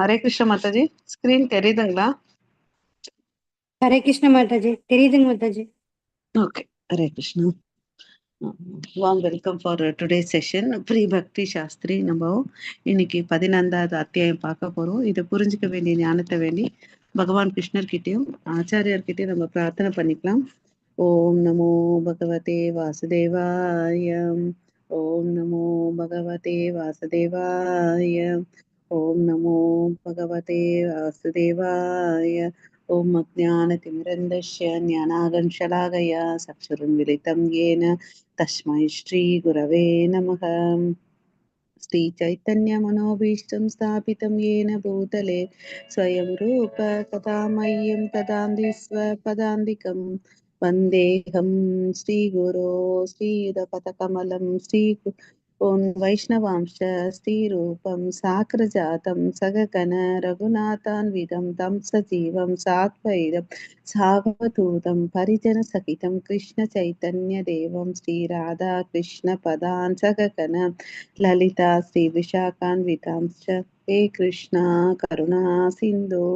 Hare Krishna Mataji, screen தெரியுதுங்களா? ஹரே கிருஷ்ண மாதாஜி, தெரியுதுங்க Mataji. Okay, Hare Krishna. Warm welcome for today session pre Bhakti Shastri. நம்ம இன்னைக்கு 14வது அத்தியாயம் பார்க்க போறோம். இதை புரிஞ்சுக்க வேண்டிய ஞானத்தை வேண்டி பகவான் கிருஷ்ணர்கிட்டயும் ஆச்சாரியர்கிட்டயும் நம்ம பிரார்த்தனை பண்ணிக்கலாம். ஓம் நமோ பகவதே வாசுதேவாய. ஓம் நமோ பகவதே வாசுதேவாய. ஓம் நமோ பகவதே வாசுதேவாய. ஓம் அஜ்ஞானதிமிரந்தஸ்ய ஞானாகர்ஷலாகயா சக்ஷுருன்மிலிतं येन तस्मै श्रीगुरवे नमः. श्रीचैतन्यमनोभीष्टं स्थापितं येन भूतले स्वयं रूप तथा मह्यं ददाति स्वपदान्तिकं वन्देऽहं श्रीगुरो श्रीयुतपदकमलं वैष्णवांश श्रीरूपं साग्रजातं सगगण रघुनाथान्वितं तं सजीवं साद्वैतं सावधूतं परिजनसहितं कृष्णचैतन्यदेवं श्रीराधा कृष्णपदान् सगगण ललिता श्रीविशाखान्वितांश्च हे कृष्णा करुणा सिन्धो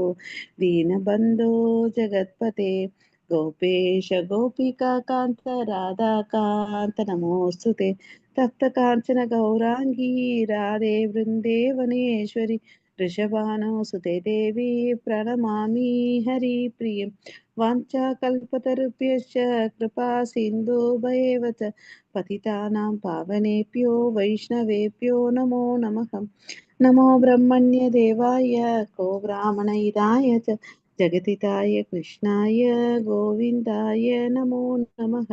दीनबन्धो जगत्पते गोपेश गोपिका कान्त राधाकान्त नमोऽस्तुते तप्त काञ्चन गौराङ्गी राधे वृन्देवनेश्वरि वृषभानुसुते देवी प्रणमामि हरिप्रियं वाञ्छाकल्पतरुभ्यश्च कृपा सिन्धुभैव च पतितानां पावनेभ्यो वैष्णवेभ्यो नमो नमः। नमो ब्रह्मण्य देवाय को ब्राह्मणहिताय च जगतिताय कृष्णाय गोविन्दाय नमो नमः।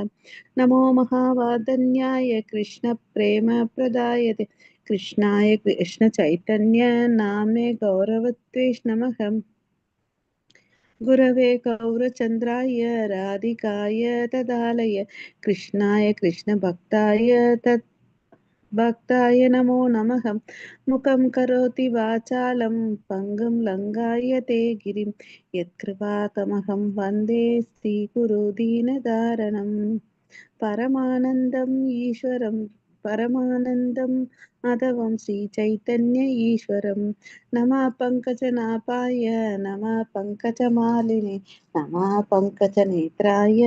नमो महावदन्याय कृष्णप्रेमप्रदायते कृष्णाय कृष्णचैतन्य नाम्ने गौरवत्वेष नमः। गुरवे गौरचन्द्राय राधिकाय तदालय कृष्णाय कृष्णभक्ताय भक्ताय नमो नमः। मुखं करोति वाचालं पङ्गुं लङ्घायते गिरिं यत्कृपातमहं वन्दे श्रीगुरो दीनदारणम् परमानन्दम् ईश्वरं परमानन्दम् माधवं श्रीचैतन्य ईश्वरं नमः पङ्कजनाभाय नमः पङ्कजमालिने नमः पङ्कजनेत्राय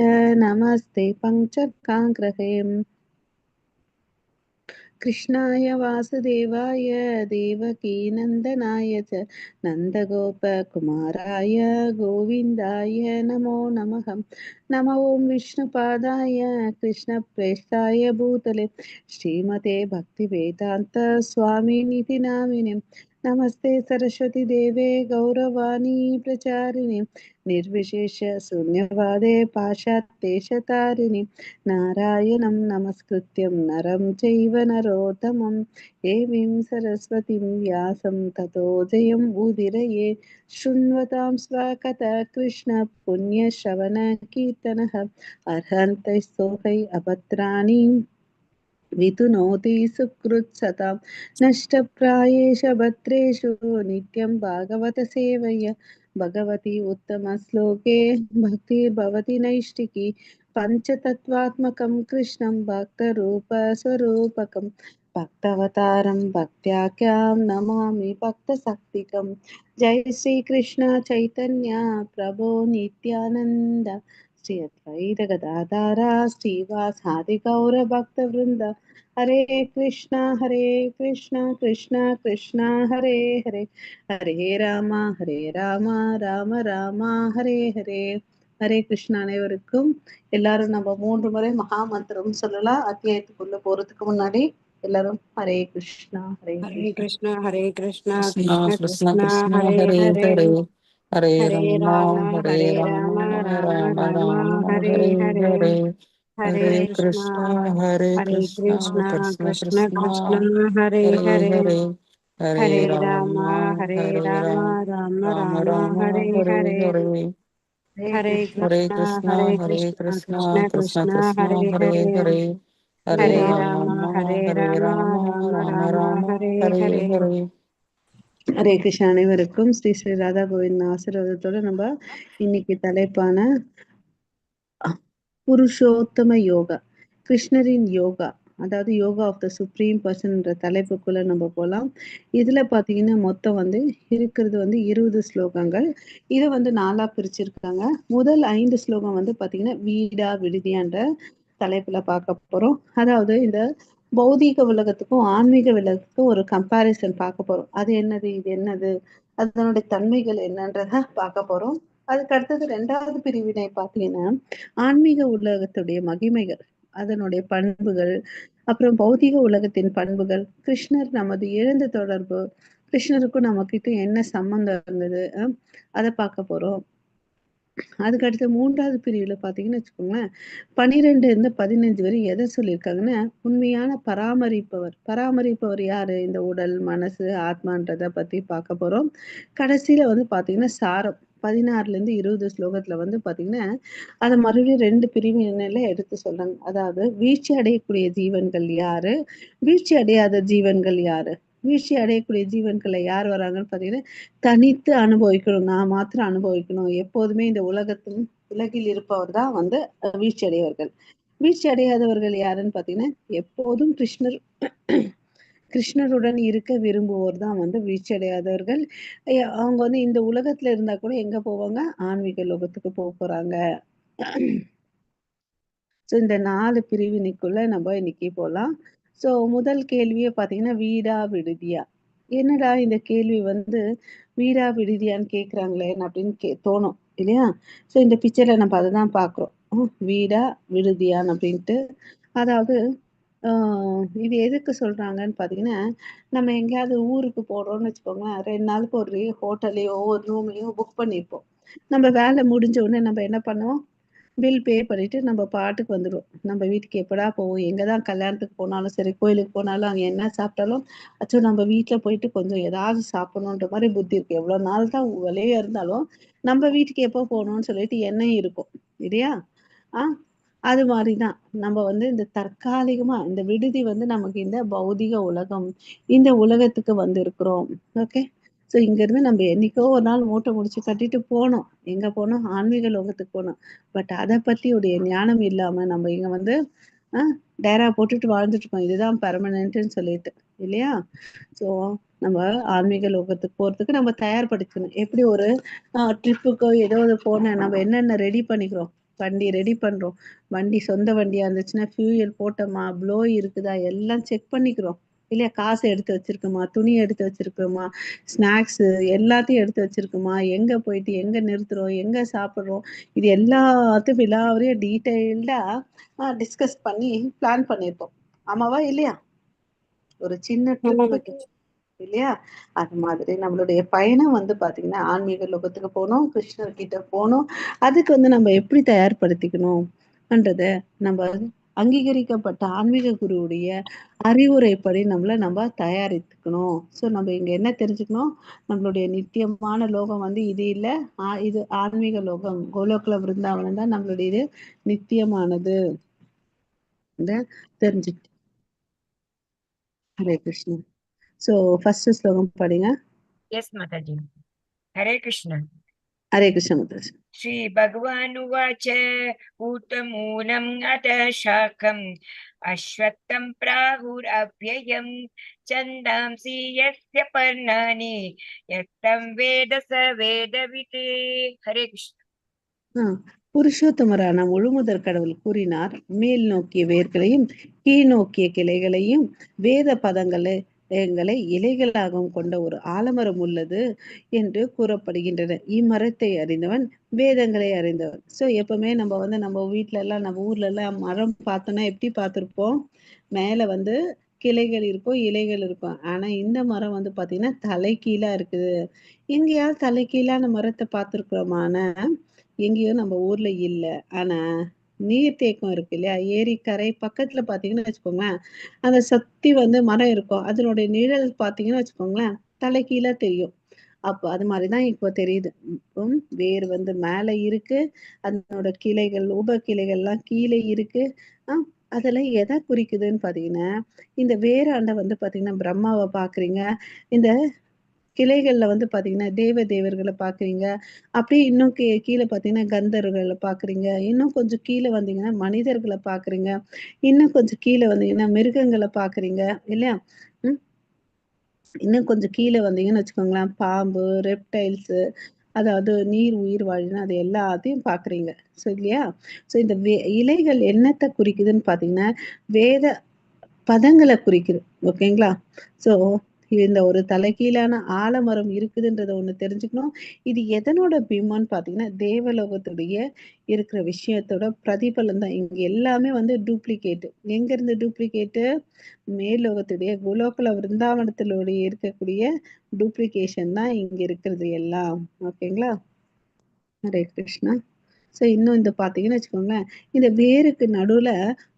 नमस्ते पङ्कजाङ्घ्रहे। कृष्णाय वासुदेवाय देवकीनन्दनाय च नन्दगोपकुमाराय गोविन्दाय नमो नमः। नमो ॐ विष्णुपादाय कृष्णप्रेष्ठाय भूतले श्रीमते भक्तिवेदान्त स्वामिनिति नामिने नमस्ते सरस्वती देवे गौरवाणी प्रचारिणे निर्विशेष शून्यवादे पाश्चात्येशतारिणे नारायणं नमस्कृत्यं नरं चैव नरोत्तमं देवीं सरस्वतीं व्यासं ततो जयं उदीरये शृण्वतां स्वकथा कृष्ण पुण्यश्रवणकीर्तनः अर्हन्तैः स्तोकैः अभद्राणि वितुनोति सुकृत्सतां नष्टप्रायेष भद्रेषु नित्यं भागवत सेवया भगवती उत्तमश्लोके भक्तिर्भवति नैष्टिकी पञ्चतत्त्वात्मकं कृष्णं भक्तरूपस्वरूपकं भक्तवतारं भक्त्याख्यां नमामि भक्तशक्तिकं। जय श्री कृष्ण चैतन्य प्रभो नित्यानन्द श्री अद्वैत गदाधर श्रीवासादि गौर भक्तवृंद हरे कृष्णा कृष्णा कृष्णा हरे हरे हरे राम राम राम हरे हरे ஹரே கிருஷ்ணா. அனைவருக்கும் எல்லாரும் நம்ம 3 முறை மகா மந்திரம் சொல்லலாம். அத்தியாயத்துக்குள்ள போறதுக்கு முன்னாடி எல்லாரும் ஹரே கிருஷ்ணா ஹரே கிருஷ்ணா ஹரே கிருஷ்ணா कृष्णा கிருஷ்ண कृष्ण கிருஷ்ணா कृष्ण ஹரே हरे ஹரே हरे हरे ஹரே राम ராம हरे ஹரே राम ராம ராம राम ராம राम ஹரே हरे ஹரே हरे Hare Hare Krishna, Krishna, Hare Hare Krishna, Krishna, Krishna Krishna Krishna, Krishna, Hare Hare Hare, Hare, Hare Hare Rama, Rama, Hare Hare Rama, Ram, Rama Rama Rama, Rama, Hare Hare Hare, Hare, Hare Hare Krishna. Hare Krishna, Hare Krishna, Hare Krishna, Krishna, Krishna Krishna Krishna, Krishna, Hare Hare Hare, Hare, Hare Hare Hare Rama, Rama, Hare Hare Rama, Rama, Rama Rama Rama, Rama, Hare Hare Hare. Hare. Hare Krishna. அனைவருக்கும் ஸ்ரீ ஸ்ரீ ராதா கோவிந்த் ஆசீர்வாதத்தோட நம்ம இன்னைக்கு தலைப்பான புருஷோத்தம யோகா, கிருஷ்ணரின் யோகா, அதாவது yoga of the supreme பர்சன்ன்ற தலைப்புக்குள்ள நம்ம போகலாம். இதுல பாத்தீங்கன்னா மொத்தம் இருக்கிறது 20 ஸ்லோகங்கள். இதை 4ஆ பிரிச்சிருக்காங்க. முதல் 5 ஸ்லோகம் பாத்தீங்கன்னா வீடா விடுதியான்ற தலைப்புல பார்க்க போறோம். அதாவது இந்த பௌதீக உலகத்துக்கும் ஆன்மீக உலகத்துக்கும் ஒரு கம்பாரிசன் பார்க்க போறோம். அது என்னது, இது என்னது, அதனுடைய தன்மைகள் என்னன்றத பார்க்க போறோம். அதுக்கு அடுத்தது 2வது பிரிவினை பார்த்தீங்கன்னா ஆன்மீக உலகத்துடைய மகிமைகள், அதனுடைய பண்புகள், அப்புறம் பௌதீக உலகத்தின் பண்புகள், கிருஷ்ணர் நமது எழுந்த தொடர்பு, கிருஷ்ணருக்கும் நமக்கிட்ட என்ன சம்பந்தம் இருந்தது, அதை பார்க்க போறோம். அதுக்கடுத்து 3வது பிரிவுல பார்த்தீங்கன்னு வச்சுக்கோங்களேன், 12 இருந்து 15 வரை எதை சொல்லியிருக்காங்கன்னா, உண்மையான பராமரிப்பவர். பராமரிப்பவர் யாரு? இந்த உடல், மனசு, ஆத்மான்றத பத்தி பார்க்க போறோம். கடைசியில பார்த்தீங்கன்னா சாரம் 16ல இருந்து 20 ஸ்லோகத்துல பார்த்தீங்கன்னா, அதை மறுபடியும் 2 பிரிவினையில எடுத்து சொல்றாங்க. அதாவது வீழ்ச்சி அடையக்கூடிய ஜீவன்கள் யாரு, வீழ்ச்சி அடையாத ஜீவன்கள் யாரு. வீழ்ச்சி அடையக்கூடிய ஜீவன்களை யார் வராங்கன்னு பார்த்தீங்கன்னா, தனித்து அனுபவிக்கணும். நான் மாத்திரம் அனுபவிக்கணும். எப்போதுமே இந்த உலகில் இருப்பவர் தான் வீழ்ச்சி அடையவர்கள். வீழ்ச்சி அடையாதவர்கள் யாருன்னு பார்த்தீங்கன்னா, எப்போதும் கிருஷ்ணருடன் இருக்க விரும்புவோர் தான் வீழ்ச்சி அடையாதவர்கள். அவங்க இந்த உலகத்துல இருந்தா கூட எங்க போவாங்க? ஆன்மீக லோகத்துக்கு போறாங்க. ஸோ இந்த 4 பிரிவினைக்குள்ள நம்ம இன்னைக்கு போலாம். ஸோ முதல் கேள்வியே பார்த்தீங்கன்னா, வீடா விடுதியா? என்னடா இந்த கேள்வி வீடா விடுதியான்னு கேட்குறாங்களே அப்படின்னு தோணும் இல்லையா? ஸோ இந்த பிக்சர்ல நம்ம அதை தான் பார்க்குறோம். வீடா விடுதியான்னு அப்படின்ட்டு. அதாவது இது எதுக்கு சொல்றாங்கன்னு பார்த்தீங்கன்னா, நம்ம எங்கேயாவது ஊருக்கு போறோம்னு வச்சுக்கோங்களேன், 2 நாளுக்கு ஒரு ஹோட்டலையோ ஒரு ரூமையோ புக் பண்ணியிருப்போம். நம்ம வேலை முடிஞ்ச உடனே நம்ம என்ன பண்ணுவோம்? பில் பே பண்ணிட்டு நம்ம பாட்டுக்கு வந்துடுவோம். நம்ம வீட்டுக்கு எப்படா போவோம்? எங்கே தான் கல்யாணத்துக்கு போனாலும் சரி, கோயிலுக்கு போனாலும் அங்கே என்ன சாப்பிட்டாலும், அச்சோ நம்ம வீட்டில் போயிட்டு கொஞ்சம் ஏதாவது சாப்பிடணுன்ற மாதிரி புத்தி இருக்கு. எவ்வளோ நாள் தான் வெளியே இருந்தாலும் நம்ம வீட்டுக்கு எப்போ போகணும்னு சொல்லிட்டு எண்ணம் இருக்கும் இல்லையா? அது மாதிரி தான் நம்ம இந்த தற்காலிகமா இந்த விடுதி நமக்கு இந்த பௌதிக உலகம், இந்த உலகத்துக்கு இருக்கிறோம். ஓகே. ஸோ இங்கேருந்து நம்ம என்னைக்கோ ஒரு நாள் மூட்டை முடிச்சு கட்டிட்டு போனோம். எங்கே போனோம்? ஆன்மீக லோகத்துக்கு போனோம். பட் அதை பற்றி உடைய ஞானம் இல்லாமல் நம்ம இங்கே டேரா போட்டுட்டு வாழ்ந்துட்டு இருக்கோம். இதுதான் பெர்மனன்ட்னு சொல்லிட்டு இல்லையா? ஸோ நம்ம ஆன்மீக லோகத்துக்கு போகிறதுக்கு நம்ம தயார்படுத்தணும். எப்படி ஒரு ட்ரிப்புக்கோ ஏதோ போன நம்ம என்னென்ன ரெடி பண்ணிக்கிறோம்? வண்டி ரெடி பண்ணுறோம். வண்டி சொந்த வண்டியாக இருந்துச்சுன்னா ஃபியூயல் போட்டோமா, ப்ளோ இருக்குதா, எல்லாம் செக் பண்ணிக்கிறோம் இல்லையா? காசு எடுத்து வச்சிருக்கோமா, துணி எடுத்து வச்சிருக்கோமா, ஸ்நாக்ஸு எல்லாத்தையும் எடுத்து வச்சிருக்கோமா, எங்கே போயிட்டு எங்கே நிறுத்துகிறோம், எங்கே சாப்பிட்றோம், இது எல்லாத்தையும் விலாவரியாக டீட்டெயில்டாக டிஸ்கஸ் பண்ணி பிளான் பண்ணியிருப்போம். ஆமாவா இல்லையா? ஒரு சின்ன ஆமா ட்ரிப்புக்கு மாதாஜி. இல்லையா? அது மாதிரி நம்மளுடைய பயணம் பார்த்தீங்கன்னா, ஆன்மீக லோகத்துக்கு போகணும், கிருஷ்ணர்கிட்ட போகணும். அதுக்கு நம்ம எப்படி தயார்படுத்திக்கணும்ன்றத நம்ம அங்கீகரிக்கப்பட்ட ஆன்மீக குருவுடைய அறிவுரைப்படி நம்ம தயாரித்துக்கணும். ஸோ நம்ம இங்க என்ன தெரிஞ்சுக்கணும்? நம்மளுடைய நித்தியமான லோகம் இது இல்லை. இது ஆன்மீக லோகம், கோலோக்ல விருந்தாவனம் தான் நம்மளுடைய இது நித்தியமானது தெரிஞ்சுக்கிட்டு. ஹரே கிருஷ்ணா. ஸோ ஃபர்ஸ்ட் ஸ்லோகம் படிங்க. Yes, Mataji. Hare Krishna. Hare Krishna Mataji. श्रीभगवानुवाच ऊतमूलम् अतः शाखम् अश्वत्थं प्राहुरव्ययम् छन्दांसि यस्य पर्णानि यत्तं वेद स वेदवित्. हरे कृष्ण. புருஷோத்தமரான முழுமுதற் கடவுள் கூறினார், மேல் நோக்கிய வேர்களையும் கீழ் நோக்கிய கிளைகளையும் வேத பதங்களை இலைகளாகவும் கொண்ட ஒரு ஆலமரம் உள்ளது என்று கூறப்படுகின்றன. இம்மரத்தை அறிந்தவன் வேதங்களை அறிந்தவன். ஸோ எப்பவுமே நம்ம நம்ம வீட்டுல எல்லாம் நம்ம ஊர்ல எல்லாம் மரம் பார்த்தோம்னா எப்படி பார்த்திருப்போம்? மேல கிளைகள் இருக்கும், இலைகள் இருக்கும். ஆனா இந்த மரம் பாத்தீங்கன்னா தலைகீழா இருக்குது. எங்கேயாவது தலைகீழான மரத்தை பார்த்திருக்கிறோமான? எங்கேயோ நம்ம ஊர்ல இல்ல. ஆனா நீர்த்தேக்கம் இருக்கு இல்லையா, ஏரிக்கரை பக்கத்துல பாத்தீங்கன்னா வச்சுக்கோங்களேன், அந்த சுத்தி வந்து மரம் இருக்கும். அதனுடைய நிழல் பாத்தீங்கன்னா வச்சுக்கோங்களேன், தலைகீழா தெரியும். அப்ப அது மாதிரிதான் இப்போ தெரியுது. வேர் வந்து மேல இருக்கு, அதனோட கிளைகள், உப கிளைகள்லாம் கீழே இருக்கு. அதெல்லாம் எதை குறிக்குதுன்னு பாத்தீங்கன்னா, இந்த வேராண்ட வந்து பாத்தீங்கன்னா பிரம்மாவை பாக்குறீங்க, இந்த கிளைகள்ல வந்து பாத்தீங்கன்னா தேவர்களை பாக்குறீங்க. அப்படியே இன்னும் கீழே பாத்தீங்கன்னா கந்தர்வர்களை பாக்குறீங்க. இன்னும் கொஞ்சம் கீழே வந்தீங்கன்னா மனிதர்களை பாக்குறீங்க. இன்னும் கொஞ்சம் கீழே வந்தீங்கன்னா மிருகங்களை பாக்குறீங்க இல்லையா. உம் இன்னும் கொஞ்சம் கீழே வந்தீங்கன்னு வச்சுக்கோங்களேன், பாம்பு, ரெப்டைல்ஸ், அதாவது நீர் உயிர் வாழ்னா அது எல்லாத்தையும் பாக்குறீங்க. ஸோ இல்லையா. ஸோ இந்த இலைகள் என்னத்தை குறிக்குதுன்னு பாத்தீங்கன்னா வேத பதங்களை குறிக்குது. ஓகேங்களா. ஸோ இந்த ஒரு தலைகீழான ஆலமரம் இருக்குதுன்றத ஒண்ணு தெரிஞ்சுக்கணும். இது எதனோட பிம்பம்னு பாத்தீங்கன்னா தேவலோகத்துடைய இருக்கிற விஷயத்தோட பிரதிபலன் தான். இங்க எல்லாமே வந்து டூப்ளிகேட். எங்க இருந்து டூப்ளிகேட்டு? மேல்லோகத்துடைய குலோகுல விருந்தாவனத்திலுடைய இருக்கக்கூடிய டூப்ளிகேஷன் தான் இங்க இருக்கிறது எல்லாம். ஓகேங்களா. ஹரே கிருஷ்ணா. ஸோ இன்னும் இந்த பார்த்தீங்கன்னு வச்சுக்கோங்களேன், இந்த வேருக்கு நடுவுல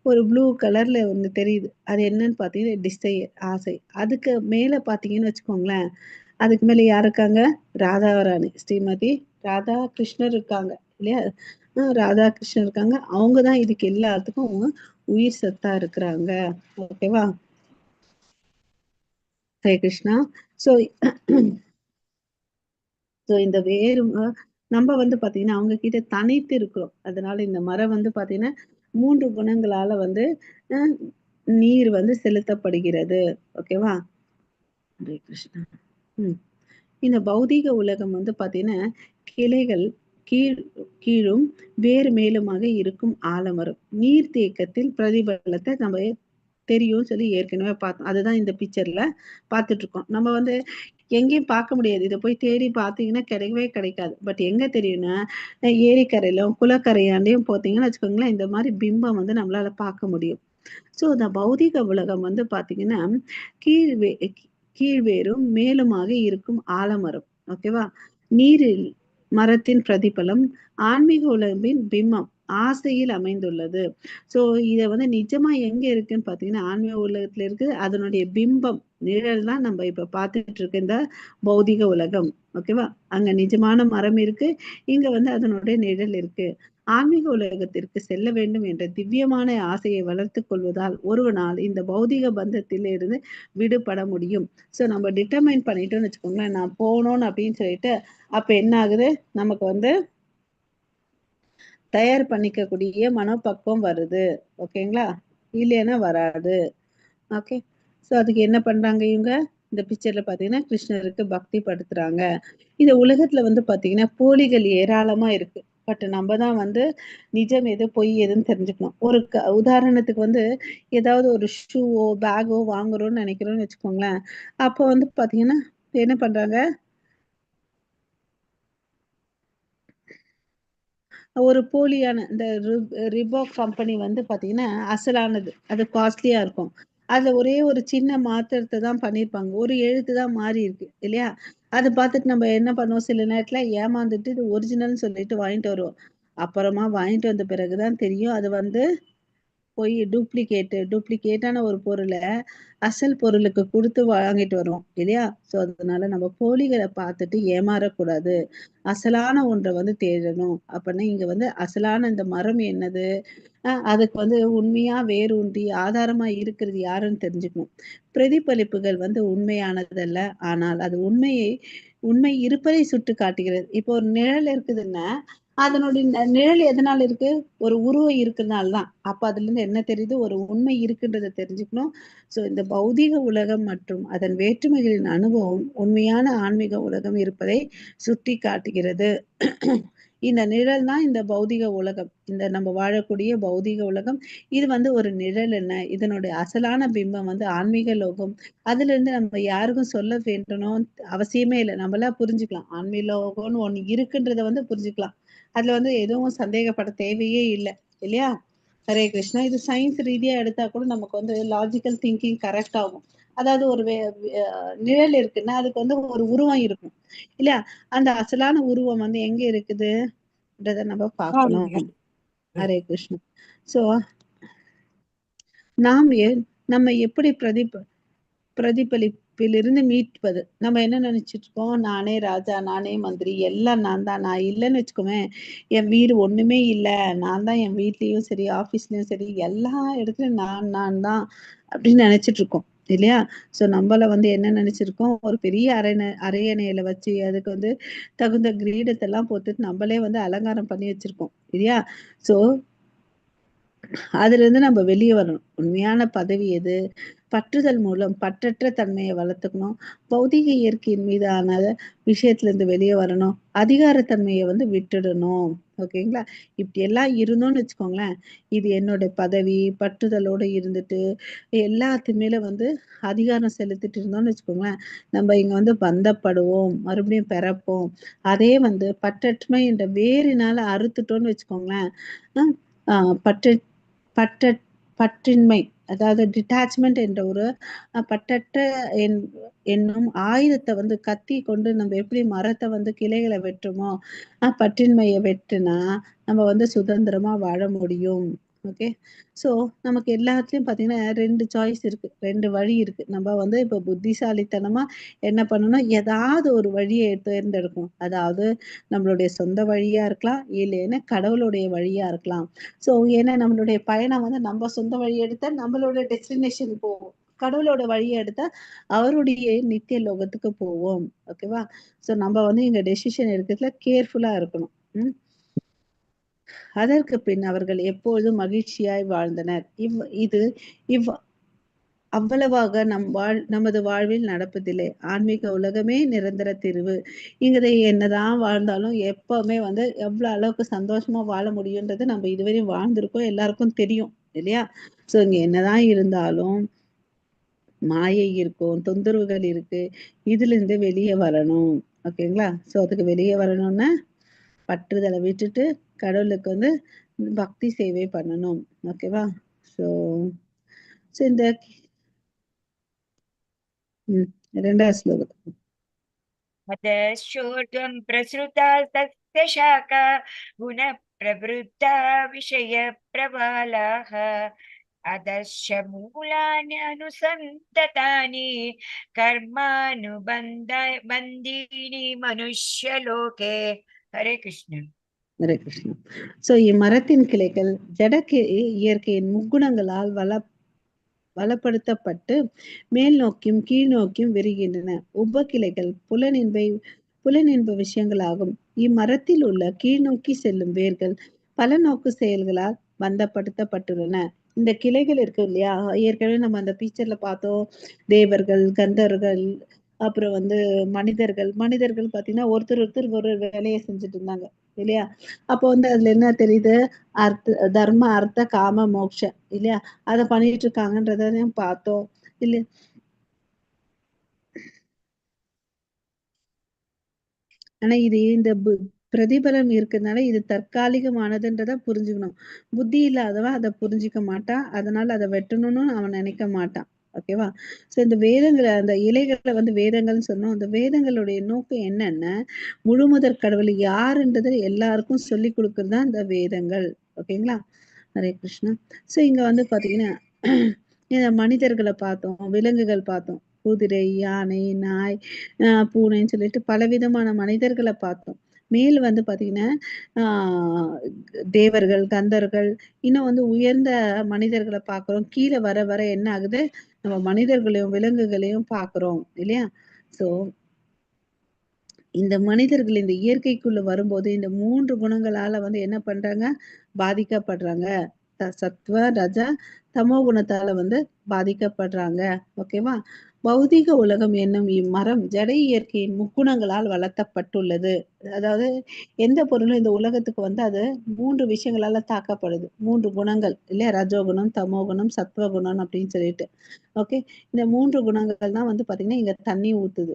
ஒரு ப்ளூ கலர்ல ஒண்ணு தெரியுது. அது என்னன்னு பார்த்தீங்கன்னா டிசையர், ஆசை. அதுக்கு மேல பார்த்தீங்கன்னு வச்சுக்கோங்களேன், அதுக்கு மேல யார் இருக்காங்க? ராதாராணி, ஸ்ரீமதி ராதா கிருஷ்ணர் இருக்காங்க இல்லையா. ராதா கிருஷ்ணர் இருக்காங்க. அவங்க தான் இதுக்கு எல்லாத்துக்கும் உயிர் சத்தா இருக்கிறாங்க. ஓகேவா. ஹரே கிருஷ்ணா. ஸோ ஸோ இந்த வேறு நம்ம வந்து பாத்தீங்கன்னா அவங்க கிட்ட தனித்து இருக்கிறோம். அதனால இந்த மரம் வந்து பாத்தீங்கன்னா 3 குணங்களால வந்து நீர் வந்து செலுத்தப்படுகிறது. ஓகேவா. ஹரே கிருஷ்ணா. இந்த பௌதீக உலகம் வந்து பாத்தீங்கன்னா கிளைகள் கீழும் வேறு மேலுமாக இருக்கும் ஆலமரம் நீர் தேக்கத்தில் பிரதிபலத்தை நம்ம தெரியும் சொல்லி ஏற்கனவே பார்த்தோம். அதுதான் இந்த பிக்சர்ல பார்த்துட்டு இருக்கோம். நம்ம வந்து எங்கேயும் பார்க்க முடியாது. இதை போய் தேடி பார்த்தீங்கன்னா கிடைக்கவே கிடைக்காது. பட் எங்க தெரியும்னா ஏரிக்கரையிலும் குளக்கரையாண்டையும் பார்த்தீங்கன்னு வச்சுக்கோங்களேன், இந்த மாதிரி பிம்பம் வந்து நம்மளால பார்க்க முடியும். ஸோ இந்த பௌதிக உலகம் வந்து பார்த்தீங்கன்னா கீழ்வேரும் மேலுமாக இருக்கும் ஆலமரம். ஓகேவா. நீரில் மரத்தின் பிரதிபலம் ஆன்மீக உலகின் பிம்பம் ஆசையில் அமைந்துள்ளது. சோ இத வந்து நிஜமா எங்க இருக்குன்னு பாத்தீங்கன்னா ஆன்மீக உலகத்துல இருக்கு. அதனுடைய பிம்பம் நிழல் தான் நம்ம இப்ப பார்த்துட்டு இருக்க இந்த பௌதிக உலகம். ஓகேவா. அங்க நிஜமான மரம் இருக்கு, இங்க வந்து அதனுடைய நிழல் இருக்கு. ஆன்மீக உலகத்திற்கு செல்ல வேண்டும் என்ற திவ்யமான ஆசையை வளர்த்து கொள்வதால் ஒருவனால் இந்த பௌதிக பந்தத்தில் இருந்து விடுபட முடியும். ஸோ நம்ம டிட்டர்மைன் பண்ணிட்டோம்னு வச்சுக்கோங்களேன், நான் போகணும்னு அப்படின்னு சொல்லிட்டு அப்ப என்ன ஆகுது, நமக்கு வந்து தயார் பண்ணிக்கக்கூடிய மனப்பக்குவம் வருது. ஓகேங்களா. இல்லைன்னா வராது. ஓகே. ஸோ அதுக்கு என்ன பண்றாங்க இவங்க, இந்த பிக்சர்ல பாத்தீங்கன்னா கிருஷ்ணருக்கு பக்தி படுத்துறாங்க. இந்த உலகத்துல வந்து பாத்தீங்கன்னா போலிகள் ஏராளமா இருக்கு. பட் நம்ம தான் வந்து நிஜம் எது பொய் எதுன்னு தெரிஞ்சுக்கணும். ஒரு உதாரணத்துக்கு வந்து ஏதாவது ஒரு ஷூவோ பேக்கோ வாங்குறோம்னு நினைக்கிறோம்னு வச்சுக்கோங்களேன், அப்போ வந்து பாத்தீங்கன்னா என்ன பண்றாங்க, ஒரு போலியான இந்த ரிபாக் கம்பெனி வந்து பாத்தீங்கன்னா அசலானது, அது காஸ்ட்லியா இருக்கும். அதுல ஒரே ஒரு சின்ன மாற்றத்தை தான் பண்ணியிருப்பாங்க, ஒரு எழுத்து தான் மாறி இருக்கு இல்லையா. அதை பார்த்துட்டு நம்ம என்ன பண்ணுவோம், சில நேரத்துல ஏமாந்துட்டு இது ஒரிஜினல்னு சொல்லிட்டு வாங்கிட்டு வருவோம். அப்புறமா வாங்கிட்டு வந்த பிறகுதான் தெரியும் அது வந்து போய் டூப்ளிகேட்டான ஒரு பொருளை அசல் பொருளுக்கு கொடுத்து வாங்கிட்டு வருவோம் இல்லையா. ஸோ அதனால நம்ம போலிகளை பார்த்துட்டு ஏமாறக்கூடாது, அசலான ஒன்றை வந்து தேடணும். அப்படின்னா இங்க வந்து அசலான இந்த மரம் என்னது, அதுக்கு வந்து உண்மையா வேரூன்றி ஆதாரமா இருக்கிறது யாருன்னு தெரிஞ்சுக்கணும். பிரதிபலிப்புகள் வந்து உண்மையானதல்ல, ஆனால் அது உண்மை இருப்பதை சுட்டு காட்டுகிறது. இப்போ ஒரு நிழல் இருக்குதுன்னா அதனுடைய நிழல் எதனால இருக்கு, ஒரு உருவம் இருக்கிறதுனால தான். அப்ப அதுல இருந்து என்ன தெரியுது, ஒரு உண்மை இருக்குன்றதை தெரிஞ்சுக்கணும். சோ இந்த பௌதீக உலகம் மற்றும் அதன் வேற்றுமைகளின் அனுபவம் உண்மையான ஆன்மீக உலகம் இருப்பதை சுட்டி காட்டுகிறது. இந்த நிழல் தான் இந்த பௌதிக உலகம், இந்த நம்ம வாழக்கூடிய பௌதிக உலகம். இது வந்து ஒரு நிழல். என்ன இதனுடைய அசலான பிம்பம் வந்து ஆன்மீக லோகம். அதுல இருந்து நம்ம யாருக்கும் சொல்ல வேண்டணும் அவசியமே இல்லை. நம்மளா புரிஞ்சுக்கலாம், ஆன்மீக லோகம்னு ஒண்ணு இருக்குன்றத வந்து புரிஞ்சுக்கலாம். அதுல வந்து எதுவும் சந்தேகப்பட தேவையே இல்லை இல்லையா. ஹரே கிருஷ்ணா. இது சயின்ஸ் ரீதியா எடுத்தா கூட நமக்கு வந்து லாஜிக்கல் திங்கிங் கரெக்ட் ஆகும். அதாவது ஒரு நிழல் இருக்குன்னா அதுக்கு வந்து ஒரு உருவம் இருக்கும் இல்லையா. அந்த அசலான உருவம் வந்து எங்க இருக்குதுன்றத நம்ம பார்க்கணும். ஹரே கிருஷ்ணா. சோ நம்ம எப்படி பிரதிபலிப்பிலிருந்து மீட்பது? நம்ம என்ன நினைச்சிட்டு இருக்கோம், நானே ராஜா, நானே மந்திரி, எல்லாம் நான் தான். நான் இல்லைன்னு வச்சுக்கோவேன், என் வீடு ஒண்ணுமே இல்ல. நான் தான் என் வீட்லயும் சரி, ஆஃபீஸ்லயும் சரி, எல்லா இடத்துலயும் நான் தான் அப்படின்னு நினைச்சிட்டு இருக்கோம் இல்லையா? சோ நம்மள என்ன நினைச்சிருக்கோம், ஒரு பெரிய அரியணையில வச்சு அதுக்கு தகுந்த கிரீடத்தெல்லாம் போட்டுட்டு நம்மளே அலங்காரம் பண்ணி வச்சிருக்கோம் இல்லையா? சோ அதிலிருந்து நம்ம வெளியே வரணும். உண்மையான பதவி எது? பற்றுதல் மூலம் பற்றற்ற தன்மையை வளர்த்துக்கணும். பௌதிக இயற்கையின் மீதான விஷயத்திலிருந்து வெளியே வரணும். அதிகாரத்தன்மையை விட்டுடணும். ஓகேங்களா? இப்படி எல்லாம் இருந்தோம்னு வச்சுக்கோங்களேன், இது என்னோட பதவி, பற்றுதலோட இருந்துட்டு எல்லாத்து மேல அதிகாரம் செலுத்திட்டு இருந்தோம்னு வச்சுக்கோங்களேன், நம்ம இங்க பந்தப்படுவோம், மறுபடியும் பிறப்போம். அதே பற்றற்மை என்ற வேரினால அறுத்துட்டோம்னு வச்சுக்கோங்களேன், பற்று பற்ற பற்றின்மை, அதாவது டிட்டாச்மெண்ட் என்ற ஒரு பற்றற்ற என்னும் ஆயுதத்தை கத்தி கொண்டு நம்ம எப்படி மரத்தை கிளைகளை வெட்டுமோ, பற்றின்மையை வெட்டுனா நம்ம சுதந்திரமா வாழ முடியும். ஓகே. ஸோ நமக்கு எல்லாத்துலயும் பார்த்தீங்கன்னா 2 சாய்ஸ் இருக்கு. 2 வழி இருக்கு. நம்ம இப்போ புத்திசாலித்தனமா என்ன பண்ணணும், ஏதாவது ஒரு வழியை தேர்ந்தெடுக்கணும். அதாவது நம்மளுடைய சொந்த வழியா இருக்கலாம், இல்லைன்னா கடவுளுடைய வழியா இருக்கலாம். ஸோ ஏன்னா நம்மளுடைய பயணம் நம்ம சொந்த வழி எடுத்தா நம்மளோட டெஸ்டினேஷன் போவோம். கடவுளோட வழியை எடுத்தா அவருடைய நித்திய லோகத்துக்கு போவோம். ஓகேவா? ஸோ நம்ம இங்க டெசிஷன் எடுக்கிறதுல கேர்ஃபுல்லா இருக்கணும். அதற்கு பின் அவர்கள் எப்பொழுதும் மகிழ்ச்சியாய் வாழ்ந்தனர். இது அவ்வளவாக நமது வாழ்வில் நடப்பதில்லை. ஆன்மீக உலகமே நிரந்தர தீர்வு. இங்க என்னதான் வாழ்ந்தாலும் எப்பவுமே எவ்வளவு அளவுக்கு சந்தோஷமா வாழ முடியுன்றது நம்ம இதுவரையும் வாழ்ந்திருக்கோம், எல்லாருக்கும் தெரியும் இல்லையா? சோ இங்க என்னதான் இருந்தாலும் மாயை இருக்கும், தொந்தரவுகள் இருக்கு. இதுல இருந்து வெளியே வரணும். ஓகேங்களா? சோ அதுக்கு வெளியே வரணும்னா பற்றுதலை விட்டுட்டு கடவுளுக்கு பக்தி சேவை பண்ணணும். ஓகேவா? சோ இந்த 2வது ஸ்லோகம். अतश्चोर्ध्वं प्रसृता तस्य शाखा गुणप्रवृद्धा विषयप्रबालाः अधश्च मूलानि अनुसन्ततानि बन्दीनि मनुष्यलोके. हरे कृष्ण. ஹரே கிருஷ்ணா. சோ இம்மரத்தின் கிளைகள் இயற்கையின் முக்குணங்களால் வளப்படுத்தப்பட்டு மேல் நோக்கியும் கீழ் நோக்கியும் விரிகின்றன. கிளைகள் புலனின்ப விஷயங்களாகும். இம்மரத்தில் உள்ள கீழ் நோக்கி செல்லும் வேர்கள் பல நோக்கு செயல்களால் பந்தப்படுத்தப்பட்டுள்ளன. இந்த கிளைகள் இருக்கு இல்லையா, ஏற்கனவே நம்ம அந்த பிக்சர்ல பார்த்தோம். தேவர்கள், கந்தர்கள், அப்புறம் மனிதர்கள் பாத்தீங்கன்னா ஒருத்தர் ஒரு வேலையை செஞ்சுட்டு இருந்தாங்க இல்லையா? அப்போ அதுல என்ன தெரியுது, தர்ம அர்த்த காம மோட்ச இல்லையா, அத பண்ணிட்டு இருக்காங்கன்றதையும் பார்த்தோம் இல்ல. ஆனா இது இந்த பிரதிபலம் இருக்கிறதுனால இது தற்காலிகமானதுன்றத புரிஞ்சுக்கணும். புத்தி இல்லாதவன் அதை புரிஞ்சுக்க மாட்டான், அதனால அதை வெட்டணும்னு அவன் நினைக்க மாட்டான். ஓகேவா? சோ இந்த வேதங்களை, அந்த இலைகளை வேதங்கள்னு சொன்னோம். அந்த வேதங்களுடைய நோக்கம் என்னன்னா, முழுமுதற் கடவுள் யாருன்றதை எல்லாருக்கும் சொல்லி கொடுக்கறது தான் இந்த வேதங்கள். ஓகேங்களா? ஹரே கிருஷ்ணா. சோ இங்க பாத்தீங்கன்னா இந்த மனிதர்களை பார்த்தோம், விலங்குகள் பார்த்தோம், குதிரை, யானை, நாய், பூனைன்னு சொல்லிட்டு பலவிதமான மனிதர்களை பார்த்தோம். மேல் பாத்தீங்கன்னா தேவர்கள், கந்தர்கள், இன்னும் உயர்ந்த மனிதர்களை பார்க்கிறோம். கீழே வர வர என்ன ஆகுது, நம்ம மனிதர்களையும் விலங்குகளையும் பார்க்கிறோம் இல்லையா? சோ இந்த மனிதர்கள் இந்த இயற்கைக்குள்ள வரும்போது இந்த 3 குணங்களால என்ன பண்றாங்க, பாதிக்கப்படுறாங்க. சத்வ, ரஜ, தமோ குணத்தால பாதிக்கப்படுறாங்க. ஓகேவா? பௌதிக உலகம் என்னும் இம்மரம் ஜட இயற்கையின் முக்குணங்களால் வளர்த்தப்பட்டுள்ளது. அதாவது எந்த பொருளும் இந்த உலகத்துக்கு அது 3 விஷயங்களால தாக்கப்படுது. 3 குணங்கள் இல்லையா? ரஜோகுணம், தமோகுணம், சத்வகுணம் அப்படின்னு சொல்லிட்டு. ஓகே. இந்த 3 குணங்கள் தான் பாத்தீங்கன்னா இங்க தண்ணி ஊத்துது.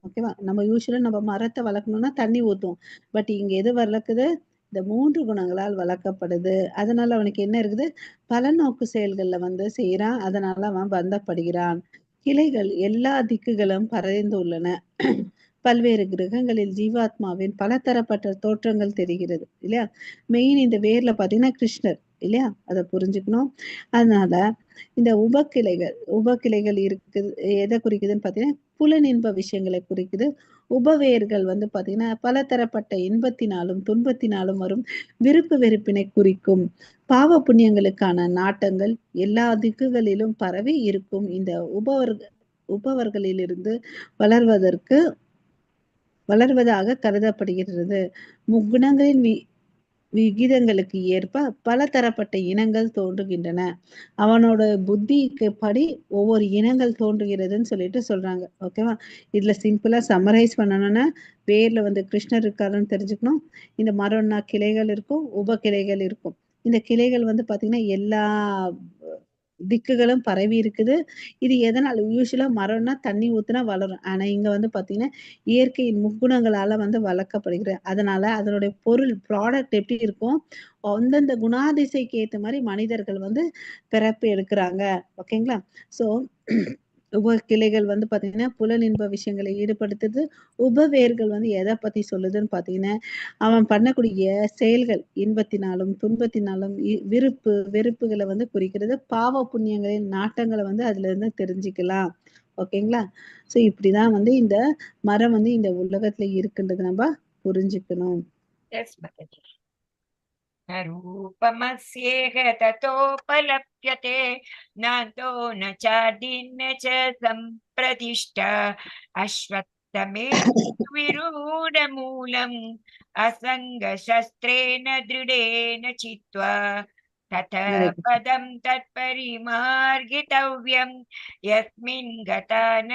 ஓகேவா? நம்ம யூசுவலா நம்ம மரத்தை வளர்க்கணும்னா தண்ணி ஊத்துவோம். பட் இங்க எது வளர்க்குது, இந்த 3 குணங்களால் வளர்க்கப்படுது. அதனால அவனுக்கு என்ன இருக்குது, பல நோக்கு செயல்கள்ல செய்யறான். அதனால அவன் பந்தப்படுகிறான். கிளைகள் எல்லா திக்குகளும் பரந்து உள்ளன. பல்வேறு கிரகங்களில் ஜீவாத்மாவின் பலதரப்பட்ட தோற்றங்கள் தெரிகிறது இல்லையா. மெயின் இந்த வேர்ல பாத்தீங்கன்னா கிருஷ்ணர் இல்லையா, அதை புரிஞ்சுக்கணும். அதனால இந்த உபக்கிளைகள் இருக்குது, எதை குறிக்குதுன்னு பாத்தீங்கன்னா புலனின்ப விஷயங்களை குறிக்குது. உபவேர்கள் வந்து பாத்தீங்கன்னா பலதரப்பட்ட இன்பத்தினாலும் துன்பத்தினாலும் வரும் விருப்பு வெறுப்பினை குறிக்கும். பாவ புண்ணியங்களுக்கான நாட்டங்கள் எல்லா திக்குகளிலும் பரவி இருக்கும். இந்த உபவர்களிலிருந்து வளர்வதாக கருதப்படுகிறது. முக்குணங்களின் விகிதங்களுக்கு ஏற்ப பல தரப்பட்ட இனங்கள் தோன்றுகின்றன. அவனோட புத்திக்கு படி ஒவ்வொரு இனங்கள் தோன்றுகிறதுன்னு சொல்லிட்டு சொல்றாங்க. ஓகேவா. இதுல சிம்பிளா சம்மரைஸ் பண்ணணும்னா வேர்ல வந்து கிருஷ்ணர் இருக்காருன்னு தெரிஞ்சுக்கணும். இந்த மரம்னா கிளைகள் இருக்கும், உப கிளைகள் இருக்கும். இந்த கிளைகள் வந்து பாத்தீங்கன்னா எல்லா திக்குகளும் பரவி இருக்குது. இது எதனால யூசுவலா மரம்னா தண்ணி ஊத்துனா வளரும். ஆனா இங்க வந்து பாத்தீங்கன்னா இயற்கையின் முக்குணங்களால வந்து வளர்க்கப்படுகிறது. அதனால அதனுடைய பொருள் ப்ராடக்ட் எப்படி இருக்கும், அந்தந்த குணாதிசைக்கு ஏத்த மாதிரி மனிதர்கள் வந்து பிறப்பு எடுக்கிறாங்க. ஓகேங்களா. ஸோ உப கிளைகள் வந்து பாத்தீங்கன்னா புலனின்ப விஷயங்களை ஈடுபடுத்துது. உபவேர்கள் வந்து எதை பத்தி சொல்லுதுன்னு பாத்தீங்கன்னா அவன் பண்ணக்கூடிய செயல்கள் இன்பத்தினாலும் துன்பத்தினாலும் வெறுப்புகளை வந்து குறிக்கிறது. பாவ புண்ணியங்களின் நாட்டங்களை வந்து அதுல இருந்து தெரிஞ்சுக்கலாம். ஓகேங்களா. சோ இப்படிதான் வந்து இந்த மரம் வந்து இந்த உலகத்துல இருக்குன்றது நம்ம புரிஞ்சுக்கணும். Yes, Mataji. रूपमस्येह ततोपलप्यते नान्तो न चादिन्न च सम्प्रतिष्ठा अश्वत्थमे विरूढमूलम् असङ्गशस्त्रेण दृढेन चित्वा ततः पदं तत्परिमार्गितव्यं यस्मिन् गता न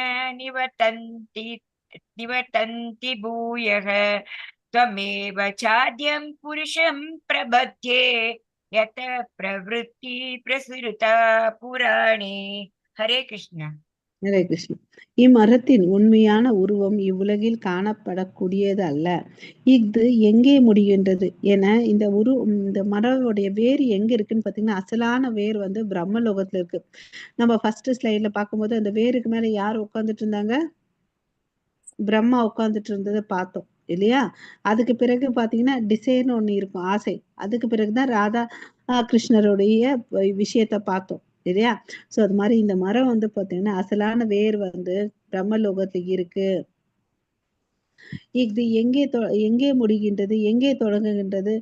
निवर्तन्ति भूयः त्वमेव चाद्यं पुरुषं प्रबध्ये यत प्रवृत्ति प्रसृता पुराणे. हरे कृष्ण. ஹரே கிருஷ்ணா. இம்மரத்தின் உண்மையான உருவம் இவ்வுலகில் காணப்படக்கூடியது அல்ல. இது எங்கே முடிகின்றது என இந்த மரவுடைய வேர் எங்க இருக்குன்னு பாத்தீங்கன்னா அசலான வேர் வந்து பிரம்மலோகத்துல இருக்கு. நம்ம ஃபர்ஸ்ட் ஸ்லைட்ல பார்க்கும்போது அந்த வேருக்கு மேல யார் உட்கார்ந்துட்டு இருந்தாங்க, பிரம்மா உட்கார்ந்துட்டு இருந்ததை பார்த்தோம் இல்லையா. அதுக்கு பிறகு பாத்தீங்கன்னா டிசைர்னு ஒண்ணு இருக்கும், ஆசை. அதுக்கு பிறகுதான் ராதா கிருஷ்ணருடைய விஷயத்த பார்த்தோம் இல்லையா. சோ அது மாதிரி இந்த மரம் வந்து பாத்தீங்கன்னா அசலான வேர் வந்து பிரம்மலோகத்துல இருக்கு. இது எங்கே முடிகின்றது, எங்கே தொடங்குகின்றது,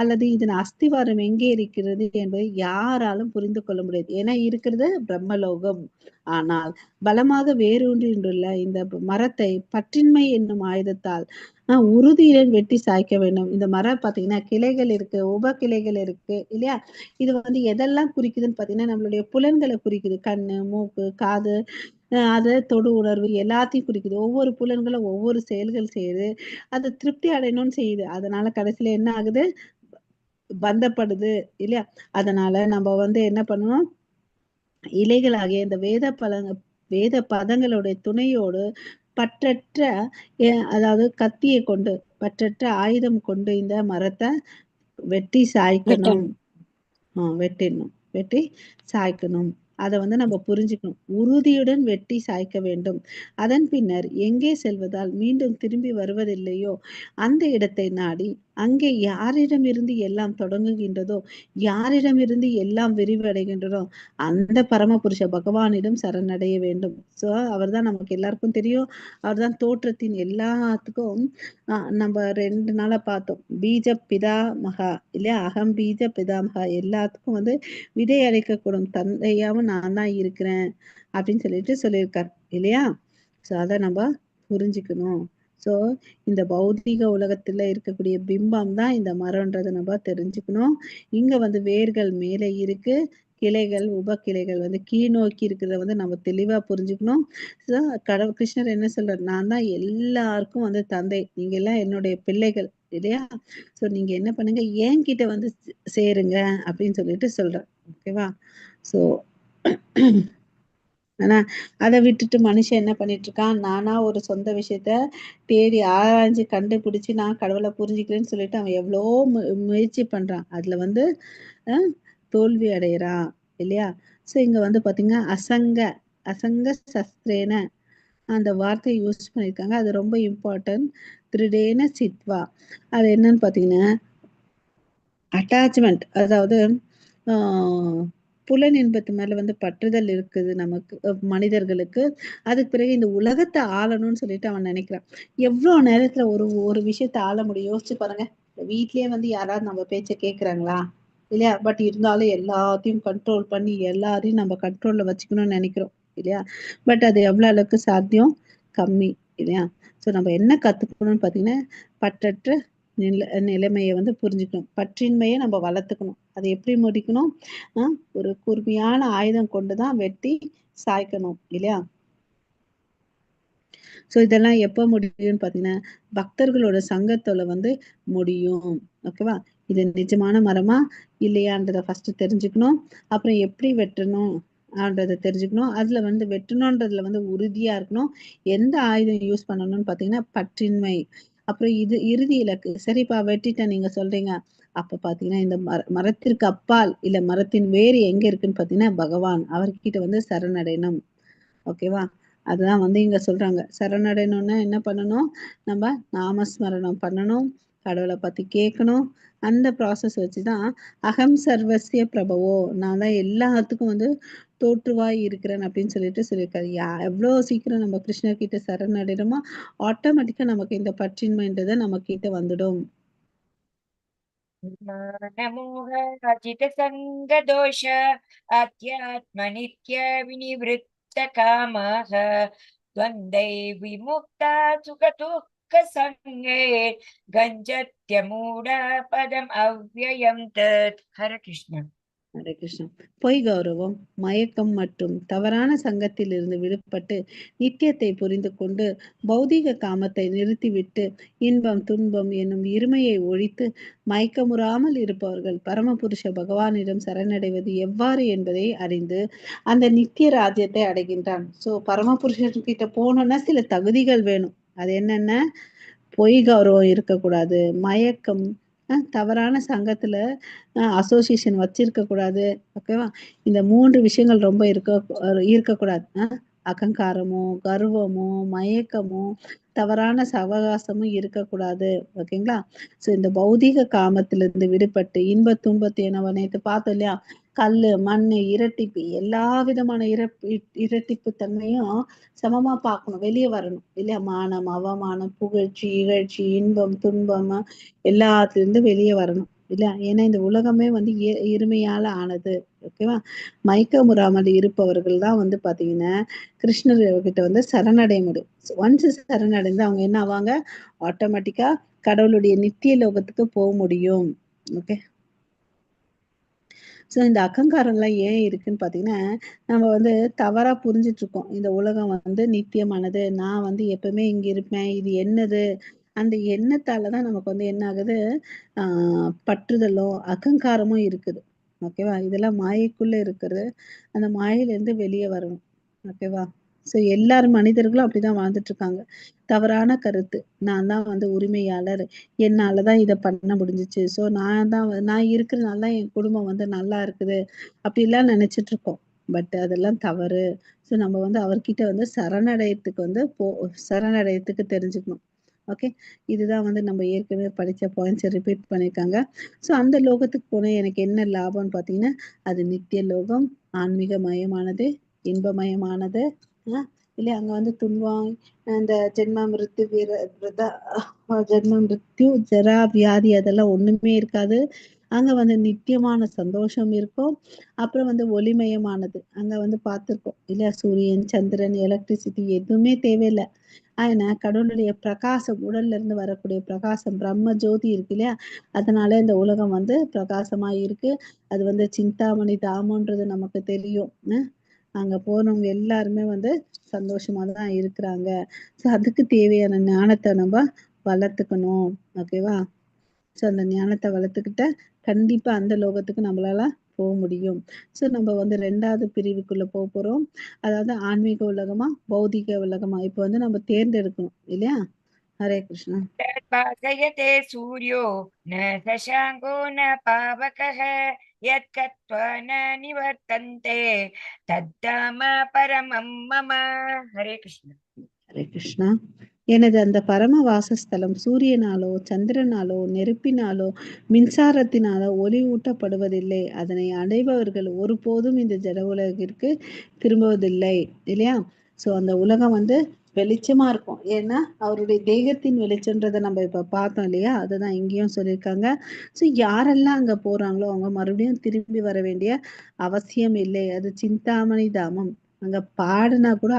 அல்லது இதன் அஸ்திவாரம் எங்கே இருக்கிறது என்பதை யாராலும் புரிந்து கொள்ள முடியாது. ஏன்னா இருக்கிறது பிரம்மலோகம். ஆனால் பலமாக வேரூன்றியுள்ள இந்த மரத்தை பற்றின்மை என்னும் ஆயுதத்தால் உறுதியுடன் வெட்டி சாய்க்க வேண்டும். இந்த மரம் பாத்தீங்கன்னா கிளைகள் இருக்கு, உப கிளைகள் இருக்கு இல்லையா. இது வந்து எதெல்லாம் குறிக்குதுன்னு பாத்தீங்கன்னா நம்மளுடைய புலன்களை குறிக்குது. கண்ணு, மூக்கு, காது, அது தொடு உணர்வு எல்லாத்தையும் குறிக்குது. ஒவ்வொரு புலன்களும் ஒவ்வொரு செயல்கள் செய்யுது. அது திருப்தி அடையணும்னு செய்யுது. அதனால கடைசியில என்ன ஆகுது, பந்தப்படுது இல்லையா. அதனால நம்ம வந்து என்ன பண்ணணும், இலைகளாகிய இந்த வேத பதங்களுடைய துணையோடு பற்றற்ற அதாவது கத்தியை கொண்டு பற்றற்ற ஆயுதம் கொண்டு இந்த மரத்தை வெட்டி சாய்க்கணும். வெட்டி சாய்க்கணும். அதை வந்து நம்ம புரிஞ்சுக்கணும். உறுதியுடன் வெட்டி சாய்க்க வேண்டும். அதன் பின்னர் எங்கே செல்வதால் மீண்டும் திரும்பி வருவதில்லையோ அந்த இடத்தை நாடி அங்கே யாரிடமிருந்து எல்லாம் தொடங்குகின்றதோ, யாரிடமிருந்து எல்லாம் விரிவடைகின்றதோ அந்த பரமபுருஷ பகவானிடம் சரணடைய வேண்டும். சோ அவர்தான் நமக்கு எல்லாருக்கும் தெரியும். அவர்தான் தோற்றத்தின் எல்லாத்துக்கும் நம்ம 2 நாளா பார்த்தோம். பீஜ பிதா மகா இல்லையா, அகம் பீஜ பிதாமகா, எல்லாத்துக்கும் வந்து விதை அளிக்கக்கூடும் தந்தையாவும் நான் தான் இருக்கிறேன் அப்படின்னு சொல்லியிருக்கார் இல்லையா. சோ அதை நம்ம புரிஞ்சுக்கணும். சோ இந்த பௌதிக உலகத்துல இருக்கக்கூடிய பிம்பம் தான் இந்த மரம்ன்றதை நம்ம தெரிஞ்சுக்கணும். இங்க வந்து வேர்கள் மேலே இருக்கு, கிளைகள் உப கிளைகள் வந்து கீழ் நோக்கி இருக்கிறத வந்து நம்ம தெளிவா புரிஞ்சுக்கணும். கடவுள் கிருஷ்ணர் என்ன சொல்றாரு, நான் தான் எல்லாருக்கும் வந்து தந்தை, நீங்க எல்லாம் என்னுடைய பிள்ளைகள் இல்லையா. சோ நீங்க என்ன பண்ணுங்க, என்கிட்ட வந்து சேருங்க அப்படின்னு சொல்லிட்டு சொல்றேன். ஓகேவா. சோ ஆனா அதை விட்டுட்டு மனுஷன் என்ன பண்ணிட்டு இருக்கான், நானா ஒரு சொந்த விஷயத்த தேடி ஆராய்ஞ்சு கண்டுபிடிச்சு நான் கடவுளை புரிஞ்சுக்கிறேன்னு சொல்லிட்டு அவன் எவ்வளோ முயற்சி பண்றான். அதுல வந்து தோல்வி அடைகிறான் இல்லையா. சோ இங்க வந்து பாத்தீங்கன்னா அசங்க சஸ்திரேன அந்த வார்த்தையை யூஸ் பண்ணியிருக்காங்க. அது ரொம்ப இம்பார்ட்டன்ட். திருடேன சித்வா. அது என்னன்னு பார்த்தீங்கன்னா, அட்டாச்மெண்ட். அதாவது ஆ புலன் இன்பத்து மேல வந்து பற்றுதல் இருக்குது நமக்கு மனிதர்களுக்கு. அதுக்கு பிறகு இந்த உலகத்த ஆளணும்னு சொல்லிட்டு அவன் நினைக்கிறான். எவ்ளோ நேரத்துல ஒரு விஷயத்த ஆள முடியும்? யோசிச்சு பாருங்க. வீட்லயே வந்து யாராவது நம்ம பேச்ச கேட்கறாங்களா? இல்லையா? பட் இருந்தாலும் எல்லாத்தையும் கண்ட்ரோல் பண்ணி எல்லாரையும் நம்ம கண்ட்ரோல்ல வச்சுக்கணும்னு நினைக்கிறோம். இல்லையா? பட் அது எவ்வளோ அளவுக்கு சாத்தியம்? கம்மி. இல்லையா? ஸோ நம்ம என்ன கத்துக்கணும்னு பார்த்தீங்கன்னா, பற்றற்ற நிலைமைய வந்து புரிஞ்சுக்கணும். பற்றின்மைய நம்ம வளர்த்துக்கணும். அதை எப்படி முடிக்கணும்? ஒரு கூர்மையான ஆயுதம் கொண்டு தான் வெட்டி சாய்க்கணும். இல்லையா? ஸோ இதெல்லாம் எப்ப முடியும்னு பார்த்தீங்கன்னா, பக்தர்களோட சங்கத்துல வந்து முடியும். ஓகேவா? இது நிஜமான மரமா? இல்லையான்றத ஃபர்ஸ்ட்டு தெரிஞ்சுக்கணும். அப்புறம் எப்படி வெட்டணும்? தெரிஞ்சுக்கணும். அதுல வந்து வெட்டணுன்றதுல வந்து உறுதியா இருக்கணும். எந்த ஆயுதம் யூஸ் பண்ணணும்னு பார்த்தீங்கன்னா, பற்றின்மை. அப்புறம் இது இறுதி இலக்கு. சரிப்பா வெட்டிட்டேன் நீங்க சொல்றீங்க. அப்ப பார்த்தீங்கன்னா, இந்த மரத்திற்கு அப்பால் இல்ல மரத்தின் வேர் எங்க இருக்குன்னு பார்த்தீங்கன்னா, பகவான். அவர்கிட்ட வந்து சரணடையணும். ஓகேவா? அதுதான் வந்து இங்க சொல்றாங்க. சரணடையணும்னா என்ன பண்ணணும்? நம்ம நாமஸ்மரணம் பண்ணணும். கடவுள பத்தி கேட்கணும். அந்த ப்ராசஸ் வச்சு தான் அகம் சர்வஸ்ய பிரபவோ, நான் தான் எல்லாத்துக்கும் வந்து தோற்றுவாய் இருக்கிறேன் அப்படின்னு சொல்லிட்டு சொல்லியிருக்காரு. எவ்வளோ சீக்கிரம் நம்ம கிருஷ்ணர் கிட்ட சரணடைறோமோ, ஆட்டோமேட்டிக்கா நமக்கு இந்த பற்றின்மைன்றது நம்ம கிட்ட வந்துடும். ஞானமோக அஜித சங்க தோஷ அத்தியாத்ம வினிவிருத்த காமாக துவந்தை விமுக்தா சுக துக்க சங்கே கஞ்சத்ய மூட பதம் அவ்யயம் தத். ஹர கிருஷ்ணா. ஹரே கிருஷ்ணா. பொய் கௌரவம், மயக்கம் மற்றும் தவறான சங்கத்திலிருந்து விடுபட்டு நித்தியத்தை புரிந்து கொண்டு பௌதீக காமத்தை நிறுத்திவிட்டு இன்பம் துன்பம் என்னும் இருமையை ஒழித்து மயக்கமுறாமல் இருப்பவர்கள் பரமபுருஷ பகவானிடம் சரணடைவது எவ்வாறு என்பதை அறிந்து அந்த நித்திய ராஜ்யத்தை அடைகின்றான். ஸோ பரமபுருஷன் கிட்ட போகணும்னா சில தகுதிகள் வேணும். அது என்னென்ன? பொய் கௌரவம் இருக்கக்கூடாது, மயக்கம், தவறான சங்கத்துல அசோசியேஷன் வச்சிருக்க கூடாது. ஓகேவா? இந்த 3 விஷயங்கள் ரொம்ப இருக்கக்கூடாது. அகங்காரமோ, கர்வமோ, மயக்கமோ, தவறான சவகாசமும் இருக்கக்கூடாது. ஓகேங்களா? ஸோ இந்த பௌதீக காமத்திலிருந்து விடுபட்டு இன்ப துன்பத்தை நம்ம நேத்து பார்த்தோம் இல்லையா? கல்லு, மண்ணு, இரட்டிப்பு எல்லா விதமான இரட்டிப்பு தன்மையும் சமமா பார்க்கணும். வெளிய வரணும். இல்லையா? மானம், அவமானம், புகழ்ச்சி, இகழ்ச்சி, இன்பம், துன்பம் எல்லாத்துலருந்து வெளிய வரணும். இல்ல? ஏன்னா இந்த உலகமே வந்து இருமையால ஆனது. ஓகேவா? மயக்கமுறாமல் இருப்பவர்கள் தான் வந்து பார்த்தீங்கன்னா, கிருஷ்ணர் கிட்ட வந்து சரணடைய முடியும். ஒன்ஸ் சரணடைந்து அவங்க என்ன ஆவாங்க? ஆட்டோமேட்டிக்கா கடவுளுடைய நித்திய லோகத்துக்கு முடியும். ஓகே. ஸோ இந்த அகங்காரம்லாம் ஏன் இருக்குன்னு பார்த்தீங்கன்னா, நம்ம வந்து தவறா புரிஞ்சுட்டு இருக்கோம். இந்த உலகம் வந்து நித்தியமானது. நான் வந்து எப்பவுமே இங்க இருப்பேன். இது என்னது? அந்த எண்ணத்தால தான் நமக்கு வந்து என்ன ஆகுது? ஆ பற்றுதலும், அகங்காரமும் இருக்குது. ஓகேவா? இதெல்லாம் மாயைக்குள்ள இருக்கிறது. அந்த மாயையிலேருந்து வெளிய வரணும். ஓகேவா? ஸோ எல்லார் மனிதர்களும் அப்படிதான் வாழ்ந்துட்டு இருக்காங்க. தவறான கருத்து. நான் தான் வந்து உரிமையாளர். என்னால தான் இத பண்ண முடிஞ்சுச்சு. ஸோ நான் இருக்கிறனால தான் என் குடும்பம் வந்து நல்லா இருக்குது. அப்படிலாம் நெனச்சுட்டு இருக்கோம். பட் அதெல்லாம் தவறு. ஸோ நம்ம வந்து அவர்கிட்ட வந்து சரணடையத்துக்கு தெரிஞ்சுக்கணும். ஓகே. இதுதான் வந்து நம்ம ஏற்கனவே படிச்ச பாயிண்ட்ஸ ரிப்பீட் பண்ணியிருக்காங்க. ஸோ அந்த லோகத்துக்கு போனா எனக்கு என்ன லாபம்னு பார்த்தீங்கன்னா, அது நித்திய லோகம், ஆன்மீகமயமானது, இன்பமயமானது. அ இல்ல அங்க வந்து துன்பம், இந்த ஜென்ம மிருத்யு ஜென்ம மிருத்யு, ஜரா, வியாதி அதெல்லாம் ஒண்ணுமே இருக்காது. அங்க வந்து நித்தியமான சந்தோஷம் இருக்கும். அப்புறம் வந்து ஒளிமயமானது. அங்க வந்து பார்த்துருக்கோம் இல்லையா? சூரியன், சந்திரன், எலக்ட்ரிசிட்டி எதுவுமே தேவையில்ல. ஆனா கடவுளுடைய பிரகாசம், உடல்ல இருந்து வரக்கூடிய பிரகாசம், பிரம்ம ஜோதி இருக்கு இல்லையா? அதனால இந்த உலகம் வந்து பிரகாசமா இருக்கு. அது வந்து சிந்தாமணி தாமம்ன்றது நமக்கு தெரியும். அங்க போனவங்க எல்லாருமே வந்து சந்தோஷமா தான் இருக்கிறாங்க. ஸோ அதுக்கு தேவையான ஞானத்த நம்ம வளர்த்துக்கணும். ஓகேவா? ஸோ அந்த ஞானத்த வளர்த்துக்கிட்டா, கண்டிப்பா அந்த லோகத்துக்கு நம்மளால முடியும். ஸோ நம்ம வந்து 2வது பிரிவுக்குள்ள போறோம். அதாவது ஆன்மீக உலகமா, பௌதீக உலகமா? இப்ப வந்து நம்ம தேர்ந்தெடுக்கணும். இல்லையா? ஹரே கிருஷ்ணா. भासयते सूर्यो न शशाङ्को न पावकः यत्कत्वा न निवर्तन्ते तद्धाम परमं मम. हरे कृष्ण. ஹரே கிருஷ்ணா. எனது அந்த பரம வாசஸ்தலம் சூரியனாலோ சந்திரனாலோ நெருப்பினாலோ மின்சாரத்தினாலோ ஒளி ஊட்டப்படுவதில்லை. அதனை அடைபவர்கள் ஒருபோதும் இந்த ஜட உலகிற்கு திரும்புவதில்லை இல்லையா? ஸோ அந்த உலகம் வந்து வெளிச்சமா இருக்கும். ஏன்னா அவருடைய தேகத்தின் வெளிச்சன்றதை நம்ம இப்ப பார்த்தோம் இல்லையா? அதுதான் இங்கேயும் சொல்லியிருக்காங்க. ஸோ யாரெல்லாம் அங்க போறாங்களோ அவங்க மறுபடியும் திரும்பி வர வேண்டிய அவசியம் இல்லை. அது சிந்தாமணி தாமம். அங்க பாடினா கூட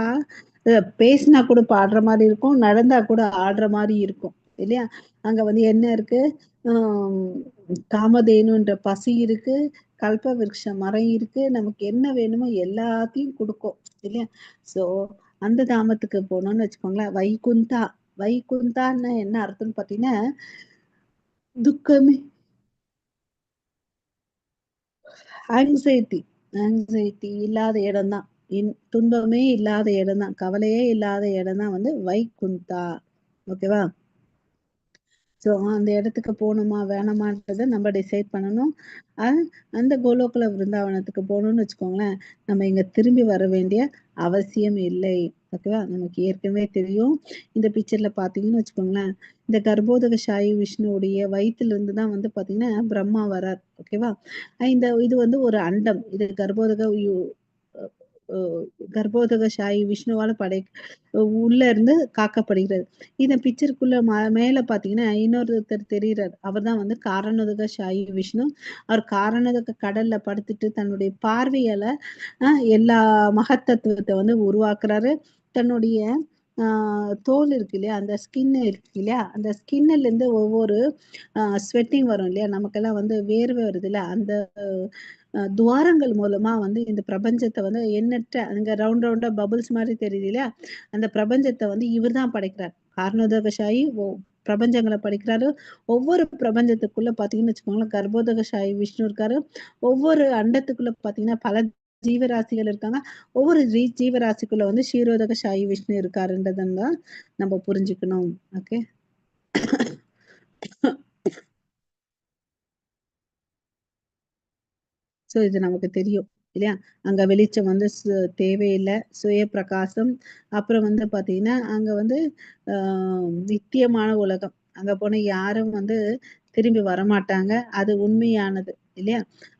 பேசினா கூட பாடுற மாதிரி இருக்கும், நடந்தா கூட ஆடுற மாதிரி இருக்கும் இல்லையா? அங்க வந்து என்ன இருக்கு? காமதேனுன்ற பசி இருக்கு, கல்ப விருட்ச மரம் இருக்கு, நமக்கு என்ன வேணுமோ எல்லாத்தையும் கொடுக்கும் இல்லையா? சோ அந்த தாமத்துக்கு போனோம்னு வச்சுக்கோங்களேன். வைகுந்தா. வைகுந்தான்னு என்ன அர்த்தம்னு பாத்தீங்கன்னா துக்கமே ஆங்ஸைட்டி ஆங்ஸைட்டி இல்லாத இடம் தான். துன்பமே இல்லாத இடம் தான், கவலையே இல்லாத இடம் தான் வந்து வைகுந்தா. ஓகேவா? ஸோ அந்த இடத்துக்கு போகணுமா வேணாமான்றதை நம்ம டிசைட் பண்ணணும். அந்த கோலோகுல விருந்தாவனத்துக்கு போகணும்னு வச்சுக்கோங்களேன், நம்ம இங்க திரும்பி வர வேண்டிய அவசியம் இல்லை. ஓகேவா? நமக்கு ஏற்கனவே தெரியும். இந்த பிக்சர்ல பாத்தீங்கன்னு வச்சுக்கோங்களேன், இந்த கர்ப்போதக சாயி விஷ்ணுவுடைய வயிற்றுல இருந்து தான் வந்து பாத்தீங்கன்னா பிரம்மா வரார். ஓகேவா? இது வந்து ஒரு அண்டம். இது கர்ப்போதக சாயி விஷ்ணுவால உள்ள இருந்து காக்கப்படுகிறது. இந்த பிக்சருக்குள்ள மேல பாத்தீங்கன்னா இன்னொருத்தர் தெரிகிறார். அவர் தான் வந்து காரணோதக சாயி விஷ்ணு. அவர் காரணோதக கடல்ல படுத்துட்டு தன்னுடைய பார்வையால எல்லா மகத்தத்துவத்தை வந்து உருவாக்குறாரு. தன்னுடைய தோல் இருக்கு இல்லையா, அந்த ஸ்கின் இருக்கு இல்லையா, அந்த ஸ்கின்ல இருந்து ஒவ்வொரு ஸ்வெட்டிங் வரும் இல்லையா, நமக்கெல்லாம் வந்து வேர்வை வருது இல்ல, அந்த துவாரங்கள் மூலமா வந்து இந்த பிரபஞ்சத்தை வந்து எண்ணற்ற அங்க ரவுண்டா பபுள்ஸ் மாதிரி தெரியுது இல்லையா, அந்த பிரபஞ்சத்தை வந்து இவர் தான் படைக்கிறார். காரணோதகசாயி பிரபஞ்சங்களை படிக்கிறாரு. ஒவ்வொரு பிரபஞ்சத்துக்குள்ள பாத்தீங்கன்னு வச்சுக்கோங்களேன், கர்ப்போதகசாயி விஷ்ணு இருக்காரு. ஒவ்வொரு அண்டத்துக்குள்ள பாத்தீங்கன்னா பல ஜீவராசிகள் இருக்காங்க. ஒவ்வொரு ஜீவராசிக்குள்ள வந்து க்ஷீரோதகசாயி விஷ்ணு இருக்காருன்றதான் நம்ம புரிஞ்சுக்கணும். ஓகே. ஸோ இது நமக்கு தெரியும் இல்லையா? அங்க வெளிச்சம் வந்து தேவையில்லை, சுய பிரகாசம். அப்புறம் வந்து பாத்தீங்கன்னா அங்க வந்து நித்தியமான உலகம். அங்க போன யாரும் வந்து திரும்பி வரமாட்டாங்க. அது உண்மையானது இல்லையா?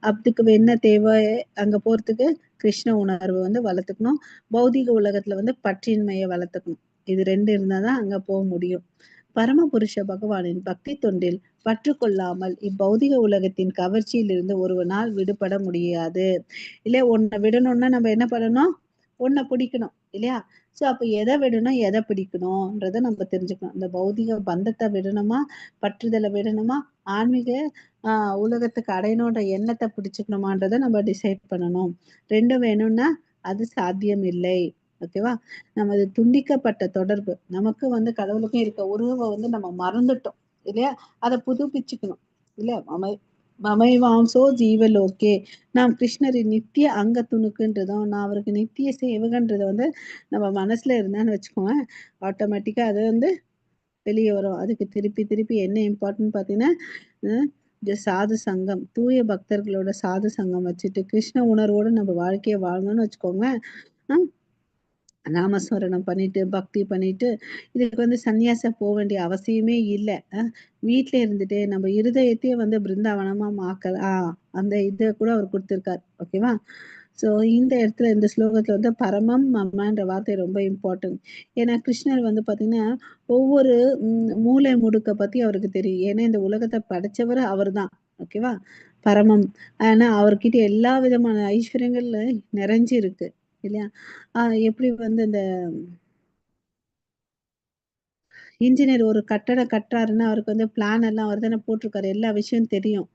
அதுக்கு என்ன தேவை? அங்க போறதுக்கு கிருஷ்ண உணர்வு வந்து வளர்த்துக்கணும். பௌதிக உலகத்துல வந்து பற்றின்மையை வளர்த்துக்கணும். இது 2 இருந்தாதான் அங்க போக முடியும். பரமபுருஷ பகவானின் பக்தி தொண்டில் பற்று கொள்ளாமல் இப்பௌதிக உலகத்தின் கவர்ச்சியில் இருந்து ஒருவனால் விடுபட முடியாது. இல்லையா? ஒன்ன விடணும்னா நம்ம என்ன பண்ணணும்? ஒன்ன பிடிக்கணும் இல்லையா? சோ அப்ப எதை விடணும், எதை பிடிக்கணும்ன்றத நம்ம தெரிஞ்சுக்கணும். இந்த பௌதிக பந்தத்தை விடணுமா, பற்றுதலை விடணுமா, ஆன்மீக உலகத்துக்கு அடையணுன்ற எண்ணத்தை பிடிச்சுக்கணுமான்றதை நம்ம டிசைட் பண்ணணும். 2 வேணும்னா அது சாத்தியம் இல்லை. ஓகேவா? நமது துண்டிக்கப்பட்ட தொடர்பு, நமக்கு வந்து கடவுளுக்கும் இருக்க உறவை வந்து நம்ம மறந்துட்டோம் இல்லையா? அதை புதுப்பிச்சுக்கணும் இல்லையா? மமைவாம்சோ ஜீவலோகே. நாம் கிருஷ்ணரின் நித்திய அங்க துணுக்குன்றதும் நான் அவருக்கு நித்திய சேவகன்றத வந்து நம்ம மனசுல இருந்தான்னு வச்சுக்கோங்க, ஆட்டோமேட்டிக்கா அது வந்து வெளியே வரும். அதுக்கு திருப்பி திருப்பி என்ன இம்பார்ட்டன்ட் பாத்தீங்கன்னா, இந்த சாது சங்கம், தூய பக்தர்களோட சாது சங்கம் வச்சுட்டு கிருஷ்ண உணர்வோட நம்ம வாழ்க்கையை வாழணும்னு வச்சுக்கோங்க. நாமஸ்மரணம் பண்ணிட்டு பக்தி பண்ணிட்டு இதுக்கு வந்து சன்னியாசம் போக வேண்டிய அவசியமே இல்லை. வீட்டுல இருந்துட்டு நம்ம இருதயத்தையே வந்து பிருந்தாவனமா மாக்கலாம். அந்த இதை கூட அவர் கொடுத்திருக்காரு. ஓகேவா? ஸோ இந்த இடத்துல இந்த ஸ்லோகத்துல வந்து பரமம் மம்மன்ற வார்த்தை ரொம்ப இம்பார்ட்டன்ட். ஏன்னா கிருஷ்ணர் வந்து பாத்தீங்கன்னா ஒவ்வொரு மூளை முடுக்க பத்தி அவருக்கு தெரியும். ஏன்னா இந்த உலகத்தை படைச்சவர் அவர் தான். ஓகேவா? பரமம். ஆனா அவர்கிட்ட எல்லா விதமான ஐஸ்வர்யங்கள்ல நிறைஞ்சு இருக்கு இல்லையா? எப்படி வந்து இந்த இன்ஜினியர் ஒரு கட்டடம் கட்டுறாருன்னா அவருக்கு வந்து பிளான் எல்லாம் அவர் தானே போட்டிருக்காரு. எல்லா விஷயம் தெரியும்.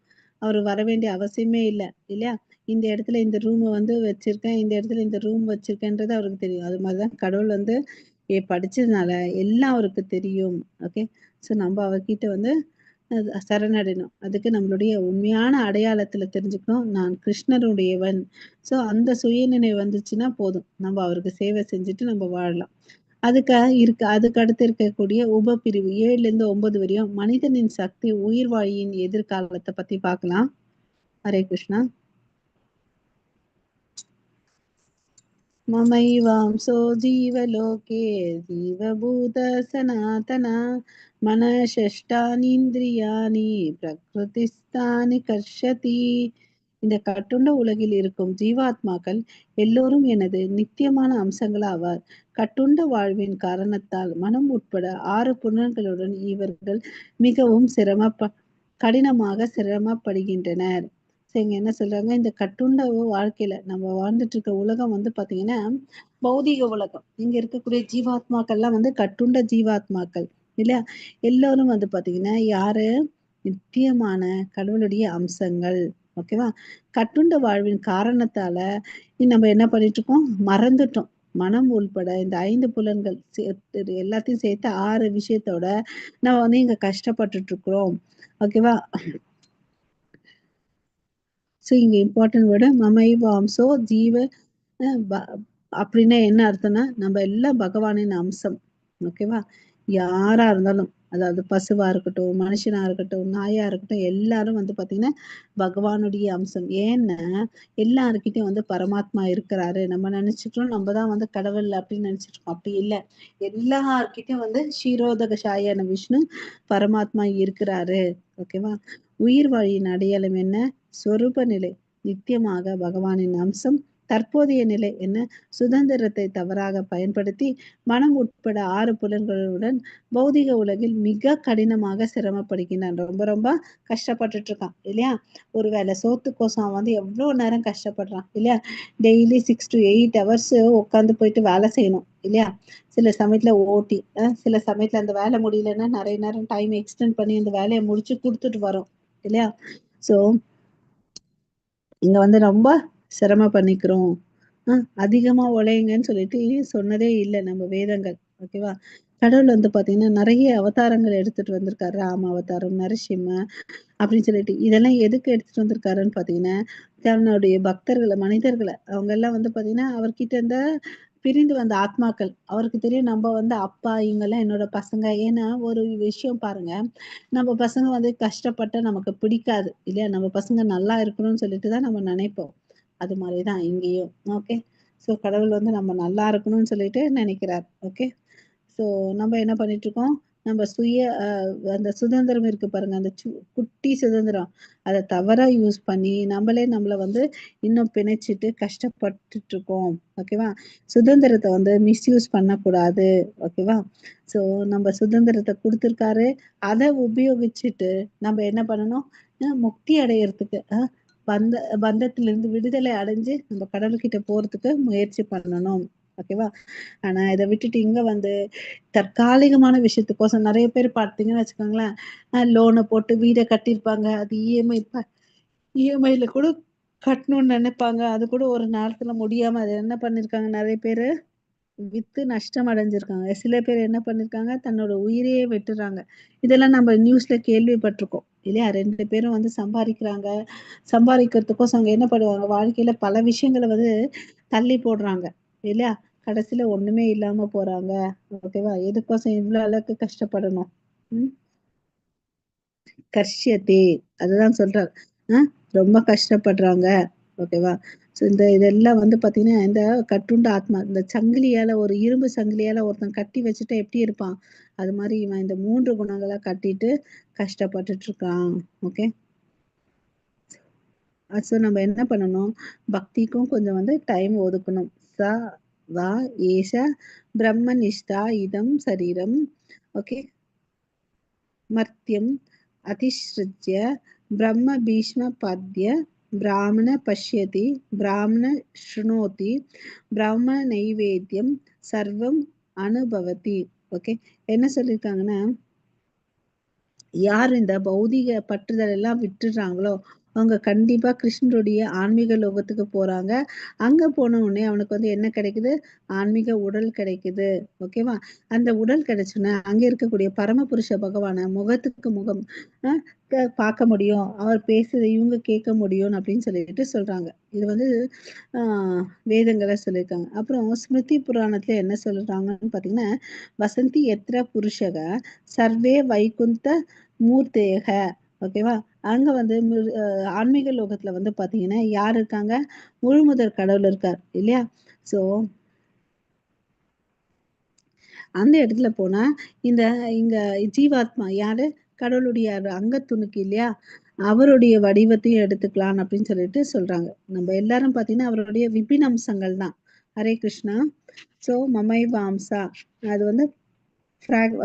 அவர் வர வேண்டிய அவசியமே இல்லை இல்லையா? இந்த இடத்துல இந்த ரூம் வந்து வச்சிருக்கேன், இந்த இடத்துல இந்த ரூம் வச்சிருக்கேன்றது அவருக்கு தெரியும். அது மாதிரிதான் கடவுள் வந்து படிச்சதுனால எல்லாம் அவருக்கு தெரியும். ஓகே. ஸோ நம்ம அவர்கிட்ட வந்து சரணடையணும். அதுக்கு நம்மளுடைய உண்மையான அடையாளத்துல தெரிஞ்சுக்கணும், நான் கிருஷ்ணருடையவன். ஸோ அந்த சுயநினைவு வந்துச்சுன்னா போதும், நம்ம அவருக்கு சேவை செஞ்சுட்டு நம்ம வாழலாம். அதுக்கு அடுத்து இருக்கக்கூடிய உபபிரிவு 7ல இருந்து 9 வரையும் மனிதனின் சக்தி உயிர்வாழியின் எதிர்காலத்தை பத்தி பார்க்கலாம். ஹரே கிருஷ்ணா. ममैवांसो जीवलोके जीवभूत सनातन மனஷஷ்டானீந்திரியாணி பிரகிருதிஸ்தானி கர்ஷதி. இந்த கட்டுண்ட உலகில் இருக்கும் ஜீவாத்மாக்கள் எல்லோரும் எனது நித்தியமான அம்சங்கள் ஆவார். கட்டுண்ட வாழ்வின் காரணத்தால் மனம் உட்பட 6 புலன்களுடன் இவர்கள் மிகவும் கடினமாக சிரமப்படுகின்றனர். இங்க என்ன சொல்றாங்க, இந்த கட்டுண்ட வாழ்க்கையில நம்ம வாழ்ந்துட்டு இருக்க உலகம் வந்து பாத்தீங்கன்னா பௌதிக உலகம். இங்க இருக்கக்கூடிய ஜீவாத்மாக்கள்லாம் வந்து கட்டுண்ட ஜீவாத்மாக்கள் இல்லையா? எல்லாரும் வந்து பாத்தீங்கன்னா யாரு? நித்தியமான கடவுளுடைய அம்சங்கள். ஓகேவா? கட்டுண்ட வாழ்வின் காரணத்தால நம்ம என்ன பண்ணிட்டு இருக்கோம்? மறந்துட்டோம். மனம் உள்பட இந்த 5 புலன்கள் எல்லாத்தையும் சேர்த்து 6 விஷயத்தோட நம்ம வந்து இங்க கஷ்டப்பட்டுட்டு இருக்கிறோம். ஓகேவா? ஸோ இங்க இம்பார்ட்டன்ட் வேர்டு மமைவாம்சோ ஜீவ அப்படின்னா என்ன அர்த்தம்னா நம்ம எல்லாம் பகவானின் அம்சம். ஓகேவா? யாரா இருந்தாலும், அதாவது பசுவா இருக்கட்டும், மனுஷனா இருக்கட்டும், நாயா இருக்கட்டும், எல்லாரும் வந்து பாத்தீங்கன்னா பகவானுடைய அம்சம். ஏன்னா எல்லாருக்கிட்டையும் வந்து பரமாத்மா இருக்கிறாரு. நம்ம நினைச்சிட்டோம் நம்ம தான் வந்து கடவுள் அப்படின்னு நினைச்சிட்டு இருக்கோம். அப்படி இல்லை. எல்லார்கிட்டையும் வந்து ஷீரோதகசாயான விஷ்ணு பரமாத்மா இருக்கிறாரு. ஓகேவா? உயிர் வழியின் அடையாளம் என்ன? சொரூப நிலை நித்தியமாக பகவானின் அம்சம். தற்போதைய நிலை என்ன? சுதந்திரத்தை தவறாக பயன்படுத்தி மனம் உட்பட 6 புலன்களுடன் பௌதிக உலகில் மிக கடினமாக சிரமப்படுகின்றான். ரொம்ப ரொம்ப கஷ்டப்பட்டுட்டு இருக்கான் இல்லையா? ஒருவேளை சோத்துக்கோசம் வந்து எவ்வளவு நேரம் கஷ்டப்படுறான் இல்லையா? டெய்லி 6 to 8 hours உட்காந்து போயிட்டு வேலை செய்யணும் இல்லையா? சில சமயத்துல ஓட்டி, சில சமயத்துல அந்த வேலை முடியலன்னா நிறைய நேரம் டைம் எக்ஸ்டெண்ட் பண்ணி அந்த வேலையை முடிச்சு கொடுத்துட்டு வரோம் இல்லையா? சோ இங்க வந்து ரொம்ப சிரமம் பண்ணிக்கிறோம். அதிகமா உழையுங்கன்னு சொல்லிட்டு சொன்னதே இல்லை நம்ம வேதங்கள். ஓகேவா? கடவுள் வந்து பாத்தீங்கன்னா நிறைய அவதாரங்கள் எடுத்துட்டு வந்திருக்காரு. ராம அவதாரம், நரசிம்ம அப்படின்னு சொல்லிட்டு இதெல்லாம் எதுக்கு எடுத்துட்டு வந்திருக்காருன்னு பாத்தீங்கன்னா தன்னுடைய பக்தர்களை, மனிதர்களை அவங்க எல்லாம் வந்து பாத்தீங்கன்னா அவர்கிட்ட இருந்த பிரிந்து வந்த ஆத்மாக்கள். அவருக்கு தெரியும் நம்ம வந்து அப்பா இவங்கெல்லாம் என்னோட பசங்க. ஏன்னா ஒரு விஷயம் பாருங்க, நம்ம பசங்க வந்து கஷ்டப்பட்ட நமக்கு பிடிக்காது இல்லையா? நம்ம பசங்க நல்லா இருக்கணும்னு சொல்லிட்டு தான் நம்ம நினைப்போம். அது மாதிரிதான் இங்கேயும். ஓகே. ஸோ கடவுள் வந்து நம்ம நல்லா இருக்கணும்னு சொல்லிட்டு நினைக்கிறார். ஓகே. ஸோ நம்ம என்ன பண்ணிட்டு இருக்கோம்? நம்ம அந்த சுதந்திரம் இருக்கு பாருங்க, அந்த குட்டி சுதந்திரம் அதை தவறா யூஸ் பண்ணி நம்மளை வந்து இன்னும் பிணைச்சிட்டு கஷ்டப்பட்டுட்டு இருக்கோம். ஓகேவா? சுதந்திரத்தை வந்து மிஸ்யூஸ் பண்ணக்கூடாது. ஓகேவா? ஸோ நம்ம சுதந்திரத்தை கொடுத்துருக்காரு. அதை உபயோகிச்சுட்டு நம்ம என்ன பண்ணணும்? முக்தி அடையறதுக்கு பந்தத்திலிருந்து விடுதலை அடைஞ்சு நம்ம கடவுள்கிட்ட போறதுக்கு முயற்சி பண்ணணும். ஓகேவா? ஆனா இதை விட்டுட்டு இங்க வந்து தற்காலிகமான விஷயத்துக்கோசம் நிறைய பேர் பார்த்தீங்கன்னு வச்சுக்கோங்களேன், லோனை போட்டு வீடை கட்டியிருப்பாங்க. அது இஎம்ஐல கூட கட்டணும்னு நினைப்பாங்க. அது கூட ஒரு நேரத்துல முடியாம அதை என்ன பண்ணிருக்காங்க, நிறைய பேரு வித்து நஷ்டம் அடைஞ்சிருக்காங்க. சில பேர் என்ன பண்ணிருக்காங்க, தன்னோட உயிரையே விட்டுறாங்க. இதெல்லாம் நம்ம நியூஸ்ல கேள்விப்பட்டிருக்கோம் இல்லையா? 2 பேரும் வந்து சம்பாதிக்கிறாங்க. சம்பாதிக்கிறதுக்கோசம் அவங்க என்ன பண்ணுவாங்க, வாழ்க்கையில பல விஷயங்களை வந்து தள்ளி போடுறாங்க இல்லையா? கடைசியில ஒண்ணுமே இல்லாம போறாங்க. ஓகேவா? எதுக்கோசம் இவ்வளவு அளவுக்கு கஷ்டப்படணும்? கஷ்யத்தே, அதுதான் சொல்றாரு. ரொம்ப கஷ்டப்படுறாங்க. ஓகேவா? ஸோ இதெல்லாம் வந்து பாத்தீங்கன்னா இந்த கட்டுண்ட ஆத்மா, இந்த சங்கிலியால, ஒரு இரும்பு சங்கிலியால ஒருத்தன் கட்டி வச்சுட்டா எப்படி இருப்பான்? அது மாதிரி இவன் இந்த 3 குணங்களை கட்டிட்டு கஷ்டப்பட்டுட்டு இருக்கான். ஓகே. ஸோ நம்ம என்ன பண்ணணும்? பக்திக்கும் கொஞ்சம் வந்து டைம் ஒதுக்கணும். ச வா ஏஷ பிரம்மனிஷ்டா இதம் சரீரம். ஓகே. மர்த்தியம் அதிஸ்ருத்ய பிரம்ம பீஷ்ம பத்ய பிராமண பஷ்யதி பிராமண ஸ்ருணோதி பிராமண நைவேத்தியம் சர்வம் அனுபவதி. ஓகே. என்ன சொல்லியிருக்காங்கன்னா, யார் இந்த பௌதிக பற்றுதல் எல்லாம் விட்டுறாங்களோ அவங்க கண்டிப்பா கிருஷ்ணருடைய ஆன்மீக லோகத்துக்கு போறாங்க. அங்க போன உடனே அவனுக்கு வந்து என்ன கிடைக்குது? ஆன்மீக உடல் கிடைக்குது. ஓகேவா? அந்த உடல் கிடைச்சுன்னா அங்க இருக்கக்கூடிய பரமபுருஷ பகவான முகத்துக்கு முகம் பார்க்க முடியும். அவர் பேசுறதை இவங்க கேட்க முடியும் அப்படின்னு சொல்லிட்டு சொல்றாங்க. இது வந்து வேதங்களை சொல்லியிருக்காங்க. அப்புறம் ஸ்மிருதி புராணத்துல என்ன சொல்றாங்கன்னு பாத்தீங்கன்னா, வசந்தி எத்திர புருஷக சர்வே வைகுந்த மூர்த்தேக. ஓகேவா? அங்க வந்து ஆன்மீக லோகத்துல வந்து பாத்தீங்கன்னா யார் இருக்காங்க? முழுமுதற் கடவுள் இருக்கார் இல்லையா? ஸோ அந்த இடத்துல போனா இந்த இங்க ஜீவாத்மா யாரு, கடவுளுடைய அங்கத்துணுக்கு இல்லையா, அவருடைய வடிவத்தையும் எடுத்துக்கலாம் அப்படின்னு சொல்லிட்டு சொல்றாங்க. நம்ம எல்லாரும் பாத்தீங்கன்னா அவருடைய விபின் அம்சங்கள் தான். ஹரே கிருஷ்ணா. ஸோ மமைவ அம்சா, அது வந்து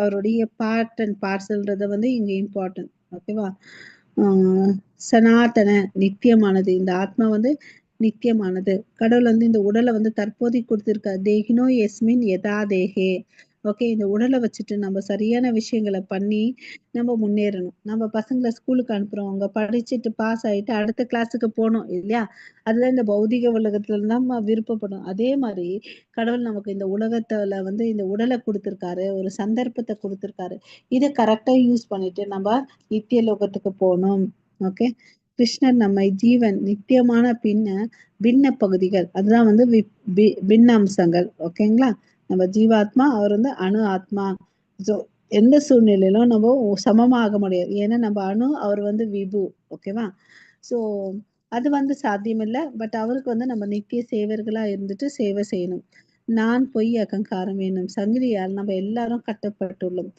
அவருடைய பார்ட் அண்ட் பார்சல்ன்றத வந்து இங்க இம்பார்ட்டன்ட். ஓகேவா? சனாதன நித்தியமானது, இந்த ஆத்மா வந்து நித்தியமானது. கடவுள் வந்து இந்த உடலை வந்து தற்போதைக்கு கொடுத்திருக்கார். தேகினோ எஸ்மின் யதா தேகே. ஓகே, இந்த உடலை வச்சுட்டு நம்ம சரியான விஷயங்களை பண்ணி நம்ம முன்னேறணும். நம்ம பசங்களை ஸ்கூலுக்கு அனுப்புறோம், அவங்க படிச்சுட்டு பாஸ் ஆயிட்டு அடுத்த கிளாஸுக்கு போகணும் இல்லையா? அதுதான் இந்த பௌதிக உலகத்துல நம்ம விருப்பப்படும். அதே மாதிரி கடவுள் நமக்கு இந்த உலகத்துல வந்து இந்த உடலை கொடுத்திருக்காரு, ஒரு சந்தர்ப்பத்தை கொடுத்திருக்காரு. இதை கரெக்டா யூஸ் பண்ணிட்டு நம்ம நித்திய லோகத்துக்கு போகணும். ஓகே, கிருஷ்ணர் நம்மை ஜீவன் நித்தியமான பின்ன பகுதிகள், அதுதான் வந்து பின்ன அம்சங்கள். ஓகேங்களா? நம்ம ஜீவாத்மா, அவர் வந்து அணு ஆத்மா. ஸோ எந்த சூழ்நிலையிலும் நம்ம சமமாக முடியாது. ஏன்னா நம்ம அணு, அவர் வந்து விபு. ஓகேவா? ஸோ அது வந்து சாத்தியமில்லை. பட் அவருக்கு வந்து நம்ம நித்திய சேவர்களா இருந்துட்டு சேவை செய்யணும். நான் பொய் அகங்காரம் என்னும் சங்கிலியால் நம்ம எல்லாரும் கட்டப்பட்டுள்ளோம்.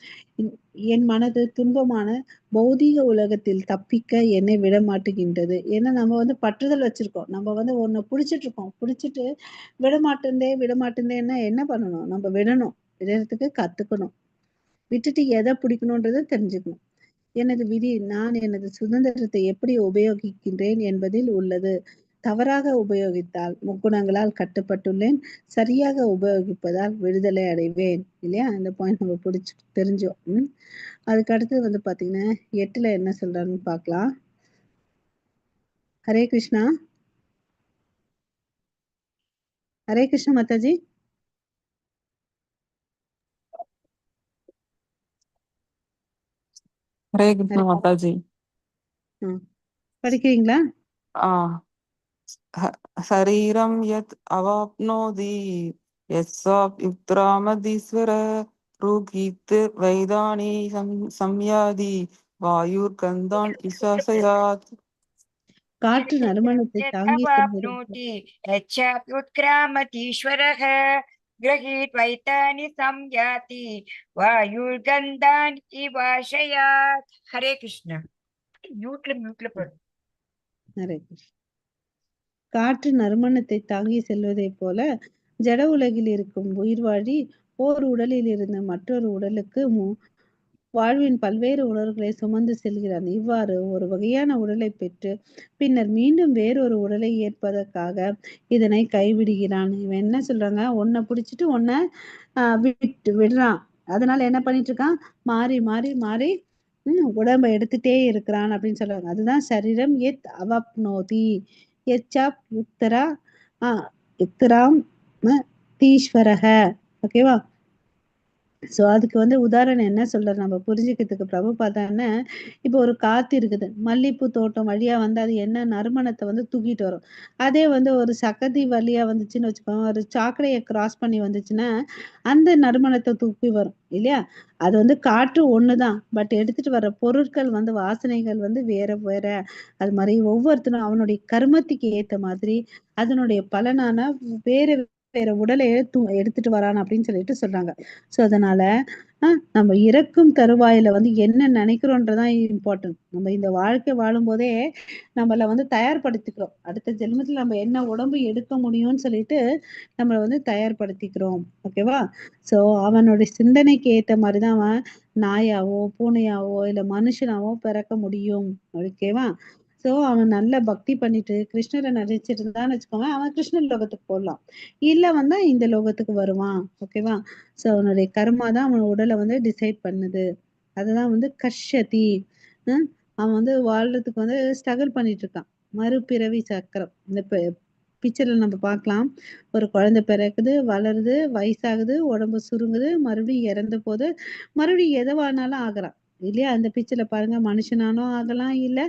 என் மனது துன்பமான பௌதீக உலகத்தில் தப்பிக்க என்னை விட மாட்டுகின்றது. ஏன்னா நம்ம வந்து பற்றுதல் வச்சிருக்கோம். நம்ம வந்து ஒண்ணு பிடிச்சிட்டு இருக்கோம். பிடிச்சிட்டு விடமாட்டேந்தேன்னா என்ன பண்ணணும்? நம்ம விடணும். விடறதுக்கு கத்துக்கணும். விட்டுட்டு எதை பிடிக்கணும்ன்றதை தெரிஞ்சுக்கணும். எனது விதி, நான் எனது சுதந்திரத்தை எப்படி உபயோகிக்கின்றேன் என்பதில் உள்ளது. தவறாக உபயோகித்தால் முக்குணங்களால் கட்டுப்பட்டுள்ளேன், சரியாக உபயோகிப்பதால் விடுதலை அடைவேன். இல்லையா? இந்த பாயிண்ட் நம்ம பிடிச்சி தெரிஞ்சோம். அதுக்கு அடுத்து வந்து பாத்தீங்கன்னா 8ல என்ன சொல்றாருன்னு பார்க்கலாம். ஹரே கிருஷ்ணா. ஹரே கிருஷ்ணா மாதாஜி. ஹரே கிருஷ்ண மாதாஜி. படிக்கிறீங்களா? சரீரம் யத் அவாப்னோதி யஸ்ஸாப் யுக்த்ராமதீஸ்வர ரூகீத் வைதானி சம்யாதி வாயுர் கந்தான் இசாசயாத். காற்று நறுமணத்தை தாங்கி அவாப்னோதி யச்சாப்யுத்க்ராமதீஸ்வரः கிரஹீத்வைதானி சம்யாதி வாயுர்கந்தான் இவாஷயாத். ஹரே கிருஷ்ணா. மியூட்ல போடு. ஹரே கிருஷ்ணா. காற்று நறுமணத்தை தாங்கி செல்வதைப் போல ஜட உலகில் இருக்கும் உயிர்வாழி ஓர் உடலில் இருந்து மற்றொரு உடலுக்கு வாழ்வின் பல்வேறு உணர்வுகளை சுமந்து செல்கிறான். இவ்வாறு ஒரு வகையான உடலை பெற்று பின்னர் மீண்டும் வேறொரு உடலை ஏற்பதற்காக இதனை கைவிடுகிறான். இவன் என்ன சொல்றாங்க? ஒன்ன பிடிச்சிட்டு ஒன்ன விடுறான். அதனால என்ன பண்ணிட்டு இருக்கான்? மாறி மாறி மாறி உடம்பை எடுத்துட்டே இருக்கிறான் அப்படின்னு சொல்றாங்க. அதுதான் சரீரம் எத் அவப்னோதி யச்சாப் யுக்தரா யுக்தராம் தீஸ்வரக. ஓகேவா? ஸோ அதுக்கு வந்து உதாரணம் என்ன சொல்றாரு நம்ம புரிஞ்சுக்கிறதுக்கு பிரபுபாதான்னு, இப்போ ஒரு காத்து இருக்குது, மல்லிப்பூ தோட்டம் வழியா வந்து அது என்ன நறுமணத்தை வந்து தூக்கிட்டு வரும். அதே வந்து ஒரு சகதி வழியா வந்துச்சுன்னு வச்சுக்கோங்க, ஒரு சாக்கடையை கிராஸ் பண்ணி வந்துச்சுன்னா அந்த நறுமணத்தை தூக்கி வரும் இல்லையா? அது வந்து காற்று ஒண்ணுதான், பட் எடுத்துட்டு வர பொருட்கள் வந்து வாசனைகள் வந்து வேற வேற. அது மாதிரி ஒவ்வொருத்தரும் அவனுடைய கர்மத்துக்கு ஏத்த மாதிரி அதனுடைய பலனான வேற வேற உடலை எடுத்துட்டு வரான் அப்படின்னு சொல்லிட்டு சொல்றாங்க. ஸோ அதனால நம்ம இறக்கும் தருவாயில வந்து என்ன நினைக்கிறோன்றதான் இம்பார்ட்டன்ட். நம்ம இந்த வாழ்க்கை வாழும்போதே நம்மள வந்து தயார்படுத்திக்கிறோம். அடுத்த ஜென்மத்துல நம்ம என்ன உடம்பு எடுக்க முடியும்னு சொல்லிட்டு நம்மளை வந்து தயார்படுத்திக்கிறோம். ஓகேவா? ஸோ அவனுடைய சிந்தனைக்கு ஏத்த மாதிரிதான் அவன் நாயாவோ பூனையாவோ இல்ல மனுஷனாவோ பிறக்க முடியும். ஓகேவா? ஸோ அவன் நல்ல பக்தி பண்ணிட்டு கிருஷ்ணரை நினைச்சிட்டு இருந்தான்னு வச்சுக்கோங்க, அவன் கிருஷ்ணர் லோகத்துக்கு போடலாம். இல்ல வந்தா இந்த லோகத்துக்கு வருவான். ஓகேவா? ஸோ அவனுடைய கர்மா தான் அவன் உடலை வந்து டிசைட் பண்ணுது. அதுதான் வந்து கஷ்யதி. அவன் வந்து வாழ்றதுக்கு வந்து ஸ்ட்ரகிள் பண்ணிட்டு இருக்கான். மறுபிறவி சக்கரம். இந்த பிக்சர்ல நம்ம பார்க்கலாம். ஒரு குழந்தை பிறக்குது, வளருது, வயசாகுது, உடம்பு சுருங்குது, மறுபடியும் இறந்த போது மறுபடியும் எதவானாலும் ஆகலாம் இல்லையா? அந்த பிக்சர்ல பாருங்க, மனுஷனாலும் ஆகலாம், இல்ல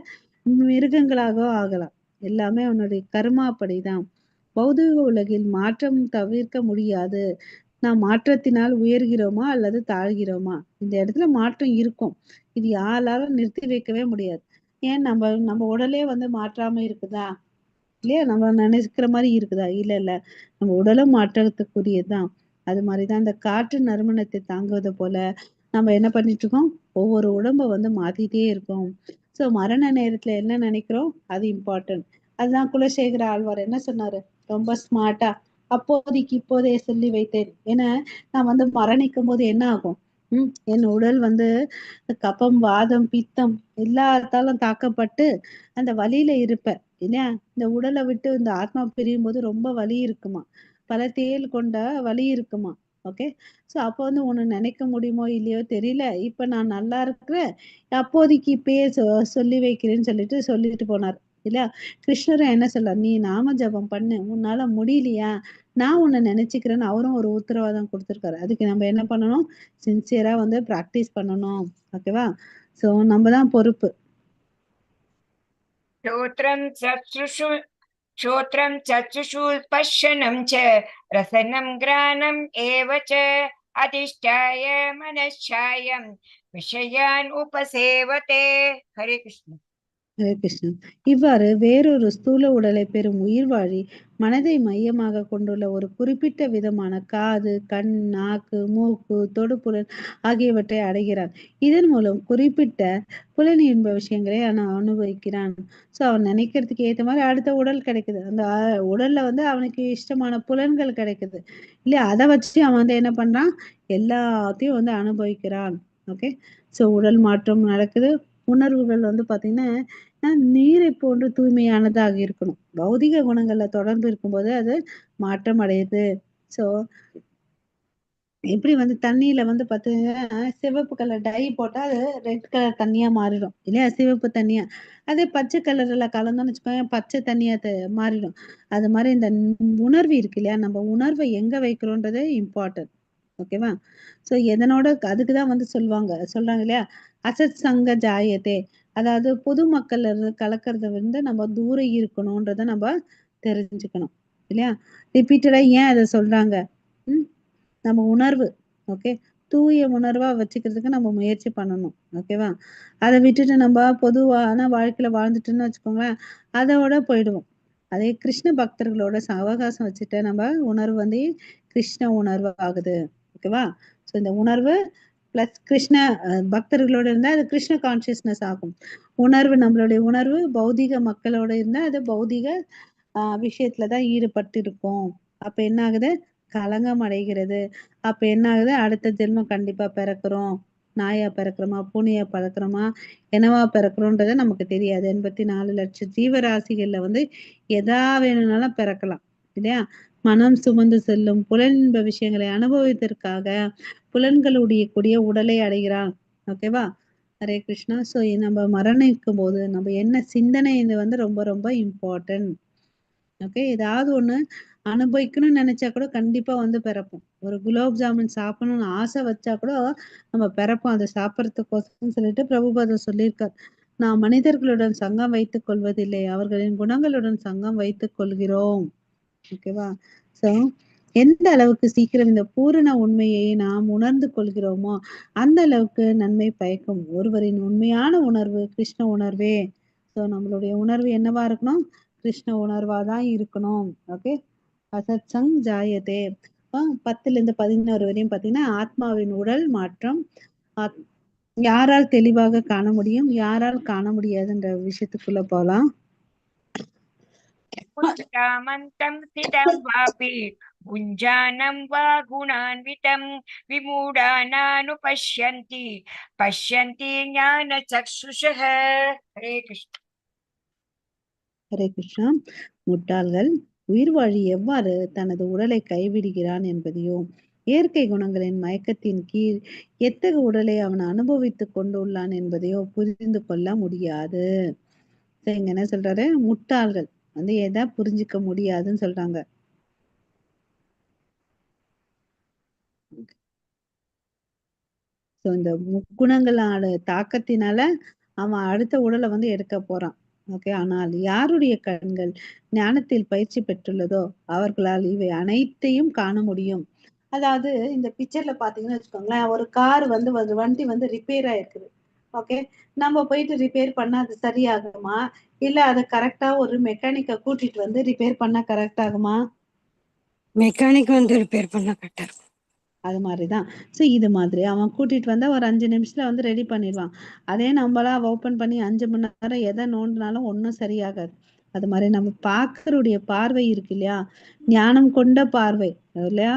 மிருகங்களாகவும் ஆகலாம். எல்லாமே அவனுடைய கர்மாப்படிதான். பௌதிக உலகில் மாற்றம் தவிர்க்க முடியாது. நாம் மாற்றத்தினால் உயர்கிறோமா அல்லது தாழ்கிறோமா? இந்த இடத்துல மாற்றம் இருக்கும். இது யாராலும் நிறுத்தி வைக்கவே முடியாது. ஏன் நம்ம உடலே வந்து மாற்றாம இருக்குதா? இல்லையா? நம்ம நினைக்கிற மாதிரி இருக்குதா? இல்ல இல்ல. நம்ம உடலும் மாற்றத்துக்குரியதுதான். அது மாதிரிதான் இந்த காற்று நறுமணத்தை தாங்குவது போல நம்ம என்ன பண்ணிட்டு இருக்கோம்? ஒவ்வொரு உடம்ப வந்து மாத்திட்டே இருக்கோம். சோ மரண நேரத்துல என்ன நினைக்கிறோம்? அது இம்பார்ட்டன்ட். அதுதான் குலசேகர ஆழ்வார் என்ன சொன்னாரு? ரொம்ப ஸ்மார்ட்டா, அப்போதைக்கு இப்போதே சொல்லி வைத்தேன். ஏன்னா நான் வந்து மரணிக்கும் போது என்ன ஆகும்? என் உடல் வந்து கபம், வாதம், பித்தம் எல்லாத்தாலும் தாக்கப்பட்டு அந்த வலியில இருப்பேன். இல்லையா? இந்த உடலை விட்டு இந்த ஆத்மா பிரியும் போது ரொம்ப வலி இருக்குமா, பல தேள் கொண்ட வலி இருக்குமா. ஓகே. சோ அப்ப வந்து உன்னை நினைக்க முடியுமோ இல்லையோ தெரியல. இப்ப நான் நல்லா இருக்கிறேன். அப்போதைக்கு இப்பயே சொல்லி வைக்கிறேன்னு சொல்லிட்டு போனார். இல்ல, கிருஷ்ணரும் என்ன சொல்றார்? நீ நாம ஜபம் பண்ணு, உன்னால முடியலையா, நான் உன்னை நினைச்சுக்கிறேன்னு அவரும் ஒரு உத்தரவாதம் கொடுத்திருக்காரு. அதுக்கு நம்ம என்ன பண்ணணும்? சின்சியரா வந்து பிராக்டிஸ் பண்ணணும். ஓகேவா? சோ நம்ம தான் பொறுப்பு. श्रोत्रं चक्षुषु पश्यनं च रसनं घ्राणम् एव च अधिष्ठाय मनश्चायं विषयान् उपसेवते. हरे कृष्ण. ஹரே கிருஷ்ணன். இவ்வாறு வேறொரு ஸ்தூல உடலை பெறும் உயிர்வாழி மனதை மையமாக கொண்டுள்ள ஒரு குறிப்பிட்ட விதமான காது, கண், நாக்கு, மூக்கு, தொடுபுலன் ஆகியவற்றை அடைகிறான். இதன் மூலம் குறிப்பிட்ட புலன் இன்ப விஷயங்களை அனுபவிக்கிறான். சோ அவன் நினைக்கிறதுக்கு ஏத்த மாதிரி அடுத்த உடல் கிடைக்குது. அந்த உடல்ல வந்து அவனுக்கு இஷ்டமான புலன்கள் கிடைக்குது. இல்லையா? அதை வச்சு அவன் வந்து என்ன பண்றான்? எல்லாத்தையும் வந்து அனுபவிக்கிறான். ஓகே. சோ உடல் மாற்றம் நடக்குது. உணர்வுகள் வந்து பாத்தீங்கன்னா நீரை போன்று தூய்மையானதாக இருக்கணும். பௌதிக குணங்கள்ல தொடர்பு இருக்கும்போது அது மாற்றம் அடையுது. சோ எப்படி வந்து தண்ணியில வந்து பாத்தீங்கன்னா சிவப்பு கலர் டை போட்டா அது ரெட் கலர் தண்ணியா மாறிடும் இல்லையா? சிவப்பு தண்ணியா. அதே பச்சை கலர்ல கலந்தோம்னு வச்சுக்கோங்க, பச்சை தண்ணியா மாறிடும். அது மாதிரி இந்த உணர்வு இருக்கு இல்லையா? நம்ம உணர்வை எங்க வைக்கிறோன்றது இம்பார்ட்டன்ட். ஓகேவா? சோ எதனோட அதுக்குதான் வந்து சொல்றாங்க இல்லையா? அசத் சங்க ஜாயத்தே. அதாவது பொதுமக்கள் கலக்கறத வந்து நம்ம தூரம் இருக்கணும்ன்றத நம்ம தெரிஞ்சுக்கணும். இல்லையா? ரிப்பீட்டடா ஏன் அதை சொல்றாங்க? ம் நம்ம உணர்வு. ஓகே. தூய உணர்வா வச்சுக்கிறதுக்கு நம்ம முயற்சி பண்ணணும். ஓகேவா? அதை விட்டுட்டு நம்ம பொதுவான வாழ்க்கையில வாழ்ந்துட்டோம்னு வச்சுக்கோங்களேன், அதோட போயிடுவோம். அதே கிருஷ்ண பக்தர்களோட சவகாசம் வச்சுட்டு நம்ம உணர்வு வந்து கிருஷ்ண உணர்வு ஆகுது. ஓகேவா? சோ இந்த உணர்வு பிளஸ் கிருஷ்ண பக்தர்களோட இருந்தா அது கிருஷ்ண கான்சியஸ்னஸ் ஆகும். உணர்வு நம்மளுடைய உணர்வு பௌதிக மக்களோட இருந்தா அது பௌதிக விஷயத்துலதான் ஈடுபட்டு இருக்கும். அப்ப என்ன ஆகுது? களங்கம் அடைகிறது. அப்ப என்ன ஆகுது? அடுத்த ஜென்மம் கண்டிப்பா பிறக்கிறோம். நாயா பிறக்கிறோமா, பூனையா பிறக்கிறோமா, என்னவா பிறக்கிறோன்றது நமக்கு தெரியாது. 84 லட்சம் ஜீவராசிகள்ல வந்து எதா வேணும்னாலும் பிறக்கலாம். இல்லையா? மனம் சுமந்து செல்லும் புலனின்ப விஷயங்களை அனுபவித்தற்காக புலன்களுடைய கூடிய உடலை அடைகிறான். ஓகேவா? ஹரே கிருஷ்ணா. சோ நம்ம மரணிக்கும் போது நம்ம என்ன சிந்தனை இது வந்து ரொம்ப ரொம்ப இம்பார்ட்டன்ட். ஓகே. ஏதாவது ஒண்ணு அனுபவிக்கணும்னு நினைச்சா கூட கண்டிப்பா வந்து பிறப்போம். ஒரு குலோப் ஜாமுன் சாப்பிடணும்னு ஆசை வச்சா கூட நம்ம பிறப்போம். அதை சாப்பிடறதுக்கோசரம் சொல்லிட்டு பிரபுபாதர் சொல்லியிருக்கார். நான் மனிதர்களுடன் சங்கம் வைத்துக் கொள்வதில்லை, அவர்களின் குணங்களுடன் சங்கம் வைத்துக் கொள்கிறோம். ஓகேவா? சோ எந்த அளவுக்கு சீக்கிரம் இந்த பூரண உண்மையை நாம் உணர்ந்து கொள்கிறோமோ அந்த அளவுக்கு நன்மை பயக்கும். ஒருவரின் உண்மையான உணர்வு கிருஷ்ண உணர்வே. சோ நம்மளுடைய உணர்வு என்னவா இருக்கணும்? கிருஷ்ண உணர்வாதான் இருக்கணும். ஓகே. அசத் சங் ஜாயதே. 10ல இருந்து 11 வரையும் பாத்தீங்கன்னா ஆத்மாவின் உடல் மாற்றம் யாரால் தெளிவாக காண முடியும், யாரால் காண முடியாதுன்ற விஷயத்துக்குள்ள போலாம். उत्क्रामन्तं स्थितं वापि भुञ्जानं वा गुणान्वितं विमूढानानुपश्यन्ति पश्यन्ति ज्ञानचक्षुषः. हरे कृष्ण. ஹரே கிருஷ்ணா. முட்டாள்கள் உயிர்வாழி எவ்வாறு தனது உடலை கைவிடுகிறான் என்பதையோ, இயற்கை குணங்களின் மயக்கத்தின் கீழ் எத்தகைய உடலை அவன் அனுபவித்துக் கொண்டுள்ளான் என்பதையோ புரிந்து கொள்ள முடியாது. இங்க என்ன சொல்றாரு? முட்டாள்கள் வந்து எதை புரிஞ்சுக்க முடியாதுன்னு சொல்றாங்க. சோ இந்த முக்குணங்களோட தாக்கத்தினால அவன் அடுத்த உடலை வந்து எடுக்க போறான். ஓகே. ஆனால் யாருடைய கண்கள் ஞானத்தில் பயிற்சி பெற்றுள்ளதோ அவர்களால் இவை அனைத்தையும் காண முடியும். அதாவது இந்த பிக்சர்ல பாத்தீங்கன்னு வச்சுக்கோங்களேன், ஒரு கார் வந்து வண்டி வந்து ரிப்பேர் ஆயிருக்குது. ஓகே. நம்ம போயிட்டு ரிப்பேர் பண்ணா அது சரியாகுமா? இல்ல அத கரெக்ட்டா ஒரு மெக்கானிக்க கூட்டிட்டு வந்து ரிப்பேர் பண்ணா கரெக்ட் ஆகுமா? மெக்கானிக் வந்து ரிப்பேர் பண்ண கரெக்டா இருக்கும். அது மாதிரிதான். ஸோ இது மாதிரி அவன் கூட்டிட்டு வந்தா ஒரு 5 நிமிஷத்துல வந்து ரெடி பண்ணிடுவான். அதே நம்மளா ஓப்பன் பண்ணி 5 மணி நேரம் எதை நோண்டினாலும் ஒண்ணும் சரியாகாது. அது மாதிரி நம்ம பார்க்கறோடைய பார்வை இருக்கு இல்லையா? ஞானம் கொண்ட பார்வை இல்லையா?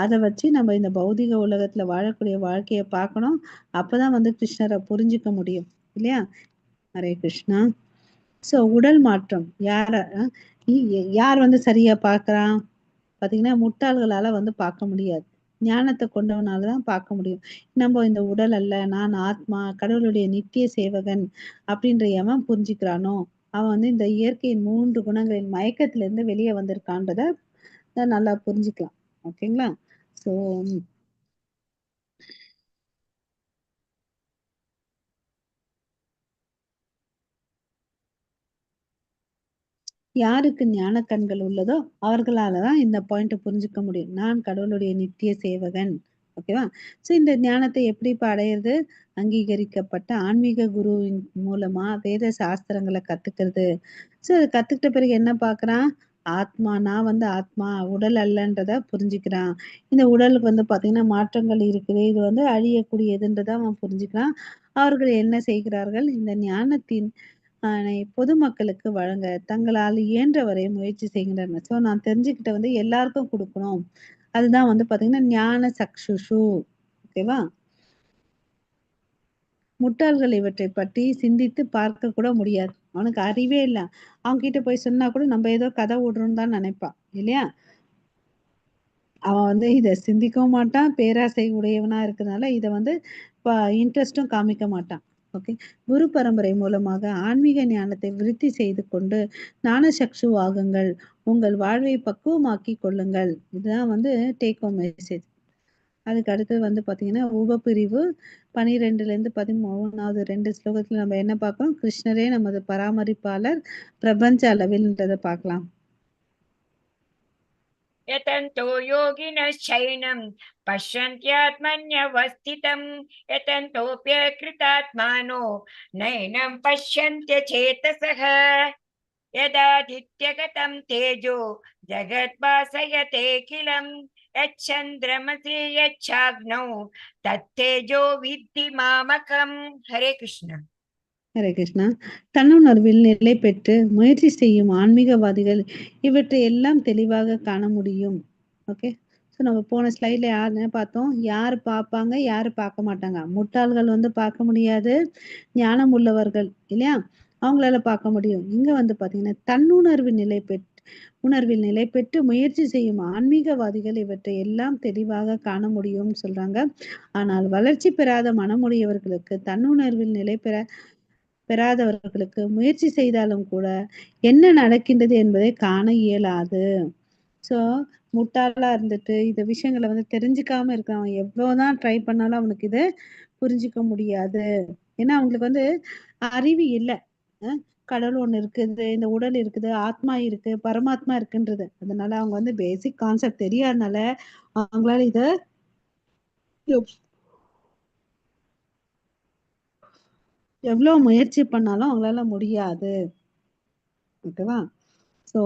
அத வச்சு நம்ம இந்த பௌதிக உலகத்துல வாழக்கூடிய வாழ்க்கைய பார்க்கணும். அப்பதான் வந்து கிருஷ்ணரை புரிஞ்சுக்க முடியும். இல்லையா? ஹரே கிருஷ்ணா. ஸோ உடல் மாற்றம் யார் வந்து சரியா பார்க்கறான்? பாத்தீங்கன்னா முட்டாள்களால வந்து பார்க்க முடியாது. ஞானத்தை கொண்டவனால தான் பார்க்க முடியும். நம்ம இந்த உடல் அல்ல, நான் ஆத்மா, கடவுளுடைய நித்திய சேவகன் அப்படின்ற எவன் புரிஞ்சுக்கிறானோ அவன் வந்து இந்த இயற்கையின் 3 குணங்களின் மயக்கத்துல இருந்து வெளியே வந்திருக்கான்றத நல்லா புரிஞ்சுக்கலாம். ஓகேங்களா? ஸோ யாருக்கு ஞான கண்கள் உள்ளதோ அவர்களாலதான் இந்த பாயிண்ட புரிஞ்சுக்க முடியும். நான் கடவுளுடைய நித்திய சேவகன். ஓகேவா? சோ இந்த ஞானத்தை எப்படி இப்ப அடையிறது? அங்கீகரிக்கப்பட்ட ஆன்மீக குருவின் மூலமா வேத சாஸ்திரங்களை கத்துக்கிறது. சோ அதை கத்துக்கிட்ட பிறகு என்ன பாக்குறான்? ஆத்மா, நான் வந்து ஆத்மா, உடல் அல்லன்றத புரிஞ்சுக்கிறான். இந்த உடலுக்கு வந்து பாத்தீங்கன்னா மாற்றங்கள் இருக்குது, இது வந்து அழியக்கூடியதுன்றத அவன் புரிஞ்சுக்கிறான். அவர்கள் என்ன செய்கிறார்கள்? இந்த ஞானத்தின் பொதுமக்களுக்கு வழங்க தங்களால் இயன்றவரை முயற்சி செய்கின்றனர். ஸோ நான் தெரிஞ்சுக்கிட்ட வந்து எல்லாருக்கும் கொடுக்கணும். அதுதான் வந்து பாத்தீங்கன்னா ஞான சக்ஷுஷு. ஓகேவா? முட்டாள்கள் இவற்றை பற்றி சிந்தித்து பார்க்க கூட முடியாது. அவனுக்கு அறிவே இல்ல. அவங்க கிட்ட போய் சொன்னா கூட நம்ம ஏதோ கதை விடுறோம்னு தான் நினைப்பான். இல்லையா? அவன் வந்து இத சிந்திக்கவும் மாட்டான். பேராசை உடையவனா இருக்கிறதுனால இத வந்து இன்ட்ரெஸ்டும் காமிக்க மாட்டான். ஓகே. குரு பரம்பரை மூலமாக ஆன்மீக ஞானத்தை விருத்தி செய்து கொண்டு ஞான சக்ஷு ஆகுங்கள். உங்கள் வாழ்வை பக்குவமாக்கிக் கொள்ளுங்கள். இதுதான் வந்து டேக் ஹோம் மெசேஜ். அதுக்கு அடுத்தது வந்து பாத்தீங்கன்னா உபபிரிவு 12லேருந்து 13வது 2 ஸ்லோகத்துல நம்ம என்ன பார்க்கிறோம்? கிருஷ்ணரே நமது பராமரிப்பாளர் பிரபஞ்ச அளவில்ன்றத பார்க்கலாம். यतन्तो योगिनश्चैनं पश्यन्त्यात्मन्यवस्थितं यतन्तोऽप्यकृतात्मानो नैनं पश्यन्त्यचेतसः यदादित्यगतं तेजो जगद्भासयतेऽखिलं यच्चन्द्रमसि यच्चाग्नौ तत्तेजो विद्धि मामकं. हरे कृष्ण. ஹரே கிருஷ்ணா. தன்னுணர்வில் நிலை பெற்று முயற்சி செய்யும் ஆன்மீகவாதிகள் இவற்றை எல்லாம் தெளிவாக காண முடியும். ஓகே. ஸோ நம்ம போன ஸ்லைட்ல யாருன்னு பார்த்தோம்? யார் பார்ப்பாங்க, யார் பார்க்க மாட்டாங்க? முட்டாள்கள் வந்து பார்க்க முடியாது. ஞானம் உள்ளவர்கள் இல்லையா? அவங்களால பார்க்க முடியும். இங்க வந்து பாத்தீங்கன்னா தன்னுணர்வு உணர்வில் நிலை பெற்று முயற்சி செய்யும் ஆன்மீகவாதிகள் இவற்றை எல்லாம் தெளிவாக காண முடியும்னு சொல்றாங்க. ஆனால் வளர்ச்சி பெறாத மனமுடையவர்களுக்கு தன்னுணர்வில் நிலை பெறாதவர்களுக்கு முயற்சி செய்தாலும் கூட என்ன நடக்கின்றது என்பதை காண இயலாது. ஸோ முட்டாளா இருந்துட்டு இந்த விஷயங்களை வந்து தெரிஞ்சுக்காம இருக்கான். எவ்வளவுதான் ட்ரை பண்ணாலும் அவனுக்கு இதை புரிஞ்சுக்க முடியாது. ஏன்னா அவங்களுக்கு வந்து அறிவு இல்லை. கடவுள் ஒண்ணு இருக்குது, இந்த உடல் இருக்குது, ஆத்மா இருக்கு, பரமாத்மா இருக்குன்றது. அதனால அவங்க வந்து பேசிக் கான்செப்ட் தெரியாதனால அவங்களால இத எவ்வளவு முயற்சி பண்ணாலும் அவங்களால முடியாது. ஓகேவா? ஸோ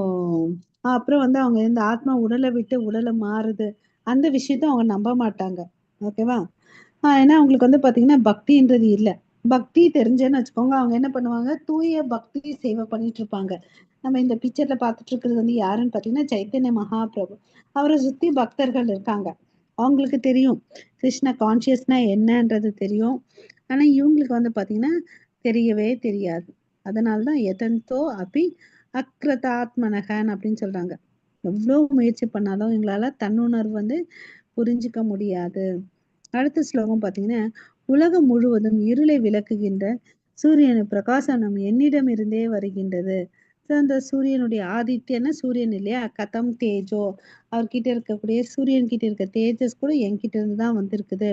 அப்புறம் வந்து அவங்க இந்த ஆத்மா உடலை விட்டு உடலை மாறுது அந்த விஷயத்த அவங்க நம்ப மாட்டாங்க. ஓகேவா? ஏன்னா அவங்களுக்கு வந்து பாத்தீங்கன்னா பக்தின்றது இல்லை. பக்தி தெரிஞ்சேன்னு வச்சுக்கோங்க, அவங்க என்ன பண்ணுவாங்க? தூய பக்தி சேவை பண்ணிட்டு இருப்பாங்க. நம்ம இந்த பிக்சர்ல பார்த்துட்டு இருக்கிறது வந்து யாருன்னு பாத்தீங்கன்னா சைத்தன்ய மகாபிரபு. அவரை சுத்தி பக்தர்கள் இருக்காங்க. அவங்களுக்கு தெரியும் கிருஷ்ண கான்சியஸ்னா என்னன்றது தெரியும். ஆனா இவங்களுக்கு வந்து பாத்தீங்கன்னா தெரியவே தெரியாது. அதனாலதான் எதந்தோ அப்படி அக்ரதாத்மனகன் அப்படின்னு சொல்றாங்க. எவ்வளவு முயற்சி பண்ணாலும் எங்களால தன்னுணர்வு வந்து புரிஞ்சுக்க முடியாது. அடுத்த ஸ்லோகம் பாத்தீங்கன்னா உலகம் முழுவதும் இருளை விளக்குகின்ற சூரியனின் பிரகாசம் நம் என்னிடம் இருந்தே வருகின்றது. அந்த சூரியனுடைய ஆதித்யன்னா சூரியன் இல்லையா? கதம் தேஜோ, அவர்கிட்ட இருக்கக்கூடிய சூரியன் கிட்ட இருக்க தேஜஸ் கூட என்கிட்ட இருந்து தான் வந்திருக்குது.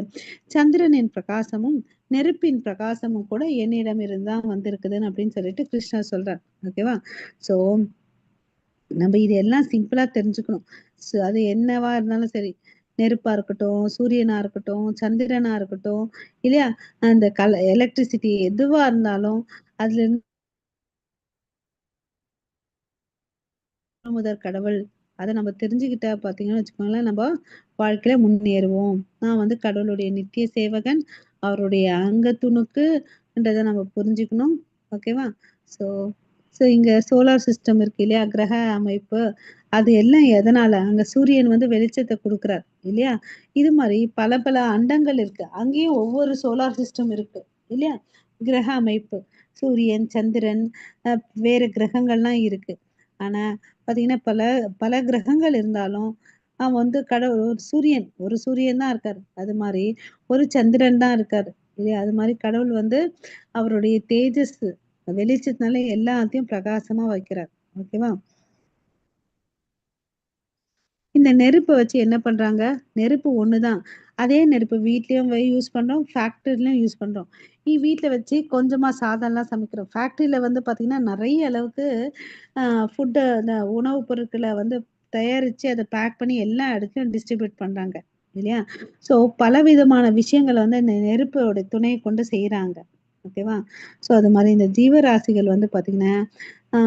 சந்திரனின் பிரகாசமும் நெருப்பின் பிரகாசமும் கூட என்னிடம் இருந்துதான் வந்திருக்குதுன்னு அப்படின்னு சொல்லிட்டு கிருஷ்ணர் சொல்றார். ஓகேவா? சோ நம்ம இதெல்லாம் சிம்பிளா தெரிஞ்சுக்கணும். அது என்னவா இருந்தாலும் சரி, நெருப்பா இருக்கட்டும், சூரியனா இருக்கட்டும், சந்திரனா இருக்கட்டும், இல்லையா? அந்த எலக்ட்ரிசிட்டி எதுவா இருந்தாலும் அதுல இருந்து முதற் கடவுள். அத நம்ம தெரிஞ்சுக்கிட்டா பார்த்தீங்கன்னு வச்சுக்கோங்களேன், நம்ம வாழ்க்கையில முன்னேறுவோம். நான் வந்து கடவுளுடைய நித்திய சேவகன். அவருடைய அங்க துணுக்குன்றத நம்ம புரிஞ்சுக்கணும். ஓகேவா? ஸோ ஸோ இங்க சோலார் சிஸ்டம் இருக்கு இல்லையா? கிரக அமைப்பு. அது எல்லாம் எதனால? அங்க சூரியன் வந்து வெளிச்சத்த குடுக்குறார் இல்லையா? இது மாரி பல பல அண்டங்கள் இருக்கு. அங்கேயும் ஒவ்வொரு சோலார் சிஸ்டம் இருக்கு இல்லையா? கிரக அமைப்பு. சூரியன், சந்திரன், அ வேற கிரகங்கள்லாம் இருக்கு. ஆனா பார்த்தீங்கன்னா, பல பல கிரகங்கள் இருந்தாலும், அவன் வந்து ஒரு சூரியன் தான் இருக்காரு. அது மாரி ஒரு சந்திரன் தான் இருக்காரு. இல்லையா? அது மாரி கடவுள் வந்து அவருடைய தேஜஸ் வெளிச்சத்தினால எல்லாத்தையும் பிரகாசமா வைக்கிறார். ஓகேவா? இந்த நெருப்ப வச்சு என்ன பண்றாங்க? நெருப்பு ஒண்ணு தான். அதே நெருப்பு வீட்லயும் யூஸ் பண்றோம், ஃபேக்டரிலயும் யூஸ் பண்றோம். வீட்ல வச்சு கொஞ்சமா சாதம்லாம் சமைக்கிறோம். ஃபேக்டரில வந்து பார்த்தீங்கன்னா, நெறைய அளவுக்கு அ ஃபுட்டு அந்த உணவுப் பொருட்கள வந்து தயாரிச்சு அத பேக் பண்ணி எல்லா இடத்துலயும் டிஸ்ட்ரிபியூட் பண்றாங்க. இல்லையா? ஸோ பலவிதமான விஷயங்கள வந்து இந்த நெருப்போட துணைய கொண்டு செய்றாங்க. ஓகேவா? ஸோ அது மாரி இந்த ஜீவராசிகள் வந்து பார்த்தீங்கன்னா, அ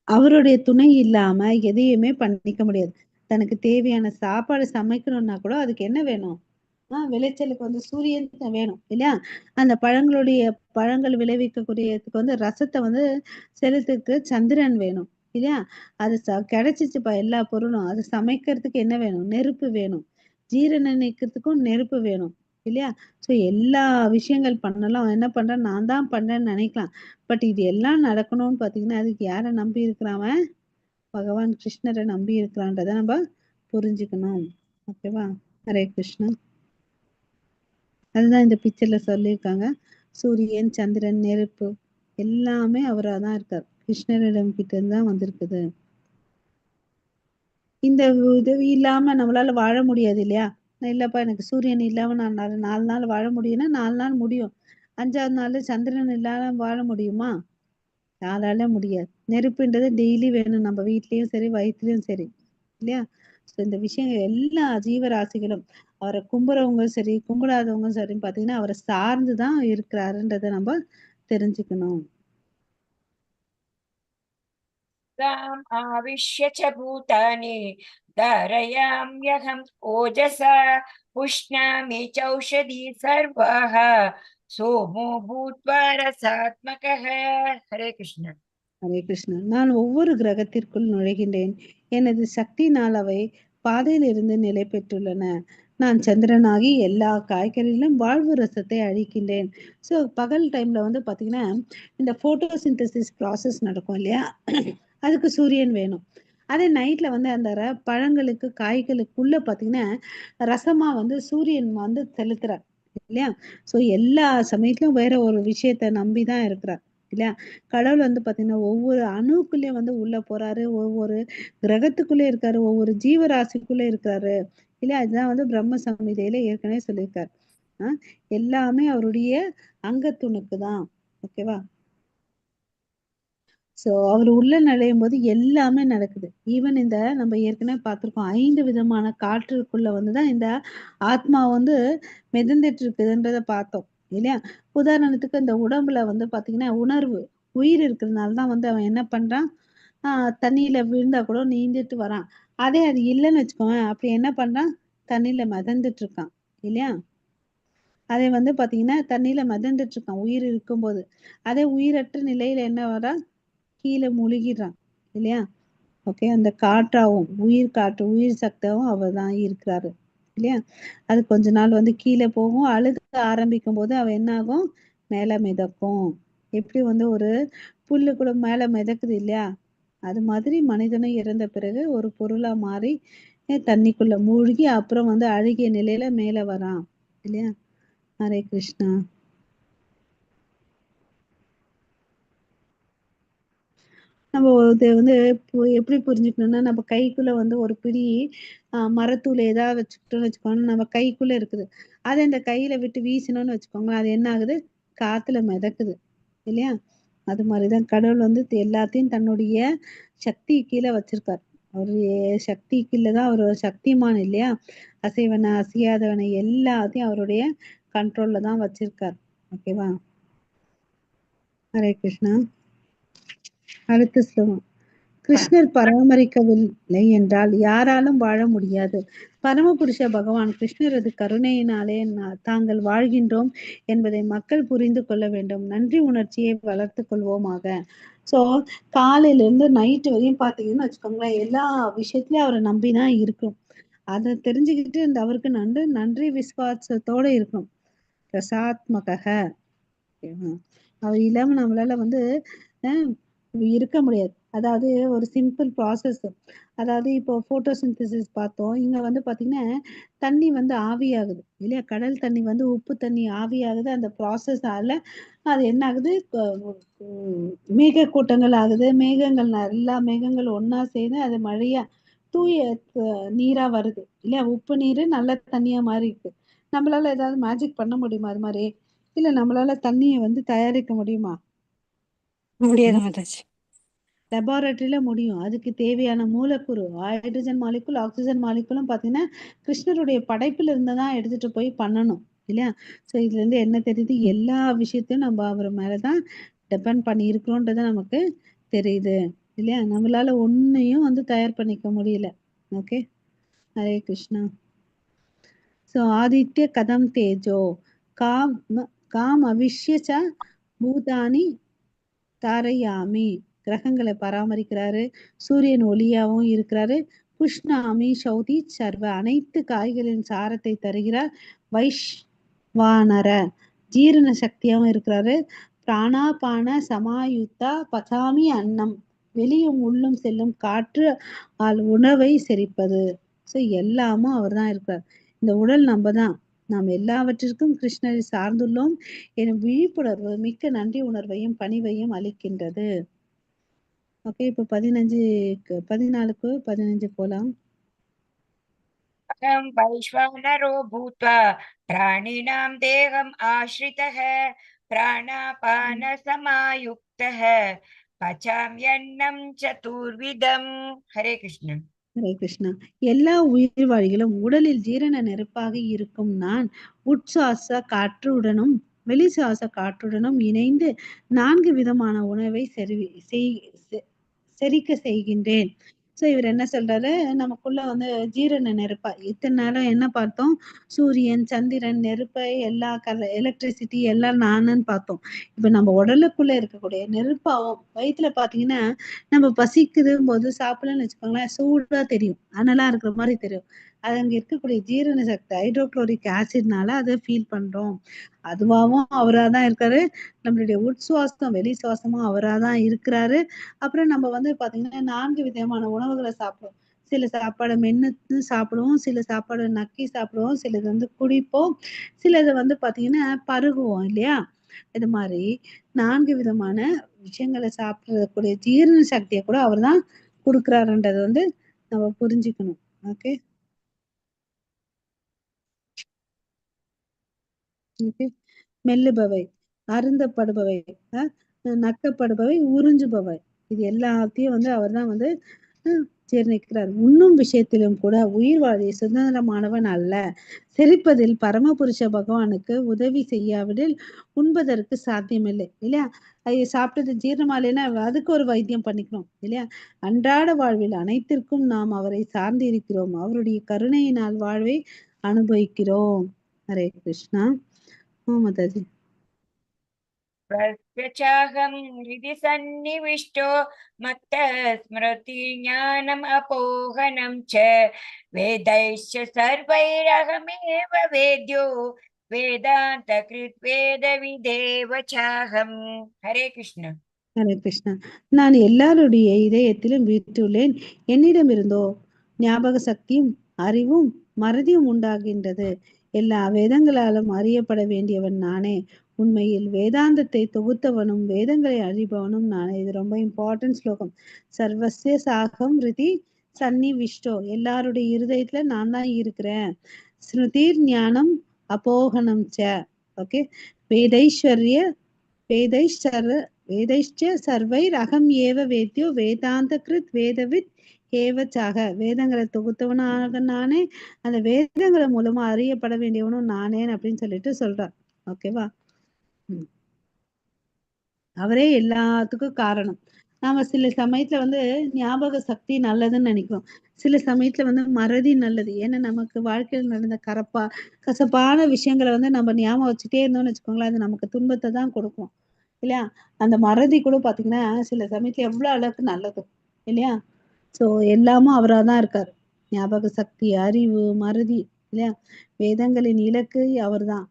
அவருடைய துணை இல்லாம எதையுமே பண்ணிக்க முடியாது. தனக்கு தேவையான சாப்பாடு சமைக்கணும்னா கூட அதுக்கு என்ன வேணும்? விளைச்சலுக்கு வந்து சூரியன் வேணும் இல்லையா? அந்த பழங்கள் விளைவிக்கக்கூடியதுக்கு வந்து ரசத்த வந்து செலுத்துறதுக்கு சந்திரன் வேணும் இல்லையா? அது கிடைச்சிச்சுப்பா எல்லா பொருளும். அது சமைக்கிறதுக்கு என்ன வேணும்? நெருப்பு வேணும். ஜீரணம் நீக்கிறதுக்கும் நெருப்பு வேணும் இல்லையா? ஸோ எல்லா விஷயங்கள் பண்ணலாம். என்ன பண்றான், நான் தான் பண்றேன்னு நெனைக்கலாம். பட் இது எல்லாம் நடக்கணும்னு பார்த்தீங்கன்னா, அதுக்கு யார நம்பி இருக்கிறான் அவன்? பகவான் கிருஷ்ணர நம்பி இருக்கிறான்றத நம்ம புரிஞ்சுக்கணும். ஓகேவா? ஹரே கிருஷ்ணா. அதுதான் இந்த பிக்சர்ல சொல்லியிருக்காங்க. சூரியன், சந்திரன், நெருப்பு எல்லாமே அவரா தான் இருக்கார். கிருஷ்ணரிடம் கிட்ட இருந்து தான் வந்திருக்குது. இந்த உதவி இல்லாம நம்மளால வாழ முடியாது இல்லையா? இல்லப்பா எனக்கு சூரியன் இல்லாம நான் 4 நாள் வாழ முடியும்னா 4 நாள் முடியும். 5வது நாளு சந்திரன் இல்லாம வாழ முடியுமா? யாரால முடியாது. நெருப்புன்றது டெய்லி வேணும் நம்ம வீட்லயும் சரி, வயித்துலயும் சரி. இல்லையா? ஸோ இந்த விஷயங்கள் எல்லா ஜீவராசிகளும் அவர கும்புறவங்களும் சரி, கும்பிடாதவங்களும் சரின்னு பார்த்தீங்கன்னா, அவர சார்ந்து தான் இருக்கிறாருன்றத நம்ம தெரிஞ்சுக்கணும். ताम् आविश्य च भूतानि धारयाम्यहम् ओजसा पुष्णामि चौषधी सर्वाः सोमो भूत्वा रसात्मकः हरे कृष्ण ஹரே கிருஷ்ணா. நான் ஒவ்வொரு கிரகத்திற்குள் நுழைகின்றேன். எனது சக்தியினால் அவை பாதையிலிருந்து நிலை பெற்றுள்ளன. நான் சந்திரனாகி எல்லா காய்கறிகளிலும் வாழ்வு ரசத்தை அழிக்கின்றேன். ஸோ பகல் டைம்ல வந்து பார்த்தீங்கன்னா, இந்த ஃபோட்டோசிந்தசிஸ் ப்ராசஸ் நடக்கும் இல்லையா? அதுக்கு சூரியன் வேணும். அதே நைட்ல வந்து அந்த பழங்களுக்கு, காய்களுக்குள்ள பார்த்தீங்கன்னா, ரசமா வந்து சூரியன் வந்து செலுத்துறார். இல்லையா? ஸோ எல்லா சமயத்திலும் வேற ஒரு விஷயத்த நம்பி தான் இருக்கிறார். இல்லையா? கடவுள் வந்து பார்த்தீங்கன்னா, ஒவ்வொரு அணுவுக்குள்ளயும் வந்து உள்ள போறாரு. ஒவ்வொரு கிரகத்துக்குள்ளே இருக்காரு. ஒவ்வொரு ஜீவராசிக்குள்ள இருக்கிறாரு. இல்லையா? இதுதான் வந்து பிரம்ம சம்ஹிதையில ஏற்கனவே சொல்லியிருக்காரு. அ எல்லாமே அவருடைய அங்கத்துணுக்கு தான். ஓகேவா? ஸோ அவரு உள்ள நுழையும்போது எல்லாமே நடக்குது. ஈவன் இந்த நம்ம ஏற்கனவே பார்த்துருக்கோம். 5 விதமான காற்றுக்குள்ள வந்து தான் இந்த ஆத்மா வந்து மிதந்துட்டு இருக்குதுன்றத பார்த்தோம். இல்லையா? உதாரணத்துக்கு இந்த உடம்புல வந்து பார்த்தீங்கன்னா, உயிர் இருக்கிறதுனால தான் வந்து அவன் என்ன பண்றான், ஆ தண்ணீல விழுந்தா கூட நீந்திட்டு வரான். அதே அது இல்லன்னு வச்சுக்கோங்க, அப்படி என்ன பண்றான், தண்ணீல மிதந்துட்டு இருக்கான். இல்லையா? அதே வந்து பார்த்தீங்கன்னா, தண்ணீல மிதந்துட்டு இருக்கான் உயிர் இருக்கும்போது. அதே உயிரற்ற நிலையில என்ன வரான், கீழ முழுகிடுறான். இல்லையா? ஓகே. அந்த காற்றாவும், உயிர் சக்தியாவும் அவர் தான் இருக்கிறாரு. இல்லையா? அது கொஞ்ச நாள் வந்து கீழ போகும். அழுக ஆரம்பிக்கும்போது அவ என்ன ஆகும்? மேல மிதக்கும். எப்படி வந்து ஒரு புல்லு கூட மேல மிதக்குது இல்லையா? அது மாதிரி மனிதனும் இறந்த பிறகு ஒரு பொருளா மாறி தண்ணிக்குள்ள மூழ்கி அப்புறம் வந்து அழுகிய நிலையில மேல வரான். இல்லையா? ஹரே கிருஷ்ணா. நம்ம இத வந்து எப்படி புரிஞ்சுக்கணும்னா, நம்ம கைக்குள்ள வந்து ஒரு பிடி மரத்தூள் ஏதாவது வச்சுக்கிட்டோம்னு வச்சுக்கோங்களேன், நம்ம கைக்குள்ள இருக்குது. அத இந்த கையில விட்டு வீசினோம்னு வச்சுக்கோங்களேன், அது என்ன ஆகுது? காத்துல மிதக்குது. இல்லையா? அது மாரி தான் கடவுள் வந்து எல்லாத்தையும் தன்னுடைய சக்தி கீழ வச்சிருக்கார். அவருடைய சக்திக்குள்ளதான் அவர் ஒரு சக்திமான் இல்லையா? அசைவன அசையாதவனை எல்லாத்தையும் அவருடைய கண்ட்ரோல்ல தான் வச்சிருக்கார். ஓகேவா? ஹரே கிருஷ்ணா. அடுத்த ஸ்லோகம். கிருஷ்ணர் பராமரிக்கவில்லை என்றால் யாராலும் வாழ முடியாது. பரமபுருஷ பகவான் கிருஷ்ணரது கருணையினாலே தாங்கள் வாழ்கின்றோம் என்பதை மக்கள் புரிந்து கொள்ள வேண்டும். நன்றி உணர்ச்சியை வளர்த்து கொள்வோமாக. ஸோ காலையிலேருந்து நைட்டு வரையும் பார்த்தீங்கன்னு வச்சுக்கோங்களேன், எல்லா விஷயத்துலையும் அவரை நம்பிதான் இருக்கும். அதை தெரிஞ்சுக்கிட்டு இந்த அவருக்கு நன்றி விசுவாசத்தோட இருக்கும். பிரசாத்மக. அவர் இல்லாம நம்மளால வந்து இருக்க முடியாது. அதாவது ஒரு சிம்பிள் ப்ராசஸ். அதாவது இப்போ போட்டோசிந்தசிஸ் பார்த்தோம். இங்க வந்து பாத்தீங்கன்னா தண்ணி வந்து ஆவியாகுது இல்லையா? கடல் தண்ணி வந்து உப்பு தண்ணி ஆவியாகுது. அந்த ப்ராசஸால அது என்ன ஆகுது? மேக கூட்டங்கள் ஆகுது. மேகங்கள் எல்லா மேகங்கள் ஒன்னா சேர்ந்து அது மழையா தூய நீரா வருது இல்லையா? உப்பு நீர் நல்ல தண்ணியா மாறி இருக்கு. நம்மளால ஏதாவது மேஜிக் பண்ண முடியுமா? அது மாதிரி இல்ல நம்மளால தண்ணியை வந்து தயாரிக்க முடியுமா? முடியாது மாதாஜி. லெபார்டரியில முடியும். அதுக்கு தேவையான மூலக்கூறு ஹைட்ரஜன் மாலிகுல், ஆக்சிஜன் மாலிகுலும் பார்த்தீங்கன்னா கிருஷ்ணருடைய படைப்புல இருந்து தான் எடுத்துட்டு போய் பண்ணணும் இல்லையா? ஸோ இதுல இருந்து என்ன தெரியுது? எல்லா விஷயத்தையும் நம்ம அவர் மேலதான் டிபெண்ட் பண்ணி இருக்கிறோன்றது நமக்கு தெரியுது இல்லையா? நம்மளால ஒன்னையும் வந்து தயார் பண்ணிக்க முடியல. ஓகே, ஹரே கிருஷ்ணா. ஸோ ஆதித்ய கதம் தேஜோ காம் காம் அவிஷ்ய பூதானி தாரையாமி. கிரகங்களை பராமரிக்கிறாரு. சூரியன் ஒளியாவும் இருக்கிறாரு. புஷ்ணாமி சௌதி சர்வ. அனைத்து காய்களின் சாரத்தை தருகிறார். வைஷ்வானர. ஜீரண சக்தியாவும் இருக்கிறாரு. பிராணாபான சமாயுத்தா பசாமி அன்னம். வெளியும் உள்ளும் செல்லும் காற்று உணவை செரிப்பது. ஸோ எல்லாமும் அவர் தான் இருக்கிறார். இந்த உடல் நம்ம தான். நாம் எல்லாவற்றிற்கும் கிருஷ்ணரை சார்ந்துள்ளோம் எனும் விழிப்புணர்வு மிக்க நன்றி உணர்வையும் பணிவையும் அளிக்கின்றது. ஓகே, இப்போ 14க்கு 15 போலாம். अहं वैश्वानरो भूत्वा प्राणिनां देहम् आश्रितः प्राणापानसमायुक्तः पचाम्यन्नं चतुर्विधम्. हरे कृष्ण. ஹரே கிருஷ்ணா. எல்லா உயிர்வாழிகளும் உடலில் ஜீரண நெருப்பாக இருக்கும் நான் உட்சுவாச காற்றுடனும் வெளிசுவாச காற்றுடனும் இணைந்து 4 விதமான உணவை செரிக்க செய்கின்றேன். ஸோ இவர் என்ன சொல்றாரு? நமக்குள்ள வந்து ஜீரண நெருப்பா இத்தனை நேரம் என்ன பார்த்தோம்? சூரியன், சந்திரன், நெருப்பை எல்லா எலக்ட்ரிசிட்டி எல்லாம் நானுன்னு பார்த்தோம். இப்ப நம்ம உடலுக்குள்ள இருக்கக்கூடிய நெருப்பாவும் வயிற்றுல பாத்தீங்கன்னா நம்ம பசிக்குதும் போது சாப்பிடலன்னு வச்சுக்கோங்களேன், சூடா தெரியும், அனலா இருக்கிற மாதிரி தெரியும். அது அங்க இருக்கக்கூடிய ஜீரண சக்தி ஹைட்ரோக்ளோரிக் ஆசிட்னால அதை ஃபீல் பண்றோம். அதுவாகவும் அவரா தான் இருக்காரு. நம்மளுடைய உட்சுவாசம் வெளி சுவாசமும் அவரா தான் இருக்கிறாரு. அப்புறம் நம்ம வந்து பாத்தீங்கன்னா 4 விதமான உணவுகளை சாப்பிடுவோம். சில சாப்பாடை மென்னு சாப்பிடுவோம், சில சாப்பாடு நக்கி சாப்பிடுவோம், சிலது வந்து குடிப்போம், சிலது வந்து பாத்தீங்கன்னா பருகுவோம் இல்லையா? இது மாதிரி 4 விதமான விஷயங்களை சாப்பிடக்கூடிய ஜீரண சக்தியை கூட அவர் தான் கொடுக்குறாருன்றதை வந்து நம்ம புரிஞ்சுக்கணும். Okay, okay. மெல்லுபவை, அருந்தப்படுபவை, நக்கப்படுபவை, உறிஞ்சுபவை, இது எல்லாத்தையும் வந்து அவர் தான் வந்து ஜீர்ணிக்கிறார். உண்ணும் விஷயத்திலும் கூட உயிர் வாழி சுதந்திரமானவன் அல்ல. செரிப்பதில் பரமபுருஷ பகவானுக்கு உதவி செய்யாவிடில் உண்பதற்கு சாத்தியமில்லை இல்லையா? சாப்பிட்டது ஜீரணமாலேன்னா அதுக்கு ஒரு வைத்தியம் பண்ணிக்கணும் இல்லையா? அன்றாட வாழ்வில் அனைத்திற்கும் நாம் அவரை சார்ந்து இருக்கிறோம். அவருடைய கருணையினால் வாழ்வை அனுபவிக்கிறோம். ஹரே கிருஷ்ணா. மாதாஜி. प्रत्यचाहं हृदि सन्निविष्टो मत्तः स्मृतिज्ञानम् अपोहनं च वेदैश्च सर्वैरहमेव वेद्यो वेदान्तकृत् वेदविदेव चाहम्. हरे कृष्ण. ஹரே கிருஷ்ணா. நான் எல்லாருடைய இதயத்திலும் வீட்டுள்ளேன். என்னிடமிருந்தோ ஞாபக சக்தியும் அறிவும் மறதியும் உண்டாகின்றது. எல்லா வேதங்களாலும் அறியப்பட வேண்டியவன் நானே. உண்மையில் வேதாந்தத்தை தொகுத்தவனும் வேதங்களை அறிபவனும் நானே. இது ரொம்ப இம்பார்ட்டன்ட் ஸ்லோகம். சர்வஸ்ய சாகம் ரிதி சன்னிவிஷ்டோ. எல்லாருடைய இருதயத்துல நான் தான் இருக்கிறேன். ஸ்ருதிர் ஞானம் அபோகனம் ச. ஓகே, வேதைஸ்வர்ய வேதைஸ்வர வேதைஷ்ட சர்வைர் அகம் ஏவ வேத்யோ வேதாந்த கிருத் வேதவித் ஏவச்சாக வேதங்களை தொகுத்தவனாக நானே, அந்த வேதங்களை மூலமா அறியப்பட வேண்டியவனும் நானேன் அப்படின்னு சொல்லிட்டு சொல்றார். ஓகேவா? அவரே எல்லாத்துக்கும் காரணம். நாம சில சமயத்துல வந்து ஞாபக சக்தி நல்லதுன்னு நினைக்கிறோம். சில சமயத்துல வந்து மறதி நல்லது. ஏன்னா நமக்கு வாழ்க்கையில் நடந்த கசப்பான விஷயங்களை வந்து நம்ம ஞாபகம் வச்சுட்டே இருந்தோம்னு வச்சுக்கோங்களேன், அது நமக்கு துன்பத்தை தான் கொடுக்கும் இல்லையா? அந்த மறதி கூட பாத்தீங்கன்னா சில சமயத்துல எவ்வளவு அளவுக்கு நல்லது இல்லையா? சோ எல்லாமும் அவராதான் இருக்காரு. ஞாபக சக்தி, அறிவு, மறதி இல்லையா? வேதங்களின் இலக்கு அவர்தான்.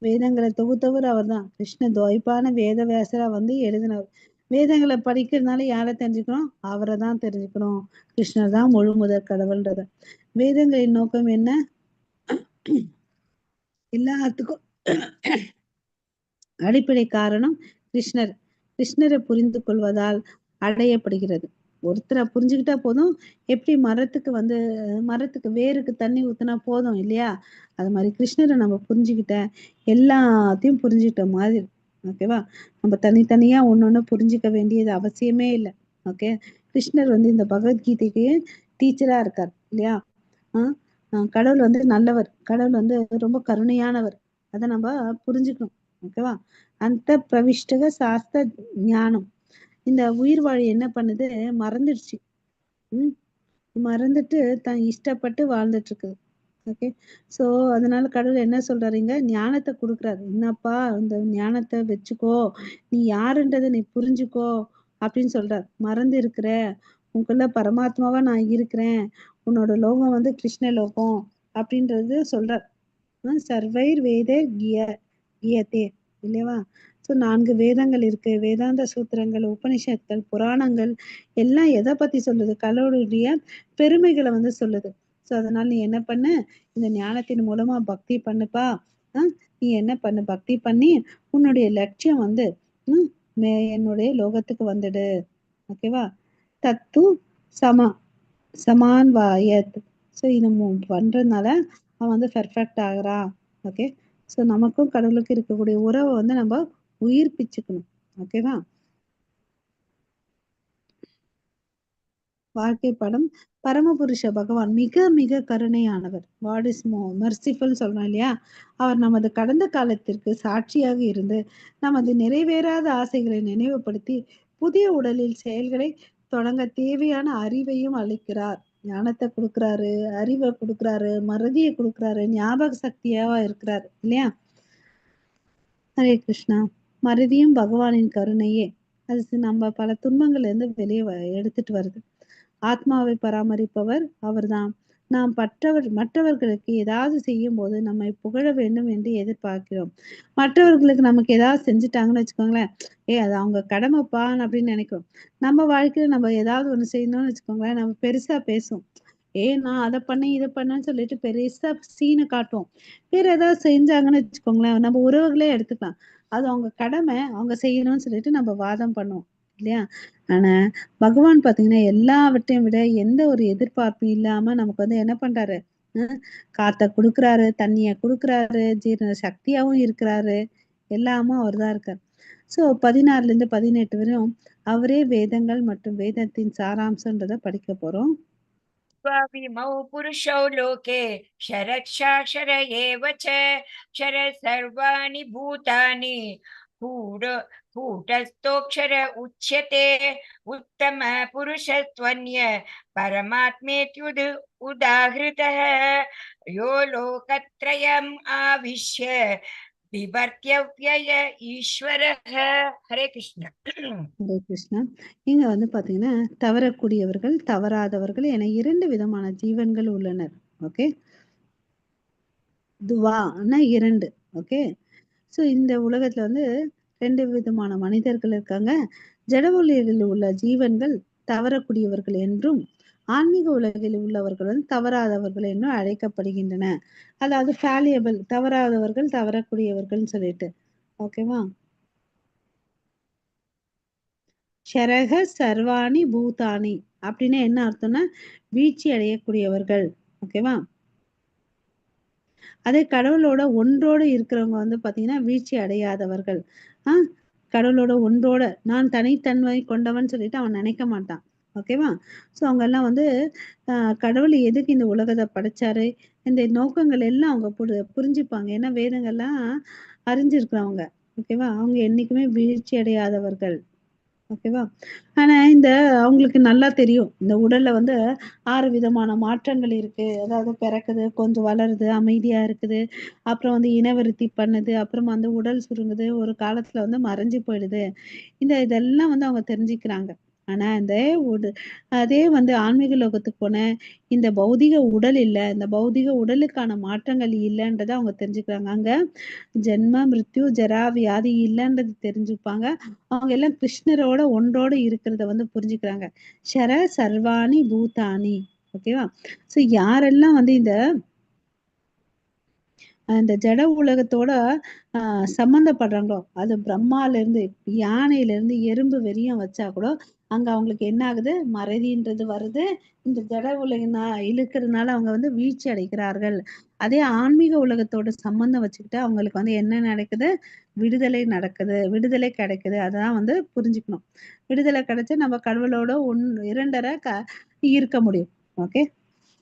வேதங்களை தொகுத்தவர் அவர்தான். கிருஷ்ண துவைப்பான வேதவியாசரா வந்து எழுதினவர். வேதங்களை படிக்கிறதுனால யாரை தெரிஞ்சுக்கணும்? அவரை தான் தெரிஞ்சுக்கணும். கிருஷ்ணர் தான் முழு முதற் கடவுள்ன்றத. வேதங்களின் நோக்கம் என்ன? எல்லாத்துக்கும் அடிப்படை காரணம் கிருஷ்ணர். கிருஷ்ணரை புரிந்து கொள்வதால் அடையப்படுகிறது. ஒருத்தரை புரிஞ்சுக்கிட்டா போதும். எப்படி மரத்துக்கு வேருக்கு தண்ணி ஊத்துனா போதும் இல்லையா? அது மாதிரி கிருஷ்ணரை நம்ம புரிஞ்சுக்கிட்ட எல்லாத்தையும் புரிஞ்சுக்கிட்ட மாதிரி. ஓகேவா? நம்ம தனித்தனியா ஒண்ணு புரிஞ்சுக்க வேண்டியது அவசியமே இல்லை. ஓகே, கிருஷ்ணர் வந்து இந்த பகவத்கீதைக்கு டீச்சரா இருக்கார் இல்லையா? கடவுள் வந்து நல்லவர். கடவுள் வந்து ரொம்ப கருணையானவர். அதை நம்ம புரிஞ்சுக்கணும். ஓகேவா? அந்த பிரவிஷ்டக சாஸ்திர ஞானம். இந்த உயிர் வாழி என்ன பண்ணுது? மறந்துடுச்சு. மறந்துட்டு தான் இஷ்டப்பட்டு வாழ்ந்துட்டு இருக்குது. ஓகே, சோ அதனால கடவுள் என்ன சொல்றாருங்க? ஞானத்தை கொடுக்குறாரு. என்னப்பா, இந்த ஞானத்தை வச்சுக்கோ, நீ யாருன்றதை நீ புரிஞ்சுக்கோ அப்படின்னு சொல்றாரு. மறந்து இருக்கிற உனக்குள்ள பரமாத்மாவா நான் இருக்கிறேன், உன்னோட லோகம் வந்து கிருஷ்ண லோகம் அப்படின்றது சொல்றார். சர்வைர் வேத கியத்தே இல்லையவா? ஸோ 4 வேதங்கள் இருக்கு. வேதாந்த சூத்திரங்கள், உபனிஷத்கள், புராணங்கள் எல்லாம் எதை பத்தி சொல்லுது? கடவுளுடைய பெருமைகளை வந்து சொல்லுது. ஸோ அதனால நீ என்ன பண்ணு? இந்த ஞானத்தின் மூலமா பக்தி பண்ணுப்பா. நீ என்ன பண்ணு? பக்தி பண்ணி உன்னுடைய லட்சியம் வந்து என்னுடைய லோகத்துக்கு வந்துடு. ஓகேவா? தத்து சமான் வாயத். ஸோ இது பண்றதுனால அவன் வந்து பெர்ஃபெக்ட் ஆகுறான். ஓகே, ஸோ நமக்கும் கடவுளுக்கு இருக்கக்கூடிய உறவை வந்து நம்ம உயிர்ப்பிச்சுக்கணும். ஓகேவா? வாழ்க்கை படம். பரமபுருஷ பகவான் மிக மிக கருணையானவர். வாட் இஸ் மெர்சிஃபுல் சொல்றோம் இல்லையா? அவர் நமது கடந்த காலத்திற்கு சாட்சியாக இருந்து நமது நிறைவேறாத ஆசைகளை நினைவுபடுத்தி புதிய உடலில் செயல்களை தொடங்க தேவையான அறிவையும் அளிக்கிறார். ஞானத்தை கொடுக்குறாரு, அறிவை கொடுக்குறாரு, மறதியை கொடுக்குறாரு, ஞாபக சக்தியாவா இருக்கிறாரு இல்லையா? ஹரே கிருஷ்ணா. மறதியும் பகவானின் கருணையே. அது நம்ம பல துன்பங்கள்ல இருந்து வெளியே எடுத்துட்டு வருது. ஆத்மாவை பராமரிப்பவர் அவர்தான். நாம் மற்றவர்களுக்கு ஏதாவது செய்யும் போது நம்மை புகழ வேண்டும் என்று எதிர்பார்க்கிறோம். மற்றவர்களுக்கு நமக்கு ஏதாவது செஞ்சுட்டாங்கன்னு வச்சுக்கோங்களேன், அது அவங்க கடமைப்பான் அப்படின்னு நினைக்கிறோம். நம்ம வாழ்க்கையில நம்ம ஏதாவது ஒண்ணு செய்யணும்னு வச்சுக்கோங்களேன், நம்ம பெருசா பேசுவோம். நான் அதை பண்ணேன் இதை பண்ணேன்னு சொல்லிட்டு பெருசா சீனை காட்டுவோம். வேற ஏதாவது செஞ்சாங்கன்னு வச்சுக்கோங்களேன், நம்ம உறவுகளே எடுத்துக்கலாம், அது அவங்க கடமை, அவங்க செய்யணும்னு சொல்லிட்டு நம்ம வாதம் பண்ணுவோம் இல்லையா? ஆனா பகவான் பாத்தீங்கன்னா எல்லாவற்றையும் விட எந்த ஒரு எதிர்பார்ப்பும் இல்லாம நமக்கு வந்து என்ன பண்றாரு? காத்த கொடுக்குறாரு, தண்ணிய கொடுக்குறாரு, ஜீரண சக்தியாவும் இருக்கிறாரு. எல்லாமும் அவர் தான் இருக்கார். ஸோ 16ல இருந்து 18 வரையும் அவரே வேதங்கள் மற்றும் வேதத்தின் சாராம்சன்றதை படிக்க போறோம். स्वाभिमौ पुरुषौ लोके क्षरक्षाक्षर एव च क्षर सर्वाणि भूतानि कूटस्थोऽक्षर उच्यते उत्तम पुरुषस्त्वन्य परमात्मेत्युद उदाहृतः यो लोकत्रयम् आविश्य விபர்த்தியவ்யய ஈஸ்வரஹ. ஹரே கிருஷ்ணா. ஹரே கிருஷ்ணா. இங்க வந்து பாத்தீங்கன்னா தவறக்கூடியவர்கள், தவறாதவர்கள் என 2 விதமான ஜீவன்கள் உள்ளனர். ஓகே, துவான்னா 2. ஓகே, ஸோ இந்த உலகத்துல வந்து 2 விதமான மனிதர்கள் இருக்காங்க. ஜட உலகில் உள்ள ஜீவன்கள் தவறக்கூடியவர்கள் என்றும், ஆன்மீக உலகில் உள்ளவர்கள் வந்து தவறாதவர்கள் என்றும் அழைக்கப்படுகின்றன. அதாவது ஃபேலியபிள், தவறாதவர்கள், தவறக்கூடியவர்கள் சொல்லிட்டு. ஓகேவா? ஷரக சர்வாணி பூதானி அப்படின்னு என்ன அர்த்தம்னா வீழ்ச்சி அடையக்கூடியவர்கள். ஓகேவா? அதே கடவுளோட ஒன்றோடு இருக்கிறவங்க வந்து பாத்தீங்கன்னா வீழ்ச்சி அடையாதவர்கள். கடவுளோட ஒன்றோட நான் தனித்தன்மை கொண்டவன் சொல்லிட்டு அவன் நினைக்க மாட்டான். ஓகேவா? ஸோ அவங்கெல்லாம் வந்து கடவுள் எதுக்கு இந்த உலகத்தை படைச்சாரு, இந்த நோக்கங்கள் எல்லாம் அவங்க புரிஞ்சுப்பாங்க. ஏன்னா வேதங்கள்லாம் அறிஞ்சிருக்கிறவங்க. ஓகேவா? அவங்க என்னைக்குமே வீழ்ச்சி அடையாதவர்கள். ஓகேவா? ஆனா இந்த அவங்களுக்கு நல்லா தெரியும். இந்த உடல்ல வந்து 6 விதமான மாற்றங்கள் இருக்கு. அதாவது பிறக்குது, கொஞ்சம் வளருது, அமைதியா இருக்குது. அப்புறம் வந்து இனவிருத்தி பண்ணுது. அப்புறம் வந்து உடல் சுருங்குது. ஒரு காலத்துல வந்து மறைஞ்சு போயிடுது. இதெல்லாம் வந்து அவங்க தெரிஞ்சுக்கிறாங்க. ஆனா இந்த அதே வந்து ஆன்மீக லோகத்துக்கு போன இந்த பௌதிக உடல் இல்ல. இந்த பௌதிக உடலுக்கான மாற்றங்கள் இல்லன்றத அவங்க தெரிஞ்சுக்கிறாங்க. அங்க ஜென்ம, மிருத்யு, ஜரா, வியாதி இல்லன்றது தெரிஞ்சுப்பாங்க. அவங்க எல்லாம் கிருஷ்ணரோட ஒன்றோட இருக்கிறத வந்து புரிஞ்சுக்கிறாங்க. ஷர சர்வாணி பூதானி. ஓகேவா? ஸோ யாரெல்லாம் வந்து இந்த ஜட உலகத்தோட சம்மந்தப்படுறாங்களோ, அது பிரம்மாலேருந்து, யானையிலேருந்து, எறும்பு வரையும் வச்சா கூட, அங்க அவங்களுக்கு என்ன ஆகுது? மறதின்றது வருது. இந்த ஜட உலகினா இழுக்கிறதுனால அவங்க வந்து வீழ்ச்சி அடைகிறார்கள். அதே ஆன்மீக உலகத்தோட சம்மந்தம் வச்சுக்கிட்டா, அவங்களுக்கு வந்து என்ன நடக்குது? விடுதலை நடக்குது. விடுதலை கிடைக்குது. அதான் வந்து புரிஞ்சுக்கணும். விடுதலை கிடைச்சா நம்ம கடவுளோட 2 இருக்க முடியும். ஓகே.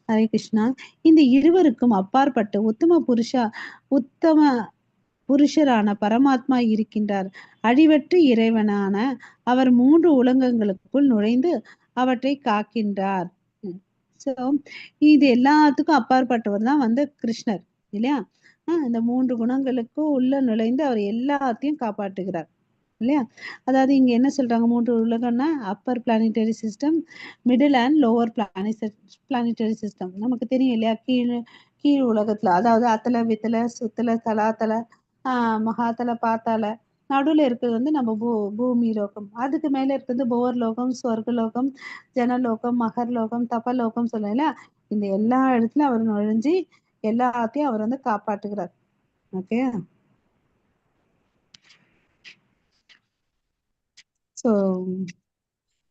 ஹரே கிருஷ்ணா. இந்த இருவருக்கும் அப்பாற்பட்டு உத்தம புருஷரான பரமாத்மா இருக்கின்றார். அழிவற்ற இறைவனான அவர் 3 உலகங்களுக்குள் நுழைந்து அவற்றை காக்கின்றார். ஸோ இது எல்லாத்துக்கும் அப்பாற்பட்டவர் தான் வந்து கிருஷ்ணர் இல்லையா? இந்த 3 குணங்களுக்கும் உள்ள நுழைந்து அவர் எல்லாத்தையும் காப்பாற்றுகிறார் இல்லையா? அதாவது இங்க என்ன சொல்றாங்க? 3 உலகம்னா upper planetary system, middle and lower planetary system. நமக்கு தெரியும் இல்லையா? கீழ் உலகத்துல, அதாவது அத்தல, வித்தல, சுத்தல, தலாத்தல, மகாத்தல, பாத்தால, நடுவுல இருக்கிறது வந்து நம்ம பூமி லோகம். அதுக்கு மேல இருக்கிறது போர் லோகம், சொர்க்க லோகம், ஜனலோகம், மகர்லோகம், தபலோகம் சொல்லல. இந்த எல்லா இடத்துலயும் அவர் நுழைஞ்சு எல்லாத்தையும் அவர் வந்து காப்பாற்றுகிறார். ஓகே. ஸோ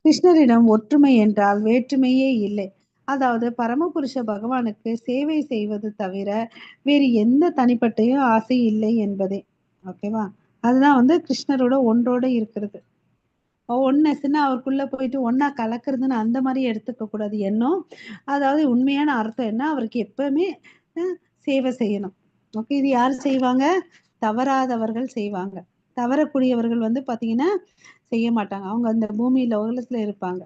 கிருஷ்ணரிடம் ஒற்றுமை என்றால் வேற்றுமையே இல்லை. அதாவது பரமபுருஷ பகவானுக்கு சேவை செய்வது தவிர வேறு எந்த தனிப்பட்டையும் ஆசை இல்லை என்பதே. ஓகேவா? அதுதான் வந்து கிருஷ்ணரோட ஒன்றோட இருக்கிறது. ஒன்னஸ்ன்னா அவருக்குள்ள போயிட்டு ஒன்னா கலக்கிறதுன்னு அந்த மாதிரி எடுத்துக்க கூடாது எண்ணம். அதாவது உண்மையான அர்த்தம் என்ன? அவருக்கு எப்பவுமே சேவை செய்யணும். ஓகே. இது யார் செய்வாங்க? தவறாதவர்கள் செய்வாங்க. தவறக்கூடியவர்கள் வந்து பாத்தீங்கன்னா செய்ய மாட்டாங்க. அவங்க அந்த பூமியில உலகத்துல இருப்பாங்க.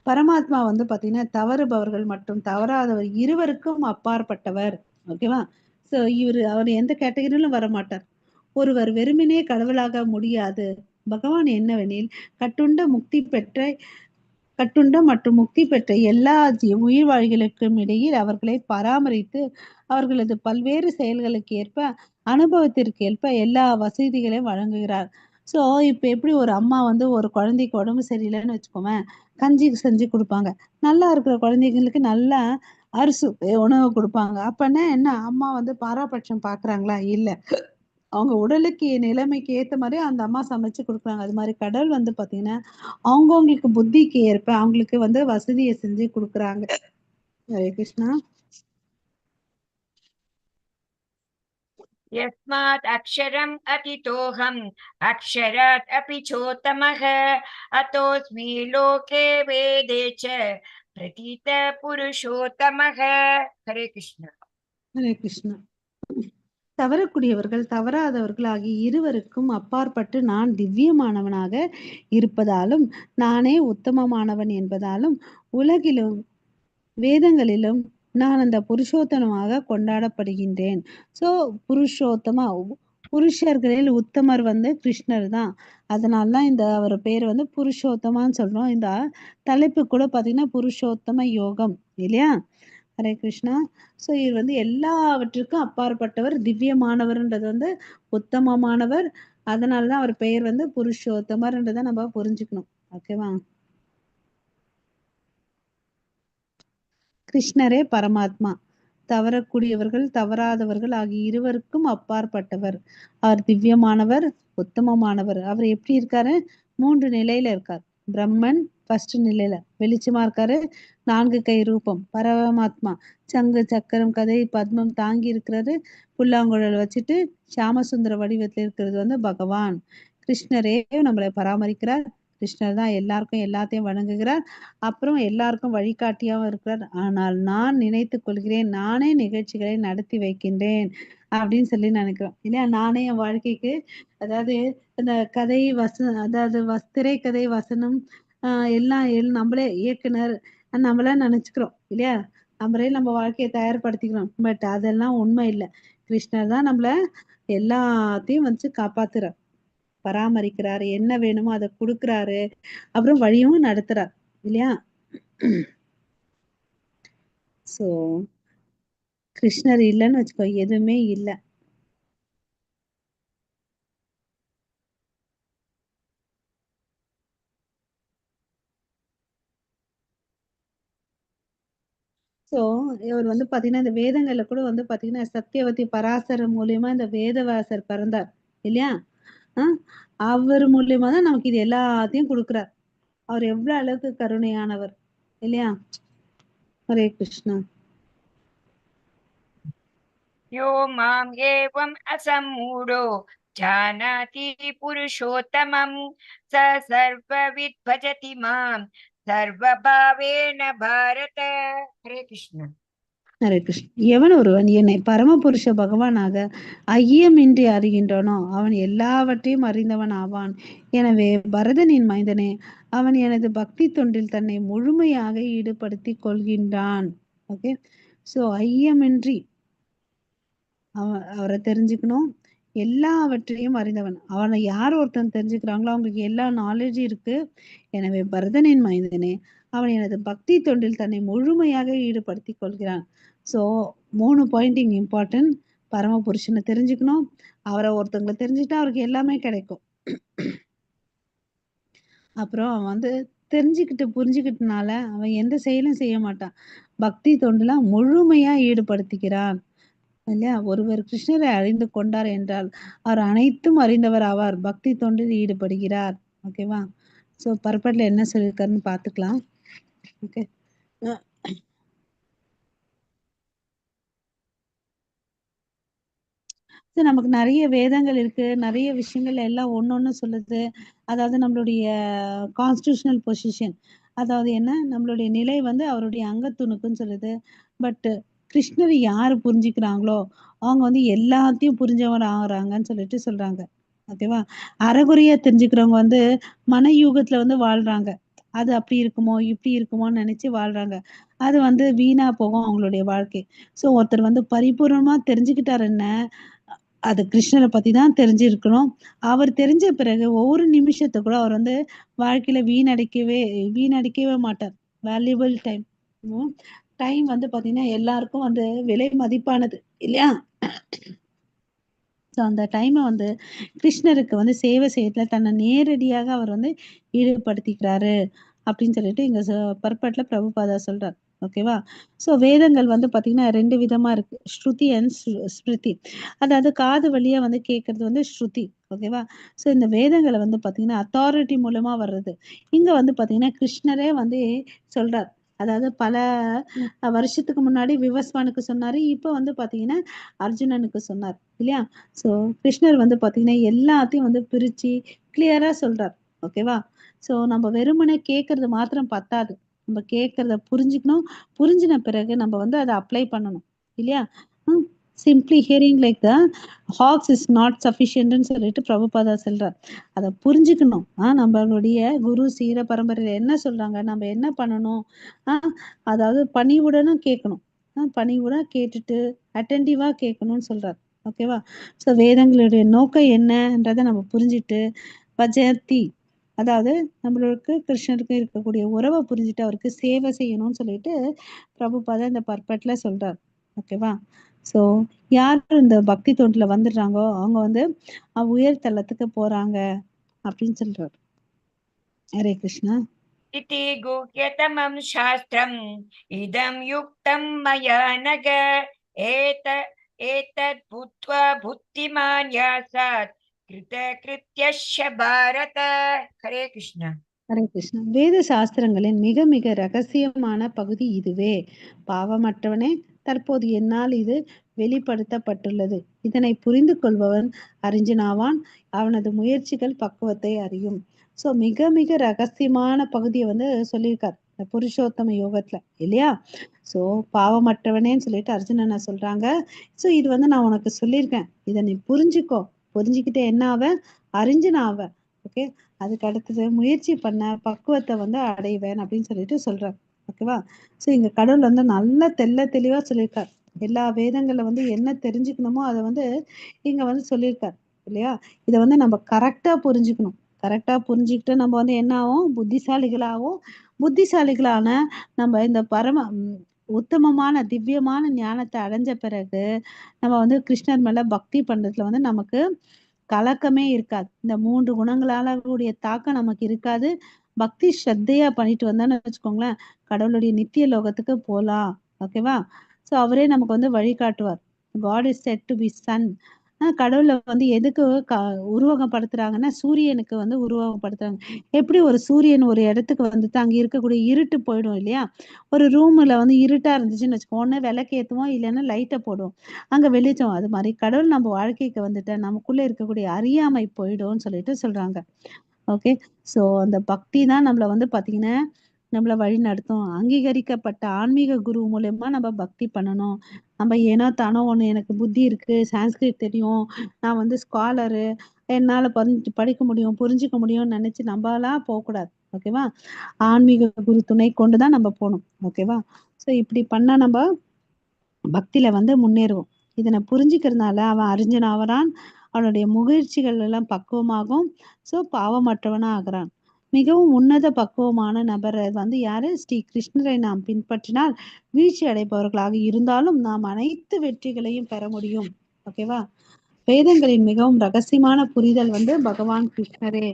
பரமாத்மா வந்து பாத்தீங்கன்னா தவறுபவர்கள் மற்றும் தவறாதவர் இருவருக்கும் அப்பாற்பட்டவர். ஓகேவா? சோ அவர் எந்த கேட்டகரியிலும் வர மாட்டார். ஒருவர் வெறுமனே கடவுளாக முடியாது. பகவான் என்னவெனில் கட்டுண்ட மற்றும் முக்தி பெற்ற எல்லா உயிர்வாழிகளுக்கும் இடையில் அவர்களை பராமரித்து அவர்களது பல்வேறு செயல்களுக்கு ஏற்ப அனுபவத்திற்கு ஏற்ப எல்லா வசதிகளையும் வழங்குகிறார். ஸோ இப்போ எப்படி ஒரு அம்மா வந்து ஒரு குழந்தைக்கு உடம்பு சரியில்லைன்னு வச்சுக்கோங்க, கஞ்சி செஞ்சு கொடுப்பாங்க. நல்லா இருக்கிற குழந்தைங்களுக்கு நல்லா அரிசி உணவு கொடுப்பாங்க. அப்பன்னா என்ன, அம்மா வந்து பாராபட்சம் பார்க்குறாங்களா? இல்லை. அவங்க உடலுக்கு நிலைமைக்கு ஏத்த மாதிரி அந்த அம்மா சமைச்சு கொடுக்குறாங்க. அது மாதிரி கடவுள் வந்து பாத்தீங்கன்னா அவங்கவுங்களுக்கு புத்திக்கு ஏற்ப அவங்களுக்கு வந்து வசதியை செஞ்சு கொடுக்குறாங்க. ஹரே கிருஷ்ணா. यस्मात् अक्षरम् अतितोऽहम् अक्षरात् अपि चोत्तमः अतोऽस्मि लोके वेदे च प्रतीत पुरुषोत्तमः. हरे कृष्ण. ஹரே கிருஷ்ணா. தவறக்கூடியவர்கள் தவறாதவர்கள் ஆகிய இருவருக்கும் அப்பாற்பட்டு நான் திவ்யமானவனாக இருப்பதாலும் நானே உத்தமமானவன் என்பதாலும் உலகிலும் வேதங்களிலும் நான் அந்த புருஷோத்தமமாக கொண்டாடப்படுகின்றேன். ஸோ புருஷோத்தமா புருஷர்களில் உத்தமர் வந்து கிருஷ்ணர் தான். அதனால தான் இந்த அவர் பேர் வந்து புருஷோத்தமான்னு சொல்றோம். இந்த தலைப்பு கூட பார்த்தீங்கன்னா புருஷோத்தம யோகம் இல்லையா? ஹரே கிருஷ்ணா. ஸோ இது வந்து எல்லாவற்றுக்கும் அப்பாற்பட்டவர், திவ்யமானவர்ன்றது வந்து உத்தமமானவர். அதனால தான் அவர் பெயர் வந்து புருஷோத்தமர்ன்றதை நம்ம புரிஞ்சுக்கணும். ஓகேவா? கிருஷ்ணரே பரமாத்மா. தவறக்கூடியவர்கள் தவறாதவர்கள் ஆகிய இருவருக்கும் அப்பாற்பட்டவர். அவர் திவ்யமானவர், உத்தமமானவர். அவர் எப்படி இருக்காரு? 3 நிலையில இருக்கார். பிரம்மன் ஃபர்ஸ்ட் நிலையில வெளிச்சமா இருக்காரு. 4 கை ரூபம் பரமாத்மா. சங்கு சக்கரம் கதை பத்மம் தாங்கி இருக்கிறது. புல்லாங்குழல் வச்சுட்டு சாமசுந்தர வடிவத்தில் இருக்கிறது வந்து பகவான். கிருஷ்ணரே நம்மளை பராமரிக்கிறார். கிருஷ்ணர் தான் எல்லாருக்கும் எல்லாத்தையும் வழங்குகிறார், அப்புறம் எல்லாருக்கும் வழிகாட்டியாகவும் இருக்கிறார். ஆனால் நான் நினைத்துக் கொள்கிறேன், நானே நிகழ்ச்சிகளை நடத்தி வைக்கின்றேன் அப்படின்னு சொல்லி நினைக்கிறோம் இல்லையா. நானே என் வாழ்க்கைக்கு அதாவது இந்த கதை அதாவது திரைக்கதை வசனம் எல்லாம் நம்மளே இயக்குனர் நம்மள நினைச்சுக்கிறோம் இல்லையா. நம்மளே நம்ம வாழ்க்கையை தயார்படுத்திக்கிறோம். பட் அதெல்லாம் உண்மை இல்லை. கிருஷ்ணர் தான் நம்மள எல்லாத்தையும் வந்து காப்பாத்துறார், பராமரிக்கிறாரு, என்ன வேணுமோ அதை கொடுக்குறாரு, அப்புறம் வழியும் நடத்துறார் இல்லையா. சோ கிருஷ்ணர் இல்லைன்னு வச்சுக்கோ, எதுவுமே இல்லை. ஸோ இவர் வந்து பாத்தீங்கன்னா இந்த வேதங்கள்ல கூட வந்து பாத்தீங்கன்னா சத்தியவதி பராசர மூலியமா இந்த வேதவாசர் பிறந்தார் இல்லையா. அவர் மூலியமா தான் நமக்கு இது எல்லாத்தையும் கொடுக்குறார். அவர் எவ்வளவு அளவுக்கு கருணையானவர் இல்லையா. ஹரே கிருஷ்ணா. யோ மாம் ஏவம் அசம்மூடோ ஜானாதி புருஷோத்தமம் ச சர்வவித் பஜதி மாம் சர்வபாவேன பாரத. ஹரே கிருஷ்ணா. ஹரே கிருஷ்ண. எவன் ஒருவன் என்னை பரமபுருஷ பகவானாக ஐயமின்றி அறிகின்றானோ அவன் எல்லாவற்றையும் அறிந்தவன் ஆவான். எனவே பரதனின் மைந்தனே, அவன் எனது பக்தி தொண்டில் தன்னை முழுமையாக ஈடுபடுத்தி கொள்கின்றான். ஓகே. ஸோ ஐயமின்றி அவரை தெரிஞ்சுக்கணும், எல்லாவற்றையும் அறிந்தவன். அவனை யார் ஒருத்தன் தெரிஞ்சுக்கிறாங்களோ அவங்களுக்கு எல்லா நாலேஜும் இருக்கு. எனவே பரதனின் மைந்தனே, அவன் எனது பக்தி தொண்டில் தன்னை முழுமையாக ஈடுபடுத்தி கொள்கிறான். So 3 Poynting important. பரமபுருஷனை தெரிஞ்சுக்கணும், அவரை ஒருத்தவங்களை தெரிஞ்சுக்கிட்டா அவருக்கு எல்லாமே கிடைக்கும். அப்புறம் அவன் வந்து தெரிஞ்சுக்கிட்டு புரிஞ்சுக்கிட்டனால அவன் எந்த செயலும் செய்ய மாட்டான், பக்தி தொண்டுல முழுமையா ஈடுபடுத்திக்கிறான் இல்லையா. ஒருவர் கிருஷ்ணரை அறிந்து கொண்டார் என்றால் அவர் அனைத்தும் அறிந்தவர் ஆவார், பக்தி தொண்டில் ஈடுபடுகிறார். ஓகேவா. ஸோ பர்பட்ல என்ன சொல்லியிருக்காருன்னு பார்த்துக்கலாம். ஓகே. நமக்கு நிறைய வேதங்கள் இருக்கு, நிறைய விஷயங்கள் எல்லாம் ஒன்னொன்னு சொல்லுது. அதாவது நம்மளுடைய கான்ஸ்டிடியூஷனல் பொசிஷன், அதாவது என்ன நம்மளுடைய நிலை வந்து அவருடைய அங்கத்துணுக்குன்னு சொல்லுது. பட் கிருஷ்ணரை யாரு புரிஞ்சுக்கிறாங்களோ அவங்க வந்து எல்லாத்தையும் புரிஞ்சவர் ஆகுறாங்கன்னு சொல்லிட்டு சொல்றாங்க. ஓகேவா. அறகுறையா தெரிஞ்சுக்கிறவங்க வந்து மனயூகத்துல வந்து வாழ்றாங்க. அது அப்படி இருக்குமோ இப்படி இருக்குமோன்னு நினைச்சு வாழ்றாங்க. அது வந்து வீணா போகும் அவங்களுடைய வாழ்க்கை. ஸோ ஒருத்தர் வந்து பரிபூர்ணமா தெரிஞ்சுக்கிட்டாருன்னா அது கிருஷ்ணரை பத்தி தான் தெரிஞ்சிருக்கணும். அவர் தெரிஞ்ச பிறகு ஒவ்வொரு நிமிஷத்தை கூட அவர் வந்து வாழ்க்கையில வீணடிக்கவே மாட்டார். Valuable time. டைம் வந்து பாத்தீங்கன்னா எல்லாருக்கும் வந்து விலை மதிப்பானது இல்லையா. ஸோ அந்த டைமை வந்து கிருஷ்ணருக்கு வந்து சேவை செய்யறதுல தன்னை நேரடியாக அவர் வந்து ஈடுபடுத்திக்கிறாரு அப்படின்னு சொல்லிட்டு இங்க பர்பட்ல பிரபுபாதா சொல்றார். ஓகேவா. ஸோ வேதங்கள் வந்து பாத்தீங்கன்னா 2 விதமா இருக்கு, ஸ்ருதி அண்ட் ஸ்மிருதி. அதாவது காது வழியா வந்து கேட்கறது வந்து ஸ்ருதி. ஓகேவா. ஸோ இந்த வேதங்களை வந்து பாத்தீங்கன்னா அத்தாரிட்டி மூலமா வர்றது. இங்க வந்து பாத்தீங்கன்னா கிருஷ்ணரே வந்து சொல்றார். அதாவது பல வருஷத்துக்கு முன்னாடி விவஸ்வானுக்கு சொன்னாரு, இப்ப வந்து பாத்தீங்கன்னா அர்ஜுனனுக்கு சொன்னார் இல்லையா. ஸோ கிருஷ்ணர் வந்து பாத்தீங்கன்னா எல்லாத்தையும் வந்து பிரிச்சு கிளியரா சொல்றார். ஓகேவா. ஸோ நம்ம வெறுமனே கேட்கறது மாத்திரம் பத்தாது, நம்ம கேட்கறத புரிஞ்சுக்கணும். புரிஞ்சின பிறகு நம்ம வந்து அதை அப்ளை பண்ணணும் இல்லையா. Simply hearing like the hawks is not சஃபிஷியன்ட்னு சொல்லிட்டு பிரபுபாதா சொல்றார். அதை புரிஞ்சுக்கணும். நம்மளுடைய குரு சீர பரம்பரையில என்ன சொல்றாங்க, நம்ம என்ன பண்ணணும், அதாவது பணிவுடனும் கேட்கணும். பணிவுடன் கேட்டுட்டு அட்டென்டிவா கேட்கணும்னு சொல்றார். ஓகேவா. ஸோ வேதங்களுடைய நோக்கம் என்னன்றதை நம்ம புரிஞ்சுட்டு பஜதி, அதாவது நம்மளுக்கு கிருஷ்ணருக்கு இருக்கக்கூடிய உறவை புரிஞ்சுட்டு அவருக்கு சேவை செய்யணும்னு சொல்லிட்டு பிரபுபாதா இந்த பர்பட்ல சொல்றார். ஓகேவா. ஸோ யார் இந்த பக்தி தொண்டுல வந்துடுறாங்கோ அவங்க வந்து உயர் தளத்துக்கு போறாங்க அப்படின்னு சொல்றாரு. ஹரே கிருஷ்ணா. इति गुह्यतमं शास्त्रम् इदं युक्तं मया नघ एतद् भूत्वा बुद्धिमान् यासात् कृतकृत्यश्च भारत. हरे कृष्ण. ஹரே கிருஷ்ணா. வேத சாஸ்திரங்களின் மிக மிக ரகசியமான பகுதி இதுவே. பாவமற்றவனே, தற்போது என்னால் இது வெளிப்படுத்தப்பட்டுள்ளது. இதனை புரிந்து கொள்பவன் அறிஞனாவான், அவனது முயற்சிகள் பக்குவத்தை அறியும். ஸோ மிக மிக ரகசியமான பகுதியை வந்து சொல்லியிருக்கார் இந்த புருஷோத்தம யோகத்துல இல்லையா. ஸோ பாவமற்றவனேன்னு சொல்லிட்டு அர்ஜுனனை சொல்றாங்க. ஸோ இது வந்து நான் உனக்கு சொல்லியிருக்கேன், இதை நீ புரிஞ்சுக்கோ, புரிஞ்சுக்கிட்டு என்ன ஆவ, அறிஞ்சுன ஆவ. ஓகே, அதுக்கு அடுத்தது முயற்சி பண்ண பக்குவத்தை வந்து அடைவேன் அப்படின்னு சொல்லிட்டு சொல்றார். ஓகேவா. ஸோ இங்க கடவுள் வந்து நல்லா தெளிவா சொல்லியிருக்கார். எல்லா வேதங்கள்ல வந்து என்ன தெரிஞ்சுக்கணுமோ அதை வந்து இங்க வந்து சொல்லியிருக்கார் இல்லையா. இதை வந்து நம்ம கரெக்டா புரிஞ்சுக்கணும். கரெக்டா புரிஞ்சுக்கிட்டு நம்ம வந்து என்ன ஆகும், புத்திசாலிகளாகவும், புத்திசாலிகளான நம்ம இந்த உத்தமமான திவ்யமான ஞானத்தை அடைஞ்ச பிறகு நம்ம வந்து கிருஷ்ணர் மேல பக்தி பண்றதுல வந்து நமக்கு கலக்கமே இருக்காது. இந்த 3 குணங்களால கூடிய தாக்கம் நமக்கு இருக்காது. பக்தி ஸ்ரத்தையா பண்ணிட்டு வந்தோம்னு வச்சுக்கோங்களேன், கடவுளுடைய நித்திய லோகத்துக்கு போலாம். ஓகேவா. ஸோ அவரே நமக்கு வந்து வழிகாட்டுவார். God is said to be sun. கடவுளை வந்து எதுக்கு உருவகப்படுத்துறாங்கன்னா, சூரியனுக்கு வந்து உருவகப்படுத்துறாங்க. எப்படி ஒரு சூரியன் ஒரு இடத்துக்கு வந்துட்டு அங்க இருக்கக்கூடிய இருட்டு போயிடும் இல்லையா. ஒரு ரூம்ல வந்து இருட்டா இருந்துச்சுன்னு வச்சுக்கோ, ஒண்ணு விளக்கேத்துவோம், இல்லைன்னா லைட்டை போடுவோம், அங்க வெளிச்சம். அது மாதிரி கடவுள் நம்ம வாழ்க்கைக்கு வந்துட்டு நமக்குள்ள இருக்கக்கூடிய அறியாமை போயிடும்னு சொல்லிட்டு சொல்றாங்க. ஓகே. ஸோ அந்த பக்தி தான் நம்மள வந்து பாத்தீங்கன்னா நம்மள வழி நடத்தும். அங்கீகரிக்கப்பட்ட ஆன்மீக குரு மூலியமா நம்ம பக்தி பண்ணணும். நம்ம ஏனோ தானோ ஒண்ணு, எனக்கு புத்தி இருக்கு, சான்ஸ்கிரிட் தெரியும், நான் வந்து ஸ்காலரு, என்னால படிக்க முடியும், புரிஞ்சுக்க முடியும்னு நினைச்சு நம்மளா போகக்கூடாது. ஓகேவா. ஆன்மீக குரு துணை கொண்டுதான் நம்ம போகணும். ஓகேவா. ஸோ இப்படி பண்ணா நம்ம பக்தியில வந்து முன்னேறுவோம். இதனை புரிஞ்சுக்கிறதுனால அவன் அறிஞன் ஆவறான், அவனுடைய முயற்சிகள் எல்லாம் பக்குவமாகும். ஸோ பாவமற்றவனா ஆகிறான். மிகவும் உன்னத பக்குவமான நபர் வந்து யாரு, ஸ்ரீ கிருஷ்ணரை நாம் பின்பற்றினால் வீழ்ச்சி அடைபவர்களாக இருந்தாலும் நாம் அனைத்து வெற்றிகளையும் பெற முடியும். ஓகேவா. வேதங்களின் மிகவும் ரகசியமான புரிதல் வந்து பகவான் கிருஷ்ணரே.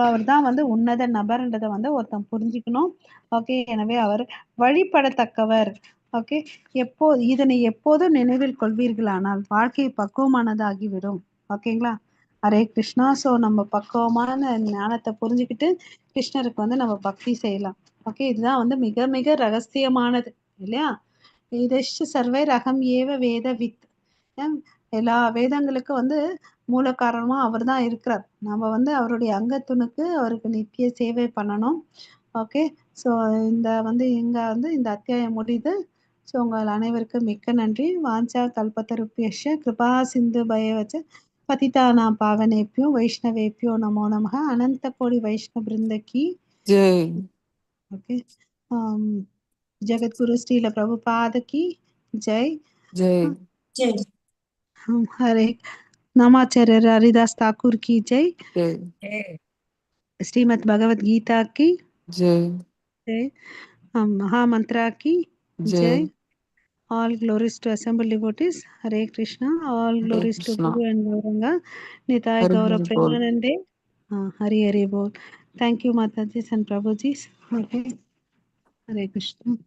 அவர் தான் வந்து உன்னத நபர்ன்றதை வந்து ஒருத்தன் புரிஞ்சுக்கணும். ஓகே. எனவே அவர் வழிபடத்தக்கவர். ஓகே. இதனை எப்போதும் நினைவில் கொள்வீர்களானால் வாழ்க்கை பக்குவமானதாகிவிடும். ஓகேங்களா. ஹரே கிருஷ்ணா. ஸோ நம்ம பக்குவமான ஞானத்தை புரிஞ்சுக்கிட்டு கிருஷ்ணருக்கு வந்து நம்ம பக்தி செய்யலாம். ஓகே. இதுதான் வந்து மிக மிக ரகசியமானது இல்லையா. இதெஷ்ட சர்வை ரகம் ஏவ வேத வித். எல்லா வேதங்களுக்கும் வந்து மூல காரணமா அவர் தான் இருக்கிறார். நம்ம வந்து அவருடைய அங்கத்துணுக்கு அவருக்கு நித்திய சேவை பண்ணணும். ஓகே. ஸோ இந்த வந்து இங்க வந்து இந்த அத்தியாயம் முடியுது. ஸோ உங்கள் அனைவருக்கும் மிக்க நன்றி. வாஞ்சா கல்பத்தருப்பியஷ கிருபா சிந்து பயவச்ச பதிதானாம் பாவனேபியோ வைஷ்ணவேபியோ நமோ நமः. அனந்த கோடி வைஷ்ணவ பிருந்தகி ஜெய். ஓகே. जगत गुरु श्रील प्रभुपाद की जय. ஜெய். जय हरे नामाचार्य हरिदास ठाकुर की जय. ஜெய். श्रीमद् भगवद गीता की ஜெய். जय. महामंत्रा की ஜெய். जय. All glories to assembled devotees. Hare Krishna. All Hare glories to Krishna. Guru and Gauranga. Nitai Hari Gaura Hari pole. Premanande. Hari Hari Bol. Thank you Mataji and Prabhuji. Okay. Hare Krishna.